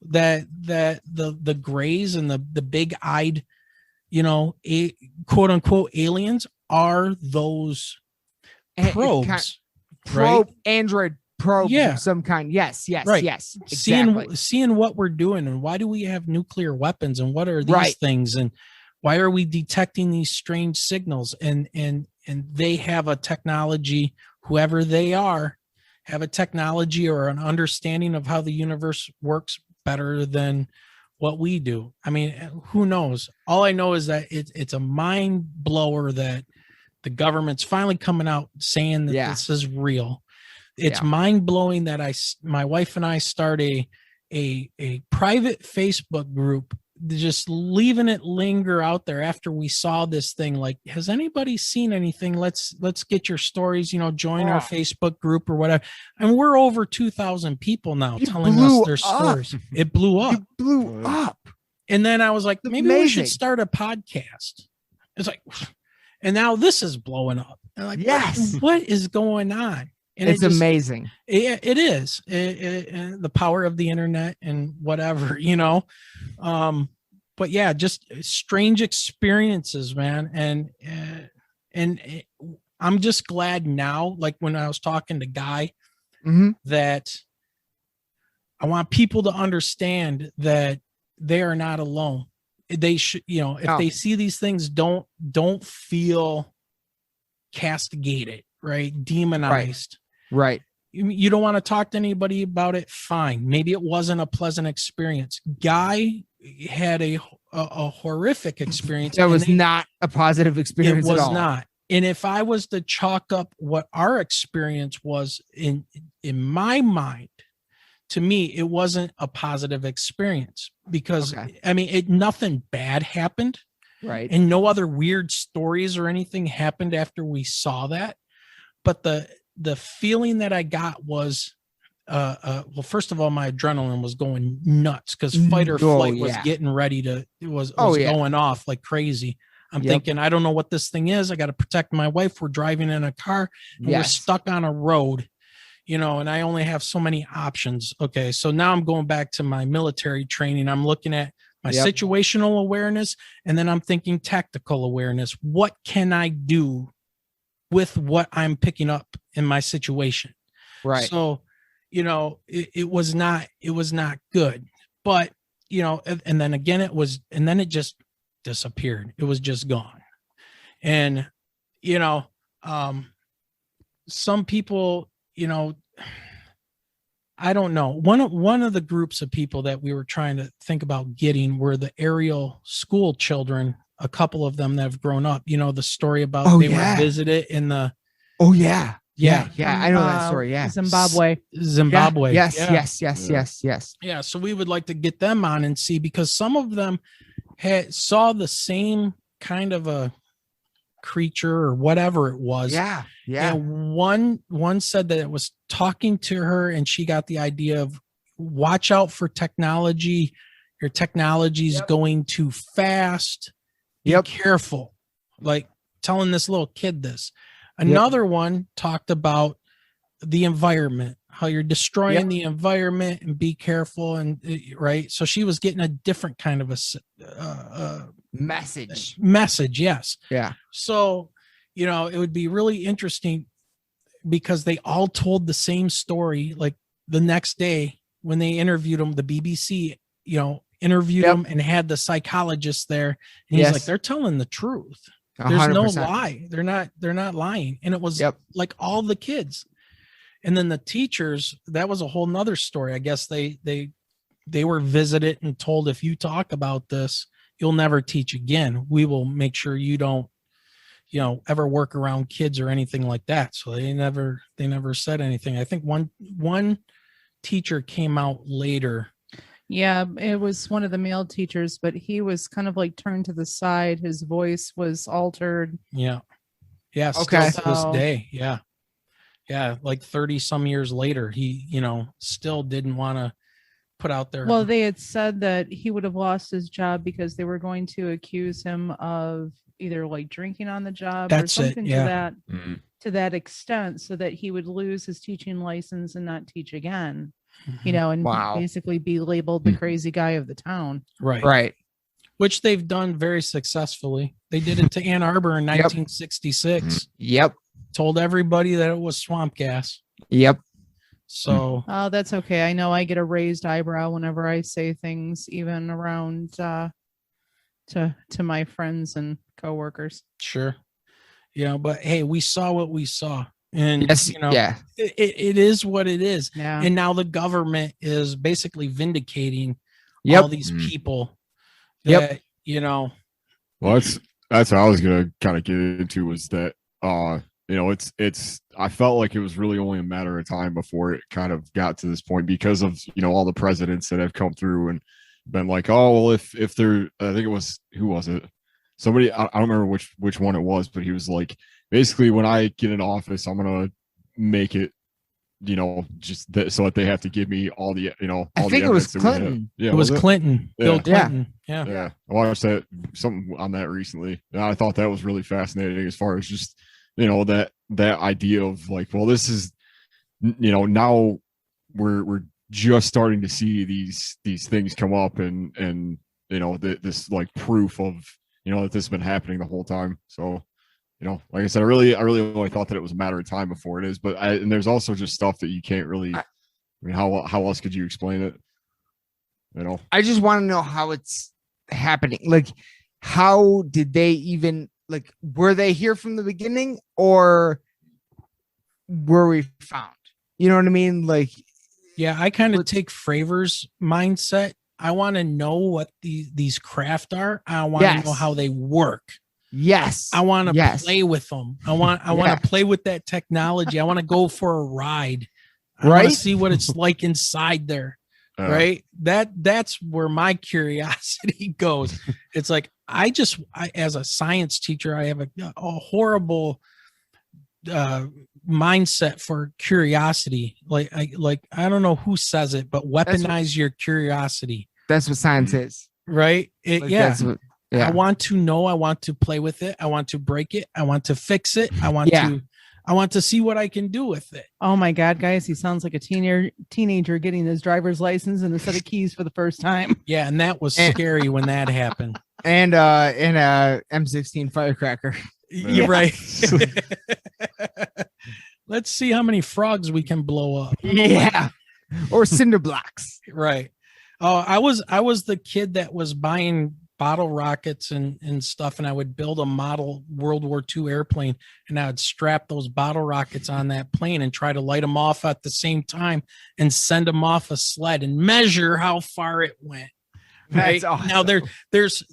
that the grays and the big eyed, you know, quote unquote aliens are those probes, probe, right? Android probe of some kind. Yes. Right. Yes. Exactly. Seeing what we're doing and why do we have nuclear weapons and what are these things and why are we detecting these strange signals? And they have a technology, whoever they are, have a technology or an understanding of how the universe works better than what we do. I mean, who knows? All I know is that it's a mind blower that the government's finally coming out saying that this is real. It's mind blowing that my wife and I start a private Facebook group, just leaving it linger out there after we saw this thing. Like, has anybody seen anything? Let's get your stories, you know, join our Facebook group or whatever. And we're over 2,000 people now telling us their stories. It blew up. It blew up. And then I was like, maybe we should start a podcast. It's like, and now this is blowing up. And like, what is going on? And it's amazing. It is the power of the internet and whatever, you know. But yeah, just strange experiences, man. And I'm just glad now, like when I was talking to Guy, that I want people to understand that they are not alone. They should, you know, if they see these things, don't feel castigated, right? Demonized. Right. You don't want to talk to anybody about it. Fine. Maybe it wasn't a pleasant experience. Guy had a horrific experience. That was not a positive experience. It was at all. not. And if I was to chalk up what our experience was in my mind, to me, it wasn't a positive experience because I mean, nothing bad happened. Right. And no other weird stories or anything happened after we saw that. But the feeling that I got was, well, first of all, my adrenaline was going nuts because fight or flight was getting ready to, was going off like crazy. I'm thinking, I don't know what this thing is. I got to protect my wife. We're driving in a car and we're stuck on a road, you know, and I only have so many options. Okay. So now I'm going back to my military training. I'm looking at my situational awareness, and then I'm thinking tactical awareness. What can I do with what I'm picking up in my situation? Right. So, you know, it was not good, but you know, and then again, it just disappeared. It was just gone. And, you know, some people, you know, I don't know. One of the groups of people that we were trying to think about getting were the Ariel school children. A couple of them that have grown up, you know, the story about were visited in the. Oh yeah. Yeah. I know that story. Yeah. Zimbabwe. Yes. Yeah. So we would like to get them on and see, because some of them saw the same kind of a creature or whatever it was. Yeah. And one said that it was talking to her and she got the idea of watch out for technology. Your technology is going too fast. Be careful. Like telling this little kid this. Another one talked about the environment, how you're destroying the environment and be careful. And right. So she was getting a different kind of a message. Yes. Yeah. So, you know, it would be really interesting because they all told the same story. Like the next day when they interviewed them, the BBC, you know, interviewed them and had the psychologist there. And he's like, they're telling the truth. There's 100%. No lie. They're not lying. And it was like all the kids, And then the teachers, that was a whole nother story. I guess they were visited and told, if you talk about this, you'll never teach again. We will make sure you don't, ever work around kids or anything like that. So they never said anything. I think one teacher came out later. Yeah, it was one of the male teachers, but he was kind of like turned to the side. His voice was altered. Yeah. Yeah. Okay. Still to this day. Yeah. Yeah. Like 30 some years later, he, still didn't want to put out there. Well, they had said that he would have lost his job because they were going to accuse him of either like drinking on the job or something to that extent, so that he would lose his teaching license and not teach again. And basically be labeled the crazy guy of the town. Right. Which they've done very successfully. They did it to Ann Arbor in 1966. Yep. Told everybody that it was swamp gas. Yep. So. Oh, that's okay. I know I get a raised eyebrow whenever I say things, even around to my friends and coworkers. Sure. But hey, we saw what we saw. And it is what it is. Yeah. And now the government is basically vindicating all these people that, Well, that's what I was gonna kind of get into, was that it's I felt like it was really only a matter of time before it kind of got to this point, because of all the presidents that have come through and been like, oh well, if they're, I think it was, who was it? Somebody, I don't remember which one it was, but he was like, basically, when I get in office, I'm gonna make it, just so that they have to give me all the, I think it was Clinton. Yeah, it was Clinton. Bill Clinton. Yeah. I watched something on that recently, and I thought that was really fascinating, as far as just that idea of like, well, this is, now we're just starting to see these things come up, and this like proof of that this has been happening the whole time. So like I said, I really only thought that it was a matter of time before it is. But and there's also just stuff that you can't really. I mean, how else could you explain it? I just want to know how it's happening. Like, how did they even, like, were they here from the beginning, or were we found? You know what I mean? Like, yeah, I kind of take Fravor's mindset. I want to know what these craft are. I want to know how they work. Yes. I want to play with them. I want to play with that technology. I want to go for a ride. I want to see what it's like inside there. Right. That's where my curiosity goes. It's like, I as a science teacher, I have a horrible mindset for curiosity. Like I don't know who says it, but weaponize your curiosity. That's what science is. Right. I want to know. I want to play with it. I want to break it. I want to fix it. I want to see what I can do with it. Oh my God, guys. He sounds like a teenager getting his driver's license and a set of keys for the first time. Yeah. And that was scary when that happened. And a M16 firecracker. You're right. Let's see how many frogs we can blow up. Yeah. Or cinder blocks. Right. Oh, I was the kid that was buying bottle rockets and stuff, and I would build a model World War II airplane, and I would strap those bottle rockets on that plane and try to light them off at the same time and send them off a sled and measure how far it went. Right. Awesome. Now there's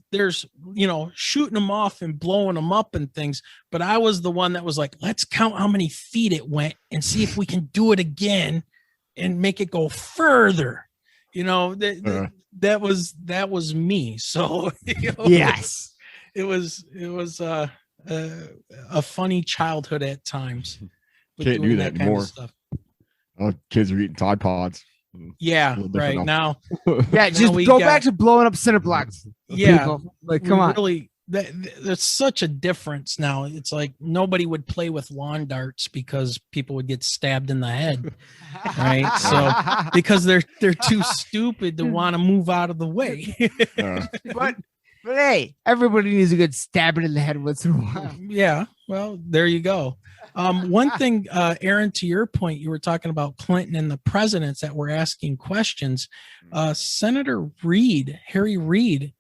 shooting them off and blowing them up and things, but I was the one that was like, let's count how many feet it went and see if we can do it again and make it go further. That was me. So yes, it was a funny childhood at times. Can't do that anymore. Kind of kids are eating Tide Pods. Yeah, right now. Yeah, just go back to blowing up cinder blocks. Yeah, people. Like, come on. Really, there's such a difference now. It's like nobody would play with lawn darts because people would get stabbed in the head, right? So because they're too stupid to want to move out of the way. But hey, everybody needs a good stabbing in the head once in a while. Yeah, well, there you go. One thing, Aaron, to your point, you were talking about Clinton and the presidents that were asking questions. Senator Reid, Harry Reid,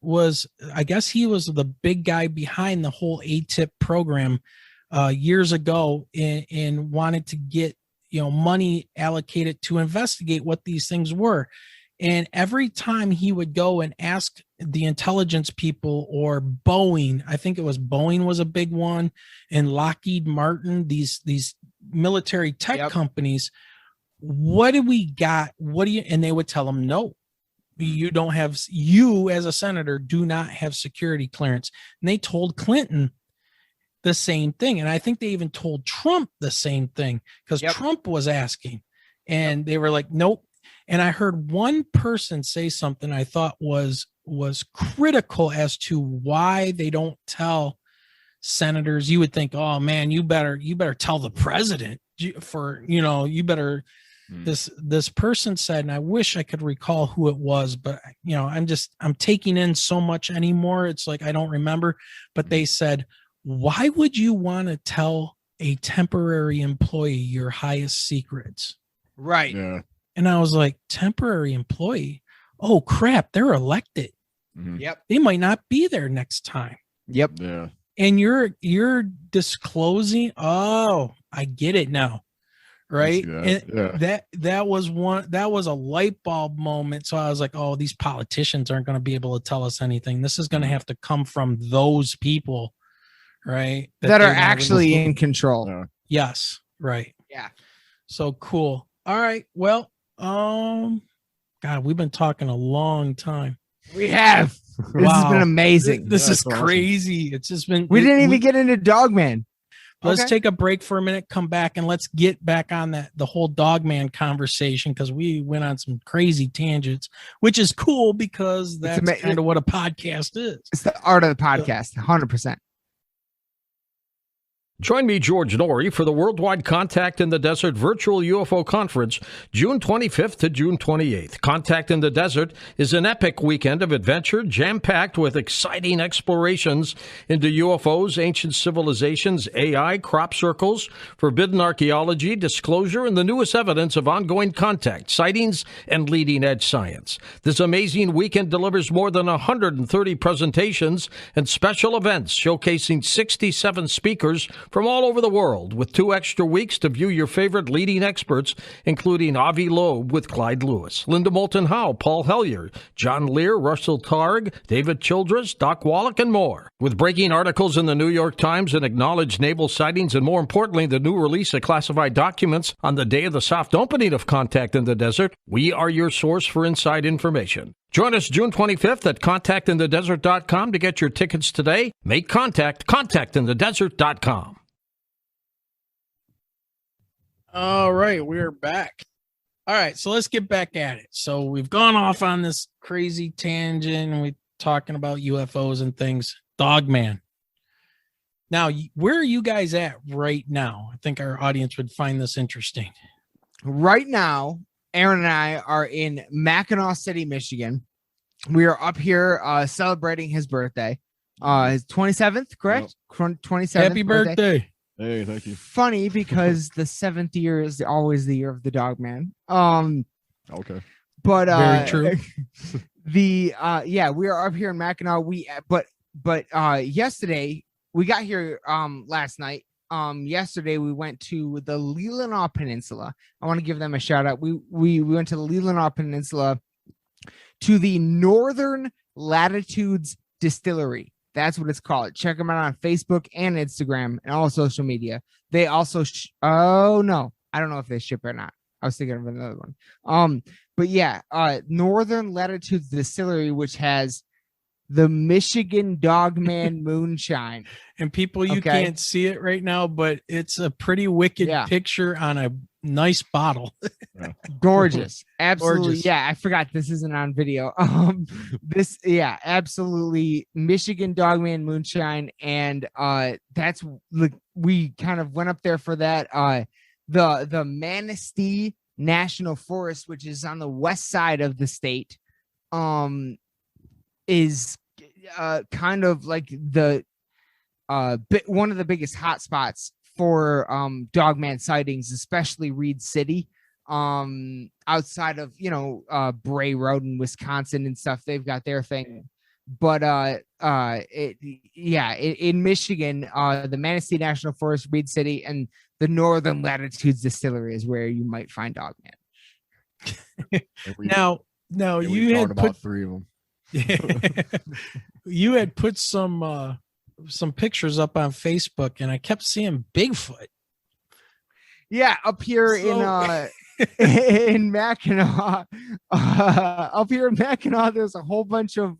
I guess he was the big guy behind the whole ATIP program years ago, and wanted to get money allocated to investigate what these things were. And every time he would go and ask the intelligence people or Boeing, I think it was Boeing was a big one, and Lockheed Martin, these military tech companies, what do we got? And they would tell him, no, you don't have, you as a senator do not have security clearance. And they told Clinton the same thing. And I think they even told Trump the same thing, because Trump was asking, and they were like, nope. And I heard one person say something I thought was critical as to why they don't tell senators. You would think, oh man, you better tell the president for, you better. This person said, and I wish I could recall who it was, but I'm taking in so much anymore. It's like, I don't remember, but they said, why would you want to tell a temporary employee your highest secrets? Right. Yeah. And I was like, temporary employee? Oh crap, they're elected. Mhm. Yep. They might not be there next time. Yep. Yeah. And you're disclosing, oh, I get it now. Right. And that was a light bulb moment. So I was like, oh, these politicians aren't going to be able to tell us anything. This is going to have to come from those people, right? That are actually in control. Yeah. Yes. Right. Yeah. So cool. All right. Well, God, we've been talking a long time. We have. This has been amazing. This is crazy. It's just been. We didn't even get into Dogman. Let's take a break for a minute, come back, and let's get back on the whole Dogman conversation, because we went on some crazy tangents, which is cool because that's kind of what a podcast is. It's the art of the podcast, 100%. Join me, George Norrie, for the Worldwide Contact in the Desert Virtual UFO Conference, June 25th to June 28th. Contact in the Desert is an epic weekend of adventure, jam-packed with exciting explorations into UFOs, ancient civilizations, AI, crop circles, forbidden archaeology, disclosure, and the newest evidence of ongoing contact, sightings, and leading-edge science. This amazing weekend delivers more than 130 presentations and special events showcasing 67 speakers from all over the world, with 2 extra weeks to view your favorite leading experts, including Avi Loeb with Clyde Lewis, Linda Moulton Howe, Paul Hellyer, John Lear, Russell Targ, David Childress, Doc Wallach, and more. With breaking articles in the New York Times and acknowledged naval sightings, and more importantly, the new release of classified documents on the day of the soft opening of Contact in the Desert, we are your source for inside information. Join us June 25th at contactinthedesert.com to get your tickets today. Make contact, contactinthedesert.com. All right, we're back. All right, so let's get back at it. So we've gone off on this crazy tangent, and we're talking about UFOs and things. Dogman. Now, where are you guys at right now? I think our audience would find this interesting. Right now, Aaron and I are in Mackinac City, Michigan. We are up here celebrating his birthday. His 27th, correct? 27th. Happy birthday. Hey, thank you. Funny because the 7th year is always the year of the Dogman. Okay. But very true. We are up here in Mackinac. But yesterday we got here last night. Yesterday we went to the Leelanau Peninsula. I want to give them a shout out. We went to the Leelanau Peninsula to the Northern Latitudes Distillery. That's what it's called. Check them out on Facebook and Instagram and all social media. They also oh no, I don't know if they ship or not. I was thinking of another one. But yeah, Northern Latitudes Distillery, which has the Michigan Dogman Moonshine. And people, you can't see it right now, but it's a pretty wicked picture on a nice bottle. Gorgeous. Absolutely. Gorgeous. Yeah, I forgot this isn't on video. Absolutely Michigan Dogman Moonshine. And that's we kind of went up there for that. The Manistee National Forest, which is on the west side of the state, is kind of like the one of the biggest hotspots for Dogman sightings, especially Reed City, outside of Bray Road in Wisconsin and stuff. They've got their thing, but in Michigan, the Manistee National Forest, Reed City, and the Northern Latitudes Distillery is where you might find Dogman. Now we you found had about put 3 of them. you had put some pictures up on Facebook, and I kept seeing Bigfoot. Yeah, up here in Mackinac, up here in Mackinac, there's a whole bunch of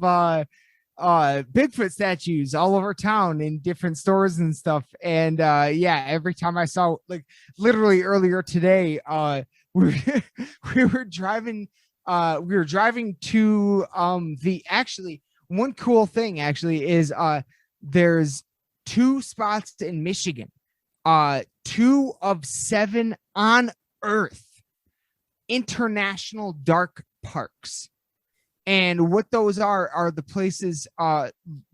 Bigfoot statues all over town in different stores and stuff. And yeah, every time I saw, like, literally earlier today, we were driving to actually, one cool thing actually is there's 2 spots in Michigan, 2 of 7 on Earth international dark parks. And what those are the places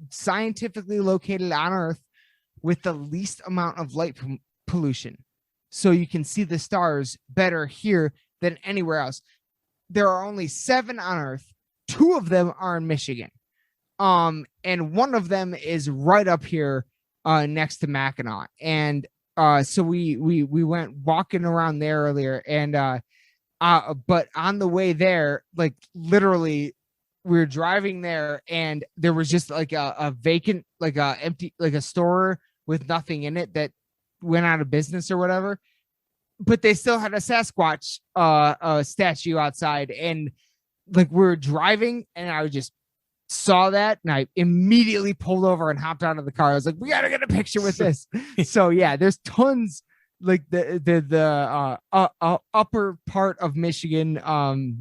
scientifically located on Earth with the least amount of light pollution. So you can see the stars better here than anywhere else. There are only 7 on Earth. 2 of them are in Michigan. And one of them is right up here next to Mackinac. And so we went walking around there earlier, and but on the way there, like, literally, we were driving there, and there was just like a vacant, like a empty, like a store with nothing in it that went out of business or whatever. But they still had a Sasquatch statue outside, and like, we were driving, and I just saw that, and I immediately pulled over and hopped out of the car. I was like, we gotta get a picture with this. So yeah, there's tons, like the upper part of Michigan.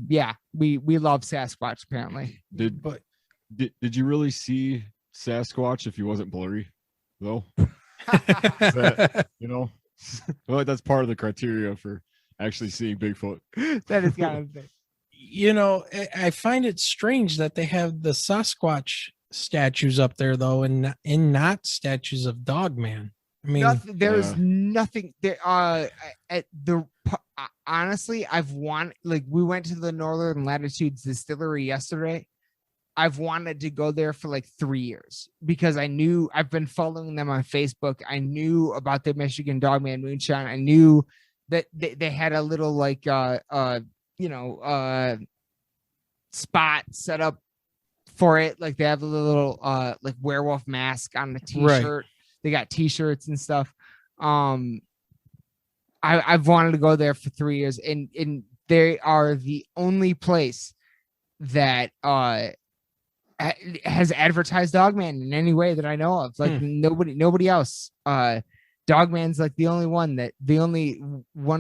Yeah, we love Sasquatch apparently. Did you really see Sasquatch if he wasn't blurry though? That, well, that's part of the criteria for actually seeing Bigfoot. That is kind of thing. I find it strange that they have the Sasquatch statues up there though, and not statues of Dogman. I mean, there's nothing there. Honestly, we went to the Northern Latitudes Distillery yesterday. I've wanted to go there for like 3 years because I've been following them on Facebook. I knew about the Michigan Dogman moonshine. I knew that they had a little like spot set up for it. Like, they have a little like werewolf mask on the t-shirt. Right. They got t-shirts and stuff. I've wanted to go there for 3 years, and they are the only place that has advertised Dogman in any way that I know of. Like, nobody else. Dogman's like the only one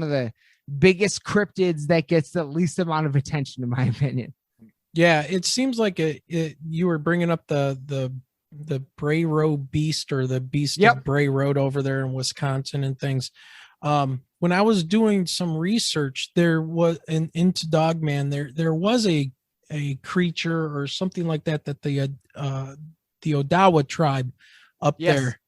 of the biggest cryptids that gets the least amount of attention, in my opinion. Yeah, it seems like you were bringing up the Bray Road beast, or the beast of Bray Road over there in Wisconsin and things. When I was doing some research, there was into Dogman, there was a creature or something like that the Odawa tribe up there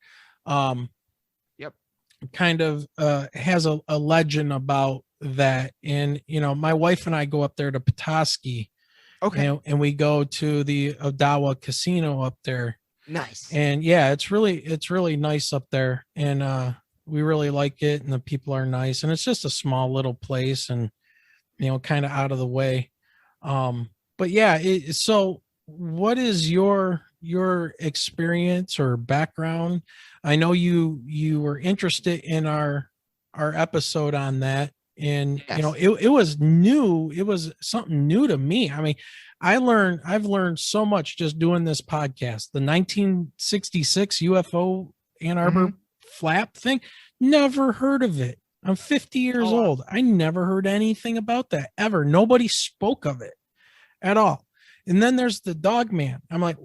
kind of has a legend about that. And my wife and I go up there to Petoskey, and we go to the Odawa casino up there. Nice. And yeah, it's really nice up there, and we really like it, and the people are nice, and it's just a small little place, and kind of out of the way. But yeah, so what is your experience or background? I know you were interested in our episode on that, and yes. It was new. It was something new to me. I mean, I've learned so much just doing this podcast. The 1966 UFO Ann Arbor flap thing, never heard of it. I'm 50 years old. I never heard anything about that ever. Nobody spoke of it at all. And then there's the Dogman. I'm like,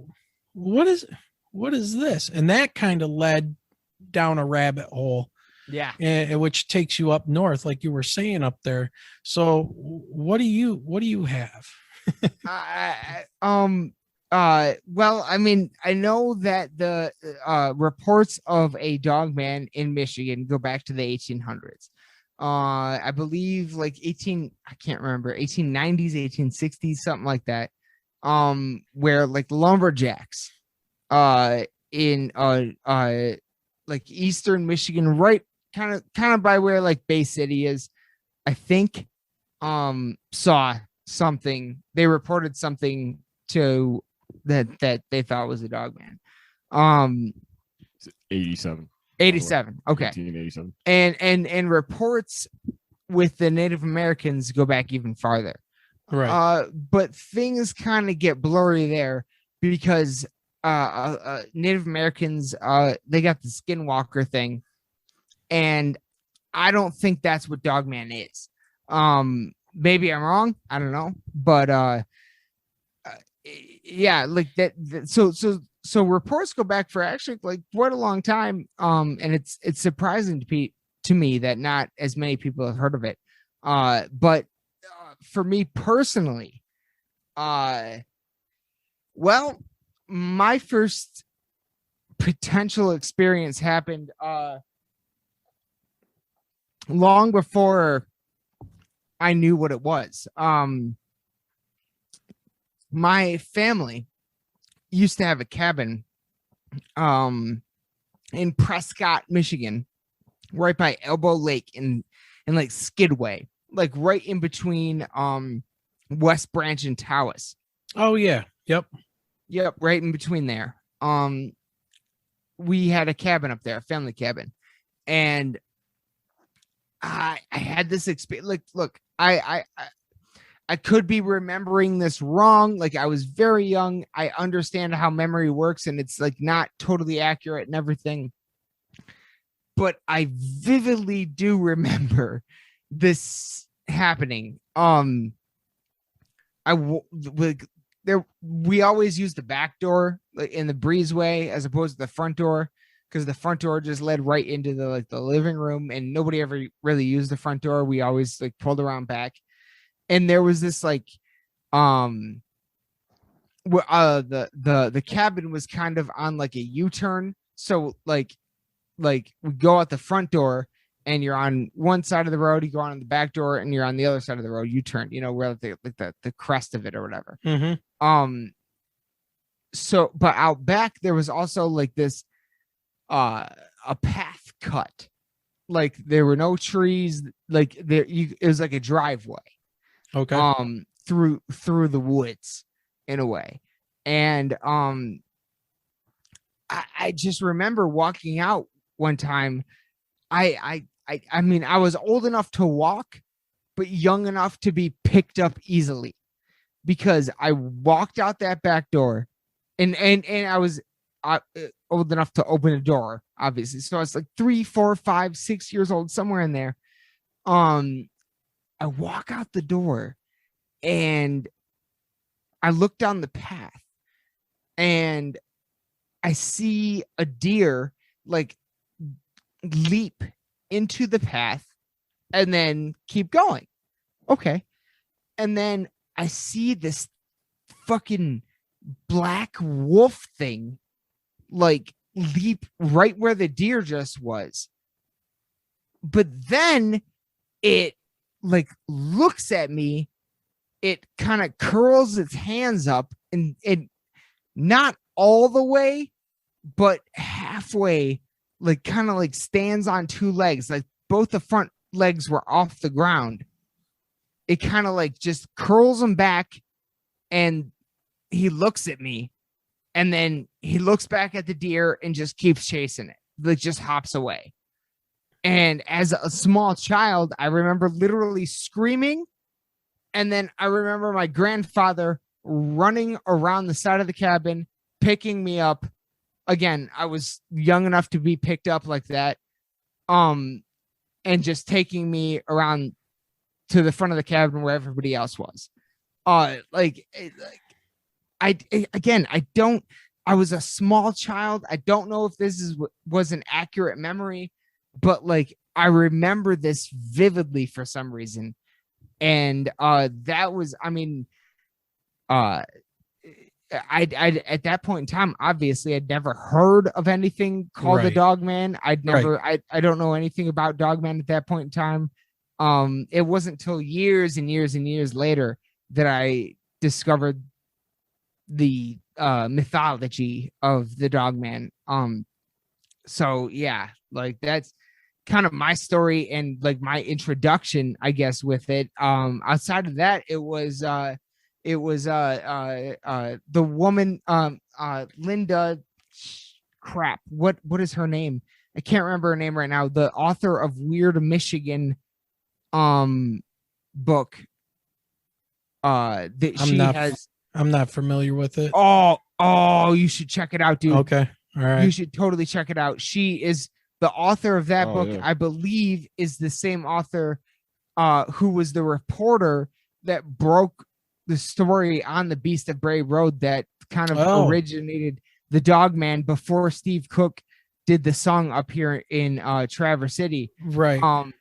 what is this? And that kind of led down a rabbit hole. Yeah. Which takes you up north, like you were saying up there. So what do you have? Well, I mean, I know that the reports of a Dogman in Michigan go back to the 1800s. I believe like I can't remember, 1890s, 1860s, something like that. Where like lumberjacks in like eastern Michigan, right kind of by where like Bay City is, I think, saw something. They reported something to that they thought was a dog man. 87. 87. Okay. 1887. And reports with the Native Americans go back even farther. Right. But things kind of get blurry there because Native Americans they got the skinwalker thing, and I don't think that's what Dogman is. Maybe I'm wrong, I don't know, but yeah, like that. So reports go back for actually like quite a long time, and it's surprising to me that not as many people have heard of it, but for me personally, well, my first potential experience happened long before I knew what it was. My family used to have a cabin in Prescott, Michigan, right by Elbow Lake in like Skidway, like right in between West Branch and Tawas. Oh yeah. Yep. Right in between there. We had a cabin up there, a family cabin, and I had this experience. Like, look, I could be remembering this wrong. Like, I was very young. I understand how memory works, and it's like not totally accurate and everything. But I vividly do remember this happening. We always used the back door, like in the breezeway, as opposed to the front door, because the front door just led right into the living room, and nobody ever really used the front door. We always like pulled around back, and there was this like the cabin was kind of on like a U-turn, so like we go out the front door and you're on one side of the road, you go on the back door and you're on the other side of the road, U-turn, you know, where the crest of it or whatever. Mm-hmm. So but out back there was also like this a path cut, like there were no trees, like it was like a driveway, Okay. through the woods in a way. And I just remember walking out one time. I mean, I was old enough to walk, but young enough to be picked up easily, because I walked out that back door, and I was old enough to open a door, obviously. So I was like 3, 4, 5, 6 years old, somewhere in there. I walk out the door and I look down the path and I see a deer like leap into the path and then keep going. Okay. And then I see this fucking black wolf thing like leap right where the deer just was. But then it like looks at me, it kind of curls its hands up, and it not all the way, but halfway, like kind of like stands on two legs, like both the front legs were off the ground. It kind of like just curls them back, and he looks at me, and then he looks back at the deer and just keeps chasing it, like just hops away. And as a small child, I remember literally screaming, and then I remember my grandfather running around the side of the cabin, picking me up. Again, I was young enough to be picked up like that, and just taking me around to the front of the cabin where everybody else was. I was a small child. I don't know if this was an accurate memory, but like I remember this vividly for some reason. And that was, I mean, I at that point in time, obviously I'd never heard of anything called the Dogman. I don't know anything about Dogman at that point in time. It wasn't until years and years and years later that I discovered the mythology of the Dogman. So yeah, like that's kind of my story and like my introduction, I guess, with it. Outside of that, it was the woman, Linda, crap. What is her name? I can't remember her name right now. The author of Weird Michigan, book. I'm not familiar with it. Oh, you should check it out, dude. Okay. All right. You should totally check it out. She is the author of that book. Yeah. I believe is the same author who was the reporter that broke the story on the Beast of Bray Road that kind of originated the Dogman before Steve Cook did the song up here in Traverse City. Right.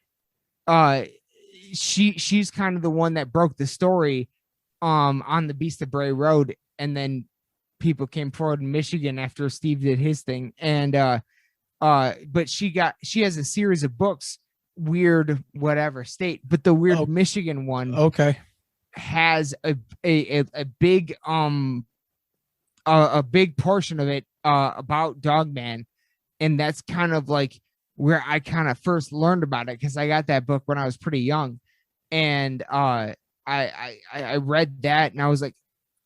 She's kind of the one that broke the story on the Beast of Bray Road, and then people came forward in Michigan after Steve did his thing. And but she has a series of books, Weird whatever state, but the Weird Michigan one has a big a big portion of it about Dogman, and that's kind of like where I kind of first learned about it, because I got that book when I was pretty young, and I read that and I was like,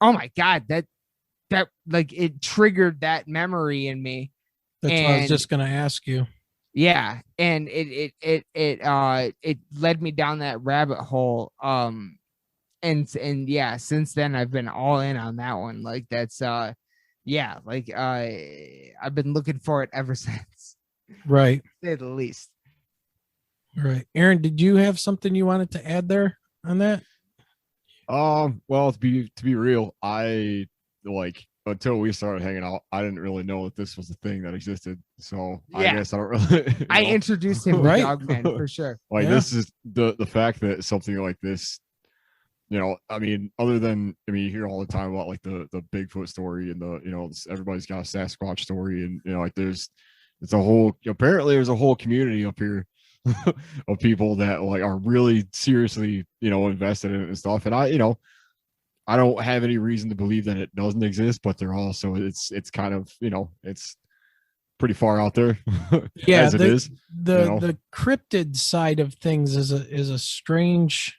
oh my god, that like it triggered that memory in me. That's what I was just gonna ask you. Yeah, and it led me down that rabbit hole. And yeah, since then I've been all in on that one. Like that's yeah, like I've been looking for it ever since. Right. To say the least. Right. Aaron, did you have something you wanted to add there on that? Well, to be real, I like until we started hanging out, I didn't really know that this was a thing that existed. So yeah. I guess I don't really. I introduced him to Dogman for sure. Like this is the fact that something like this, you know, I mean, other than you hear all the time about like the Bigfoot story and the, you know, everybody's got a Sasquatch story, and you know, like there's a whole community up here of people that like are really seriously, you know, invested in it and stuff. And I don't have any reason to believe that it doesn't exist, but they're also it's kind of, you know, it's pretty far out there. Yeah, as it is. The cryptid side of things is a strange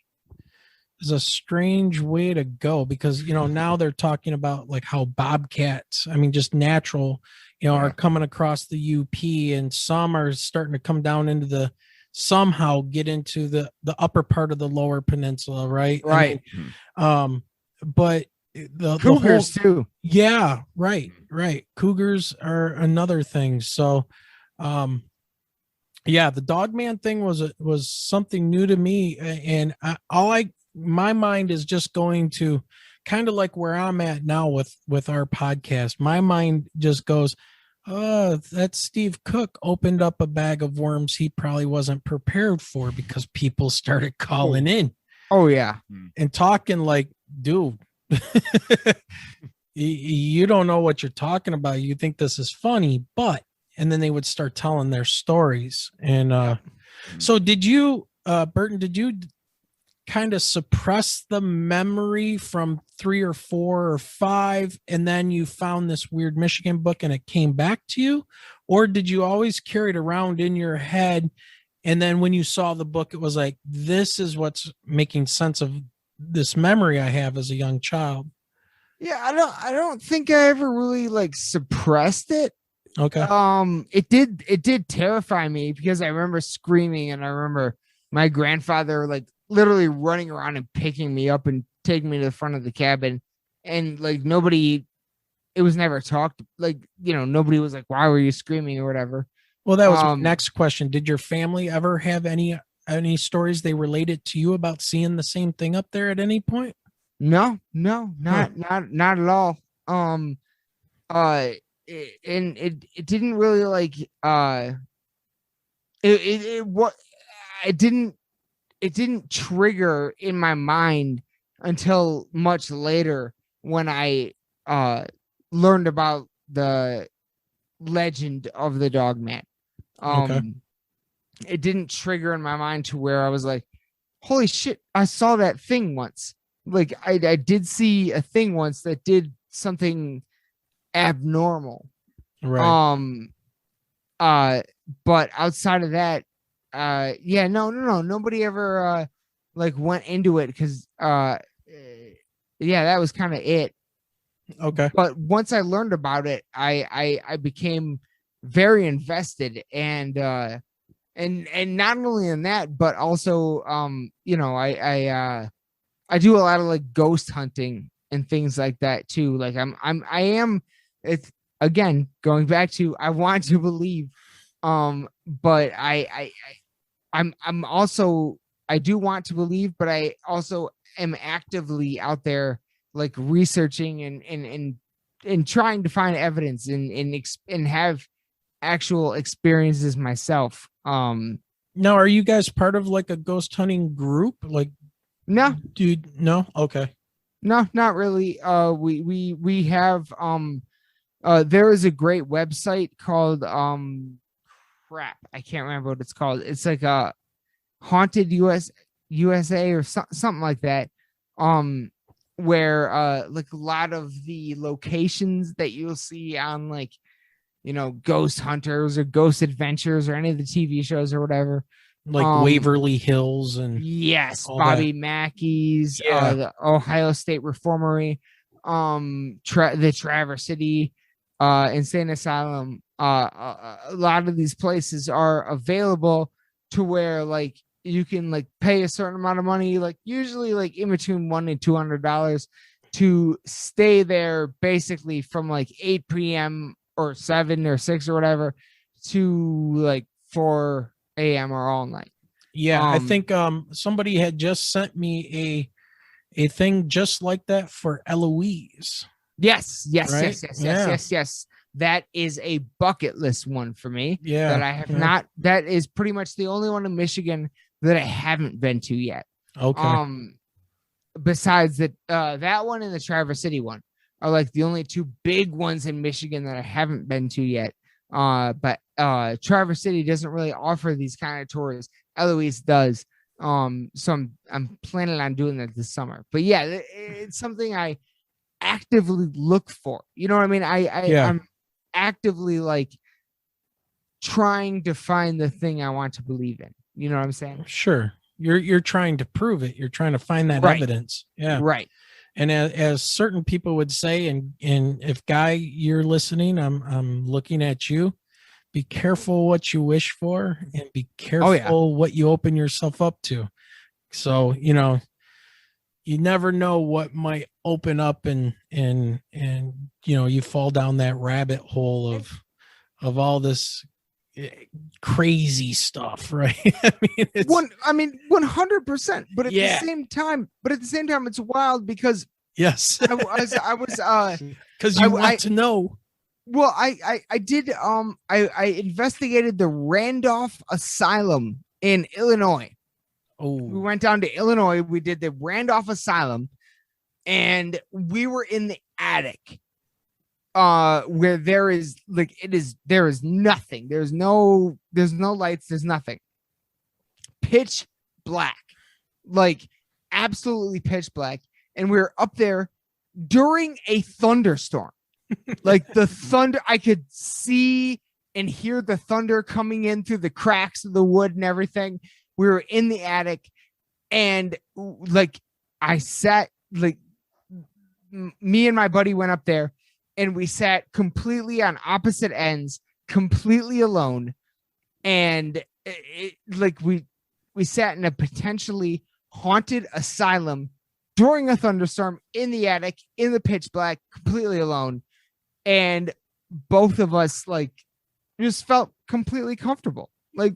way to go, because you know now they're talking about like how bobcats, I mean just natural, you know, are coming across the UP, and some are starting to come down into somehow get into the upper part of the lower peninsula, right? Right. I mean, but the cougars too. Yeah, right. Cougars are another thing. So, yeah, the Dogman thing was something new to me, and my mind is just going to kind of like where I'm at now with our podcast. My mind just goes, oh, that Steve Cook opened up a bag of worms he probably wasn't prepared for, because people started calling in. Oh yeah. And talking like, dude, you don't know what you're talking about. You think this is funny, and then they would start telling their stories. And so did you, Burton, did you kind of suppress the memory from 3 or 4 or 5, and then you found this Weird Michigan book and it came back to you? Or did you always carry it around in your head, and then when you saw the book, it was like, this is what's making sense of this memory I have as a young child? Yeah, I don't think I ever really like suppressed it. Okay. It did terrify me, because I remember screaming, and I remember my grandfather like literally running around and picking me up and taking me to the front of the cabin, and like it was never talked, like, you know, nobody was like, why were you screaming or whatever. Well, that was my next question. Did your family ever have any stories they related to you about seeing the same thing up there at any point? No, not at all. And it didn't really like it didn't trigger in my mind until much later, when I learned about the legend of the Dogman. Okay. It didn't trigger in my mind to where I was like, holy shit, I saw that thing once. Like I did see a thing once that did something abnormal. Right. But outside of that, yeah, no, nobody ever like went into it because yeah, that was kind of it. Okay. But once I learned about it, I became very invested, and not only in that, but also you know, I do a lot of like ghost hunting and things like that too. Like I am, it's again going back to I want to believe, but I'm also, I do want to believe, but I also am actively out there like researching and trying to find evidence and have actual experiences myself. Now, are you guys part of like a ghost hunting group? Like, No, dude, no? Okay. no, not really. We have there is a great website called crap, I can't remember what it's called. It's like a Haunted USA or something like that. Where like a lot of the locations that you'll see on like, you know, Ghost Hunters or Ghost Adventures or any of the TV shows or whatever. Like Waverly Hills and yes, all Bobby that. Mackey's, Yeah. the Ohio State Reformatory, the Traverse City, Insane Asylum. A lot of these places are available to where like you can like pay a certain amount of money, like usually like in between $100 and $200 to stay there basically from like 8 p.m. or 7 or 6 or whatever to like 4 a.m. or all night. Yeah, I think somebody had just sent me a thing just like that for Eloise. Yes. Right? Yeah. Yes. That is a bucket list one for me. Yeah, That I have yeah. not. That is pretty much the only one in Michigan that I haven't been to yet. Okay. Besides that, that one and the Traverse City one are like the only two big ones in Michigan that I haven't been to yet. But Traverse City doesn't really offer these kind of tours. Eloise does. So I'm planning on doing that this summer. But yeah, it's something I actively look for. You know what I mean? Yeah. I'm actively like trying to find the thing I want to believe in. You know what I'm saying? Sure. You're trying to prove it. You're trying to find that Right. evidence. Yeah. Right. And as certain people would say, and if Guy, you're listening, I'm looking at you. Be careful what you wish for, and be careful what you open yourself up to. So, you know, you never know what might open up and you know, you fall down that rabbit hole of all this crazy stuff, right? I mean, 100%. But at Yeah. the same time, it's wild because yes, I was because you want I- to know. well, I did I investigated the Randolph Asylum in Illinois. We Oh, went down to Illinois. We did the Randolph Asylum, and we were in the attic, where there is nothing. There's no lights. There's nothing. Pitch black, like absolutely pitch black. And we were up there during a thunderstorm. Like the thunder, I could see and hear the thunder coming in through the cracks of the wood and everything. We were in the attic, and like I sat, like me and my buddy went up there, and we sat completely on opposite ends, completely alone, and like we sat in a potentially haunted asylum during a thunderstorm in the attic in the pitch black, completely alone, and both of us like just felt completely comfortable. Like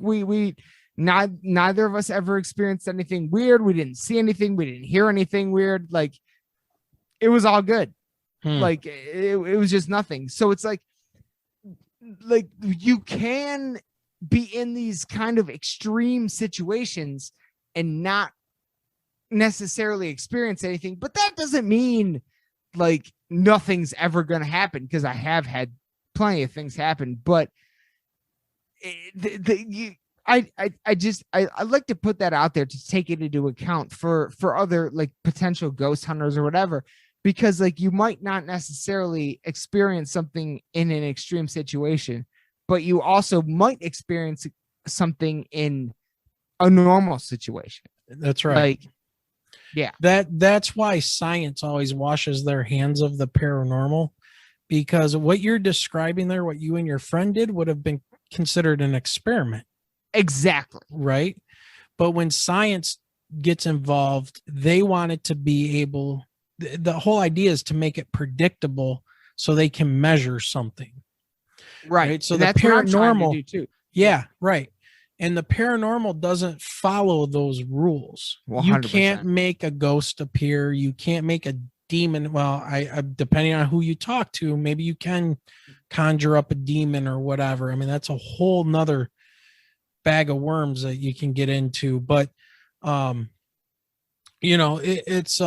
neither of us ever experienced anything weird. We didn't see anything. We didn't hear anything weird. Like it was all good. Like it was just nothing. So it's like you can be in these kind of extreme situations and not necessarily experience anything, but that doesn't mean like nothing's ever going to happen, because I have had plenty of things happen. But I like to put that out there to take it into account for other like potential ghost hunters or whatever, because like you might not necessarily experience something in an extreme situation, but you also might experience something in a normal situation. That's right. Like, yeah, That's why science always washes their hands of the paranormal, because what you're describing there, what you and your friend did, would have been considered an experiment. exactly. Right. But when science gets involved, they want it to be able, the whole idea is to make it predictable so they can measure something. Right. So And the that's what I'm trying to paranormal, do too. yeah, right. And the paranormal doesn't follow those rules. You 100%. can't make a ghost appear. You can't make a demon. Well, I depending on who you talk to, maybe you can conjure up a demon or whatever. I mean, that's a whole nother bag of worms that you can get into. But, it's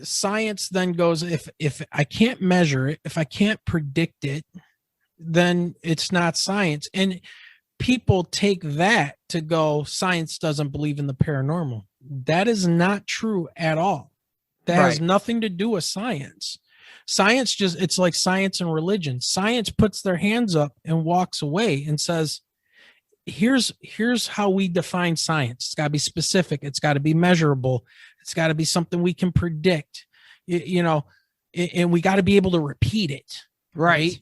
science then goes, if I can't measure it, if I can't predict it, then it's not science. And people take that to go, science doesn't believe in the paranormal. That is not true at all. That has nothing to do with science. Science it's like science and religion. Science puts their hands up and walks away and says, here's how we define science. It's got to be specific. It's got to be measurable. It's got to be something we can predict, and we got to be able to repeat it. Right.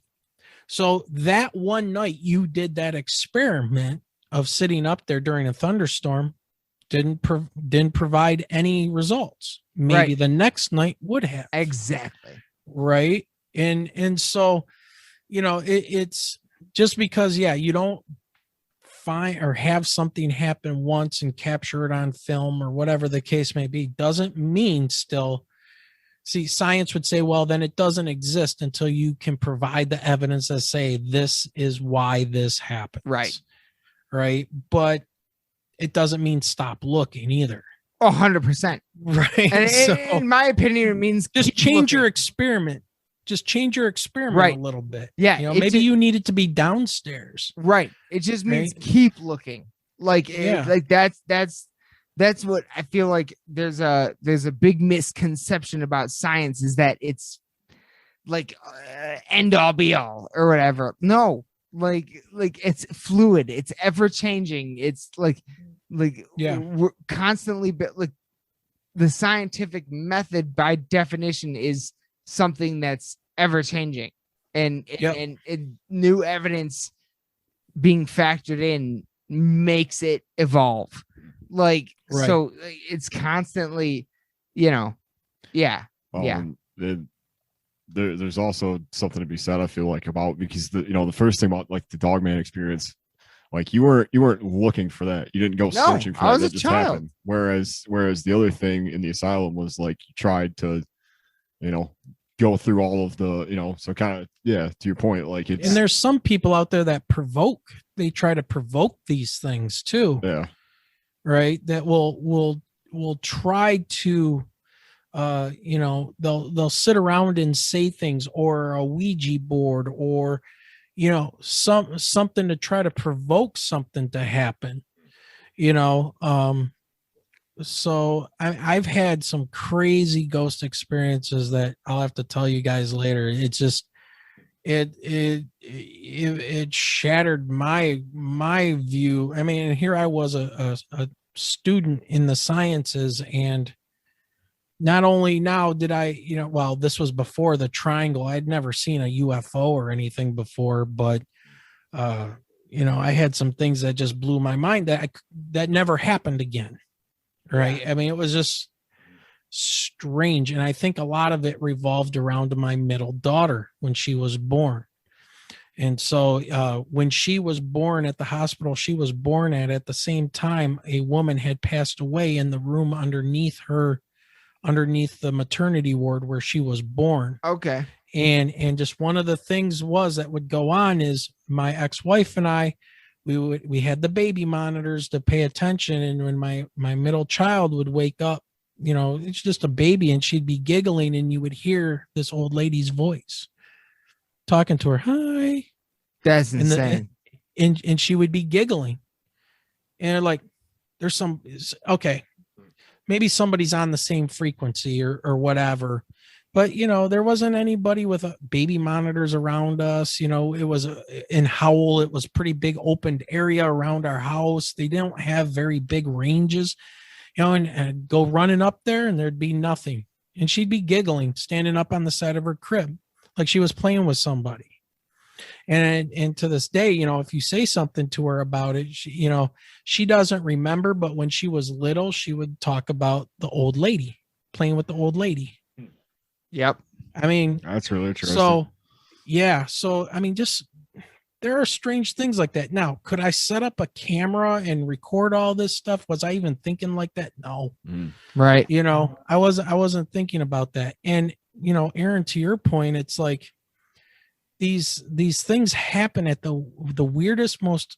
So that one night you did that experiment of sitting up there during a thunderstorm didn't provide any results. Maybe the next night would have. Exactly. Right. And so, it's just because, you don't find or have something happen once and capture it on film or whatever the case may be, doesn't mean still. See, science would say, well, then it doesn't exist until you can provide the evidence that say this is why this happens. Right. But it doesn't mean stop looking either. 100%. Right. And so, in my opinion, it means just change your experiment. Just change your experiment a little bit. Yeah. Maybe you need it to be downstairs. Right. It just means keep looking. Like, that's what I feel like. There's a big misconception about science, is that it's like end all be all or whatever. No, like it's fluid. It's ever changing. It's we're constantly, but like the scientific method by definition is something that's ever changing, and new evidence being factored in makes it evolve. So it's constantly, There's also something to be said, I feel like, about, because the first thing about like the Dogman experience, like you weren't looking for that. You didn't go searching for I was that. a Just child. happened. Whereas the other thing in the asylum was like you tried to, go through all of the, so kind of, to your point, like it's. And there's some people out there that they try to provoke these things too. Yeah. Right. That will try to, they'll sit around and say things, or a Ouija board, or, something to try to provoke something to happen, so I've had some crazy ghost experiences that I'll have to tell you guys later. It's just, it shattered my view. I mean, here I was a student in the sciences, and not only now did I, this was before the triangle. I'd never seen a UFO or anything before, but I had some things that just blew my mind that never happened again. Right. I mean, it was just strange. And I think a lot of it revolved around my middle daughter when she was born. And so when she was born at the hospital she was born at the same time, a woman had passed away in the room underneath the maternity ward where she was born. Okay. And just one of the things that would go on is my ex-wife and I, we had the baby monitors to pay attention. And when my middle child would wake up, it's just a baby, and she'd be giggling, and you would hear this old lady's voice talking to her. Hi. That's insane. And she would be giggling, and like, maybe somebody's on the same frequency or whatever. But, there wasn't anybody with baby monitors around us. It was in Howell. It was pretty big opened area around our house. They don't have very big ranges, and go running up there and there'd be nothing. And she'd be giggling, standing up on the side of her crib, like she was playing with somebody. And to this day, if you say something to her about it, she doesn't remember. But when she was little, she would talk about the old lady, playing with the old lady. Yep. I mean, That's really interesting. so yeah. So, I mean, just there are strange things like that. Now, could I set up a camera and record all this stuff? Was I even thinking like that? No. Right. I wasn't thinking about that. And, Aaron, to your point, it's like these things happen at the weirdest, most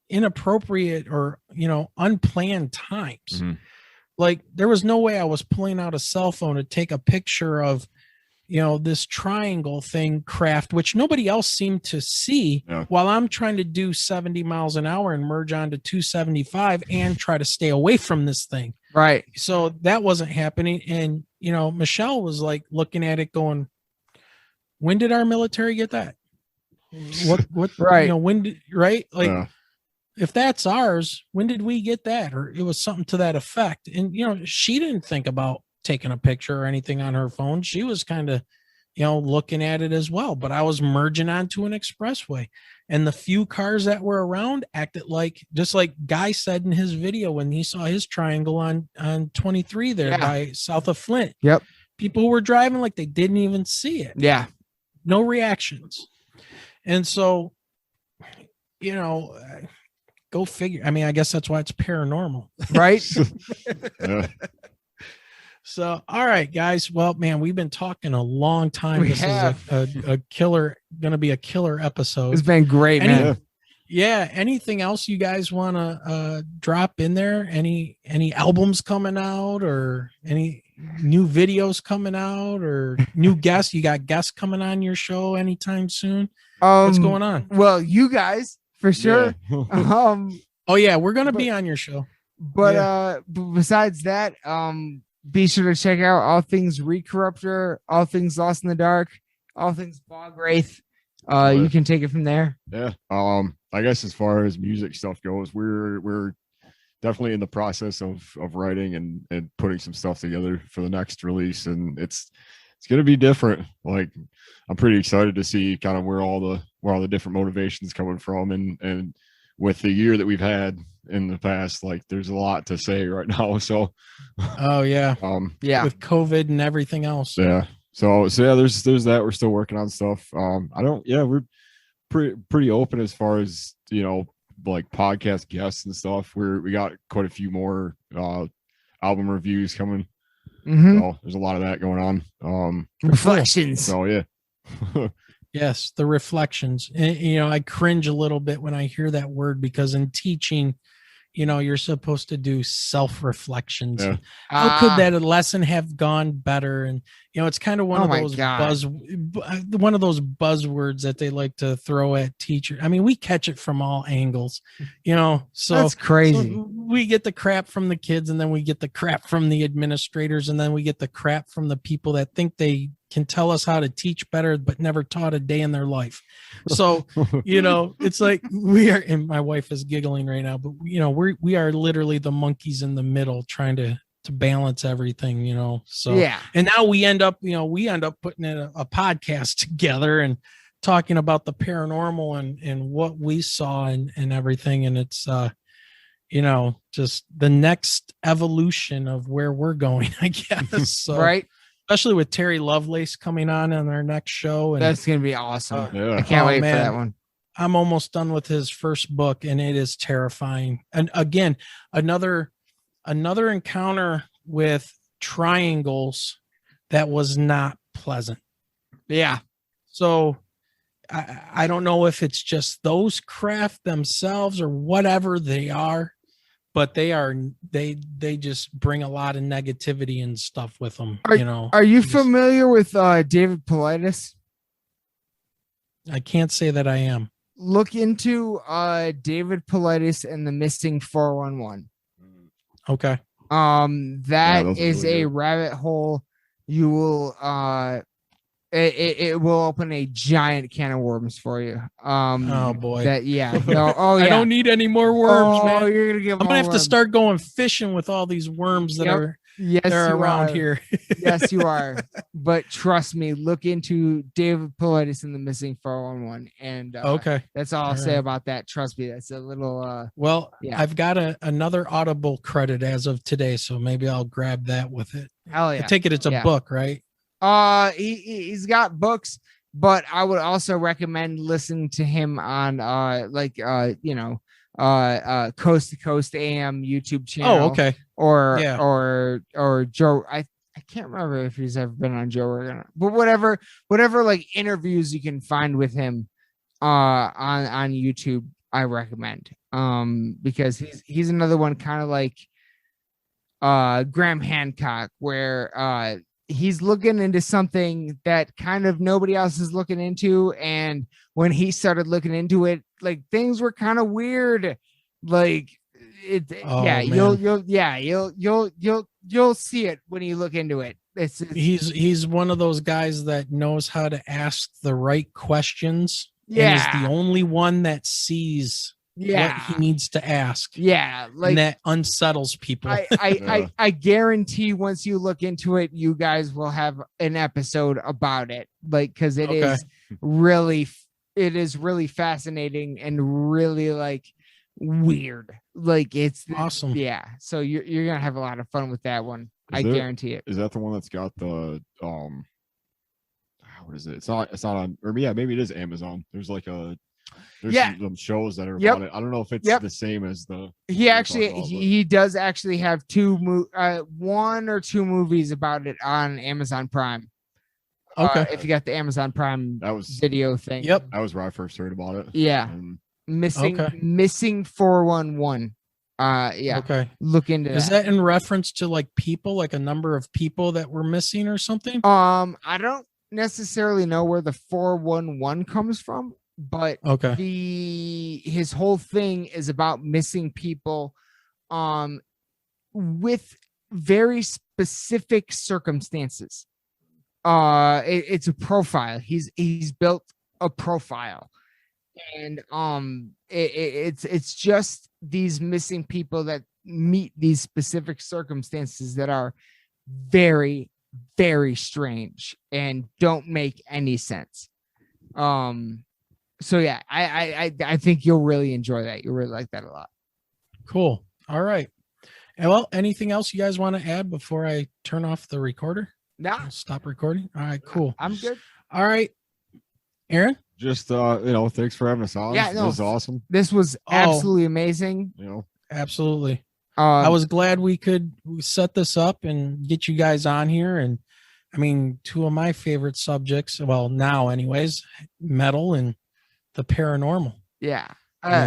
inappropriate or, unplanned times. Mm-hmm. Like there was no way I was pulling out a cell phone to take a picture of, this triangle thing craft, which nobody else seemed to see while I'm trying to do 70 miles an hour and merge onto 275 and try to stay away from this thing. Right. So that wasn't happening. And, Michelle was like looking at it going, when did our military get that? What, right. When did, right? Like, if that's ours, when did we get that? Or it was something to that effect. And, she didn't think about taking a picture or anything on her phone. She was kind of, looking at it as well. But I was merging onto an expressway. And the few cars that were around acted like, just like Guy said in his video when he saw his triangle on 23 there by south of Flint. Yep. People were driving like they didn't even see it. Yeah. No reactions. And so, go figure. I mean, I guess that's why it's paranormal. Right. So, all right, guys. Well, man, we've been talking a long time. We This have. is a killer, going to be a killer episode. It's been great, man. Yeah. Anything else you guys want to drop in there? Any albums coming out or any new videos coming out or new guests? You got guests coming on your show anytime soon? What's going on? Well, you guys for sure. Oh yeah, we're gonna be on your show. But besides that, be sure to check out all things Recorruptor, all things Lost in the Dark, all things Bog Wraith. You can take it from there. Yeah. I guess as far as music stuff goes, we're definitely in the process of writing and putting some stuff together for the next release, and it's gonna be different. Like I'm pretty excited to see kind of where all the different motivations coming from, and with the year that we've had in the past, like there's a lot to say right now. So with COVID and everything else. Yeah. So yeah, there's that. We're still working on stuff. We're pretty open as far as, like podcast guests and stuff. We got quite a few more album reviews coming. Mm-hmm. So there's a lot of that going on. Reflections. So yeah. Yes, the reflections. And, I cringe a little bit when I hear that word because in teaching, you're supposed to do self-reflections. Yeah. How could that lesson have gone better? And it's kind of one of those buzzwords that they like to throw at teachers. I mean, we catch it from all angles, so that's crazy. So we get the crap from the kids, and then we get the crap from the administrators, and then we get the crap from the people that think they can tell us how to teach better, but never taught a day in their life. So, it's like we are, and my wife is giggling right now, but we are literally the monkeys in the middle trying to balance everything, so, yeah. And now we end up putting in a podcast together and talking about the paranormal and what we saw and everything. And it's, just the next evolution of where we're going, I guess. So, right. Especially with Terry Lovelace coming on our next show. And that's going to be awesome. Yeah. I can't wait man. for that one. I'm almost done with his first book, and it is terrifying. And again, another encounter with triangles that was not pleasant. Yeah. So I don't know if it's just those craft themselves or whatever they are, but they just bring a lot of negativity and stuff with them. Are you familiar with David Paulides? I can't say that I am. Look into David Paulides and the Missing 411. Okay. That those are is really a good. rabbit hole you will it will open a giant can of worms for you. Oh boy. That yeah. No, oh yeah. I don't need any more worms, oh, man. You're gonna get I'm more gonna have to worms. start going fishing with all these worms that Yep. are Yes, they're you around are. here. Yes, you are. But trust me, look into David Paulides and the Missing 411, and Okay. that's all I'll All say right. about that. Trust me, that's a little. Well, Yeah. I've got another Audible credit as of today, so maybe I'll grab that with it. Hell I yeah. take it it's a Yeah. book, right? He's got books, but I would also recommend listening to him on Coast to Coast AM YouTube channel. Oh, okay. Or Yeah. or Joe. I can't remember if he's ever been on Joe Rogan, but whatever like interviews you can find with him on YouTube, I recommend. Because he's another one kind of like Graham Hancock, where he's looking into something that kind of nobody else is looking into, and when he started looking into it, like things were kind of weird. Like it, Oh, yeah, man. you'll see it when you look into it. It's He's one of those guys that knows how to ask the right questions. Yeah. And is the only one that sees what he needs to ask. Yeah, like and that unsettles people. I guarantee once you look into it, you guys will have an episode about it. Like, because it is really fascinating and really like weird. Like it's awesome. Yeah. So you're gonna have a lot of fun with that one. I guarantee it. Is that the one that's got the what is it? It's not on, or yeah, maybe it is Amazon. There's some shows that are about it. I don't know if it's the same as the. He does actually have one or two movies about it on Amazon Prime. Okay. If you got the Amazon Prime video thing. Yep. That was where I first heard about it. Yeah. Missing 411. Yeah. Okay. Look into that. Is that in reference to like people, like a number of people that were missing or something? I don't necessarily know where the 411 comes from, but his whole thing is about missing people with very specific circumstances. It's a profile. He's built a profile, and it's just these missing people that meet these specific circumstances that are very, very strange and don't make any sense. So yeah, I think you'll really enjoy that. You'll really like that a lot. Cool. All right. And well, anything else you guys want to add before I turn off the recorder? No. I'll stop recording. All right, cool. I'm good. All right. Aaron? Just thanks for having us on. Yeah, no, this was awesome. This was absolutely amazing. Absolutely. I was glad we could set this up and get you guys on here. And I mean, two of my favorite subjects, well, now anyways, metal and the paranormal. Yeah.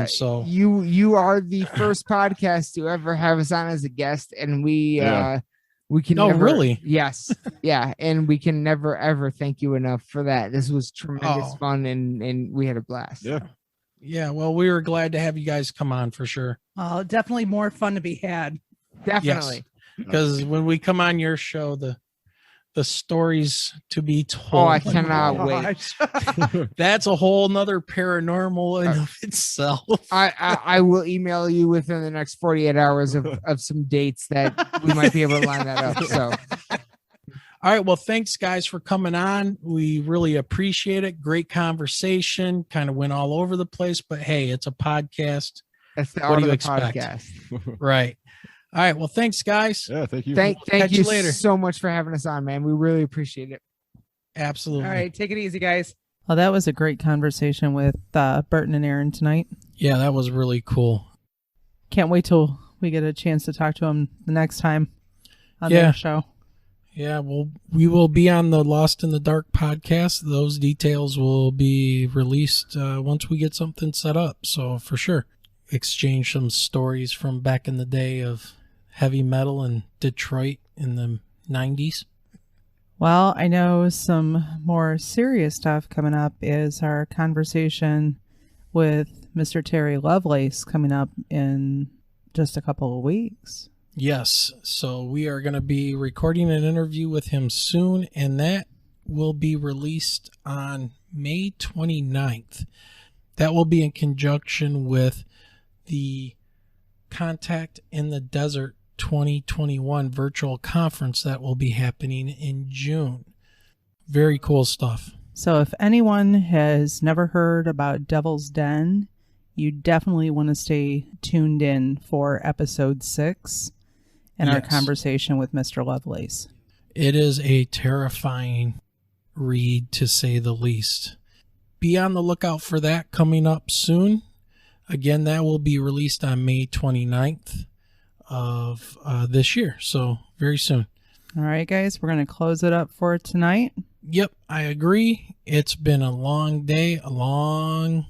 So you are the first podcast to ever have us on as a guest, and we can really? Yes. Yeah. And we can never ever thank you enough for that. This was tremendous fun, and we had a blast. Yeah. Well, we were glad to have you guys come on for sure. Definitely more fun to be had. Definitely. Because when we come on your show, the stories to be told. Oh, I cannot wait. That's a whole nother paranormal in of itself. I will email you within the next 48 hours of some dates that we might be able to line that up. So, all right. Well, thanks guys for coming on. We really appreciate it. Great conversation. Kind of went all over the place, but hey, it's a podcast. That's the what do you expect? Podcast. Right. All right. Well, thanks, guys. Yeah, thank you. Thank you later. so much for having us on, man. We really appreciate it. Absolutely. All right. Take it easy, guys. Well, that was a great conversation with Burton and Aaron tonight. Yeah, that was really cool. Can't wait till we get a chance to talk to them the next time on their show. Yeah, well, we will be on the Lost in the Dark podcast. Those details will be released once we get something set up. So for sure. Exchange some stories from back in the day of heavy metal in Detroit in the 90s. Well, I know some more serious stuff coming up is our conversation with Mr. Terry Lovelace coming up in just a couple of weeks. Yes. So we are going to be recording an interview with him soon, and that will be released on May 29th. That will be in conjunction with the Contact in the Desert 2021 virtual conference that will be happening in June. Very cool stuff. So if anyone has never heard about Devil's Den, you definitely want to stay tuned in for episode 6 and our Yes. conversation with Mr. Lovelace. It is a terrifying read, to say the least. Be on the lookout for that coming up soon. Again, that will be released on May 29th of this year. So very soon. All right, guys, we're going to close it up for tonight. Yep, I agree. It's been a long day, a long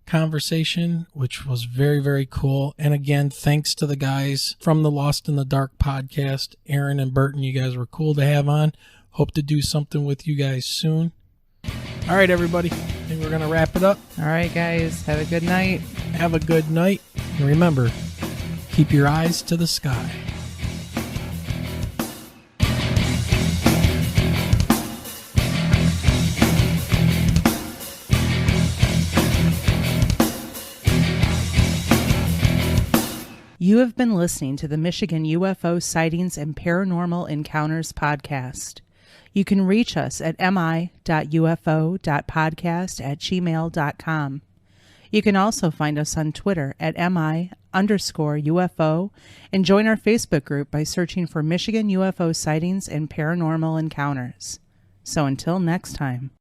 conversation, which was very, very cool. And again, thanks to the guys from the Lost in the Dark podcast, Aaron and Burton. You guys were cool to have on. Hope to do something with you guys soon. All right, everybody. I think we're going to wrap it up. All right, guys, have a good night. Have a good night. And remember, keep your eyes to the sky. You have been listening to the Michigan UFO Sightings and Paranormal Encounters podcast. You can reach us at mi.ufo.podcast@gmail.com. You can also find us on Twitter at mi_UFO and join our Facebook group by searching for Michigan UFO Sightings and Paranormal Encounters. So until next time.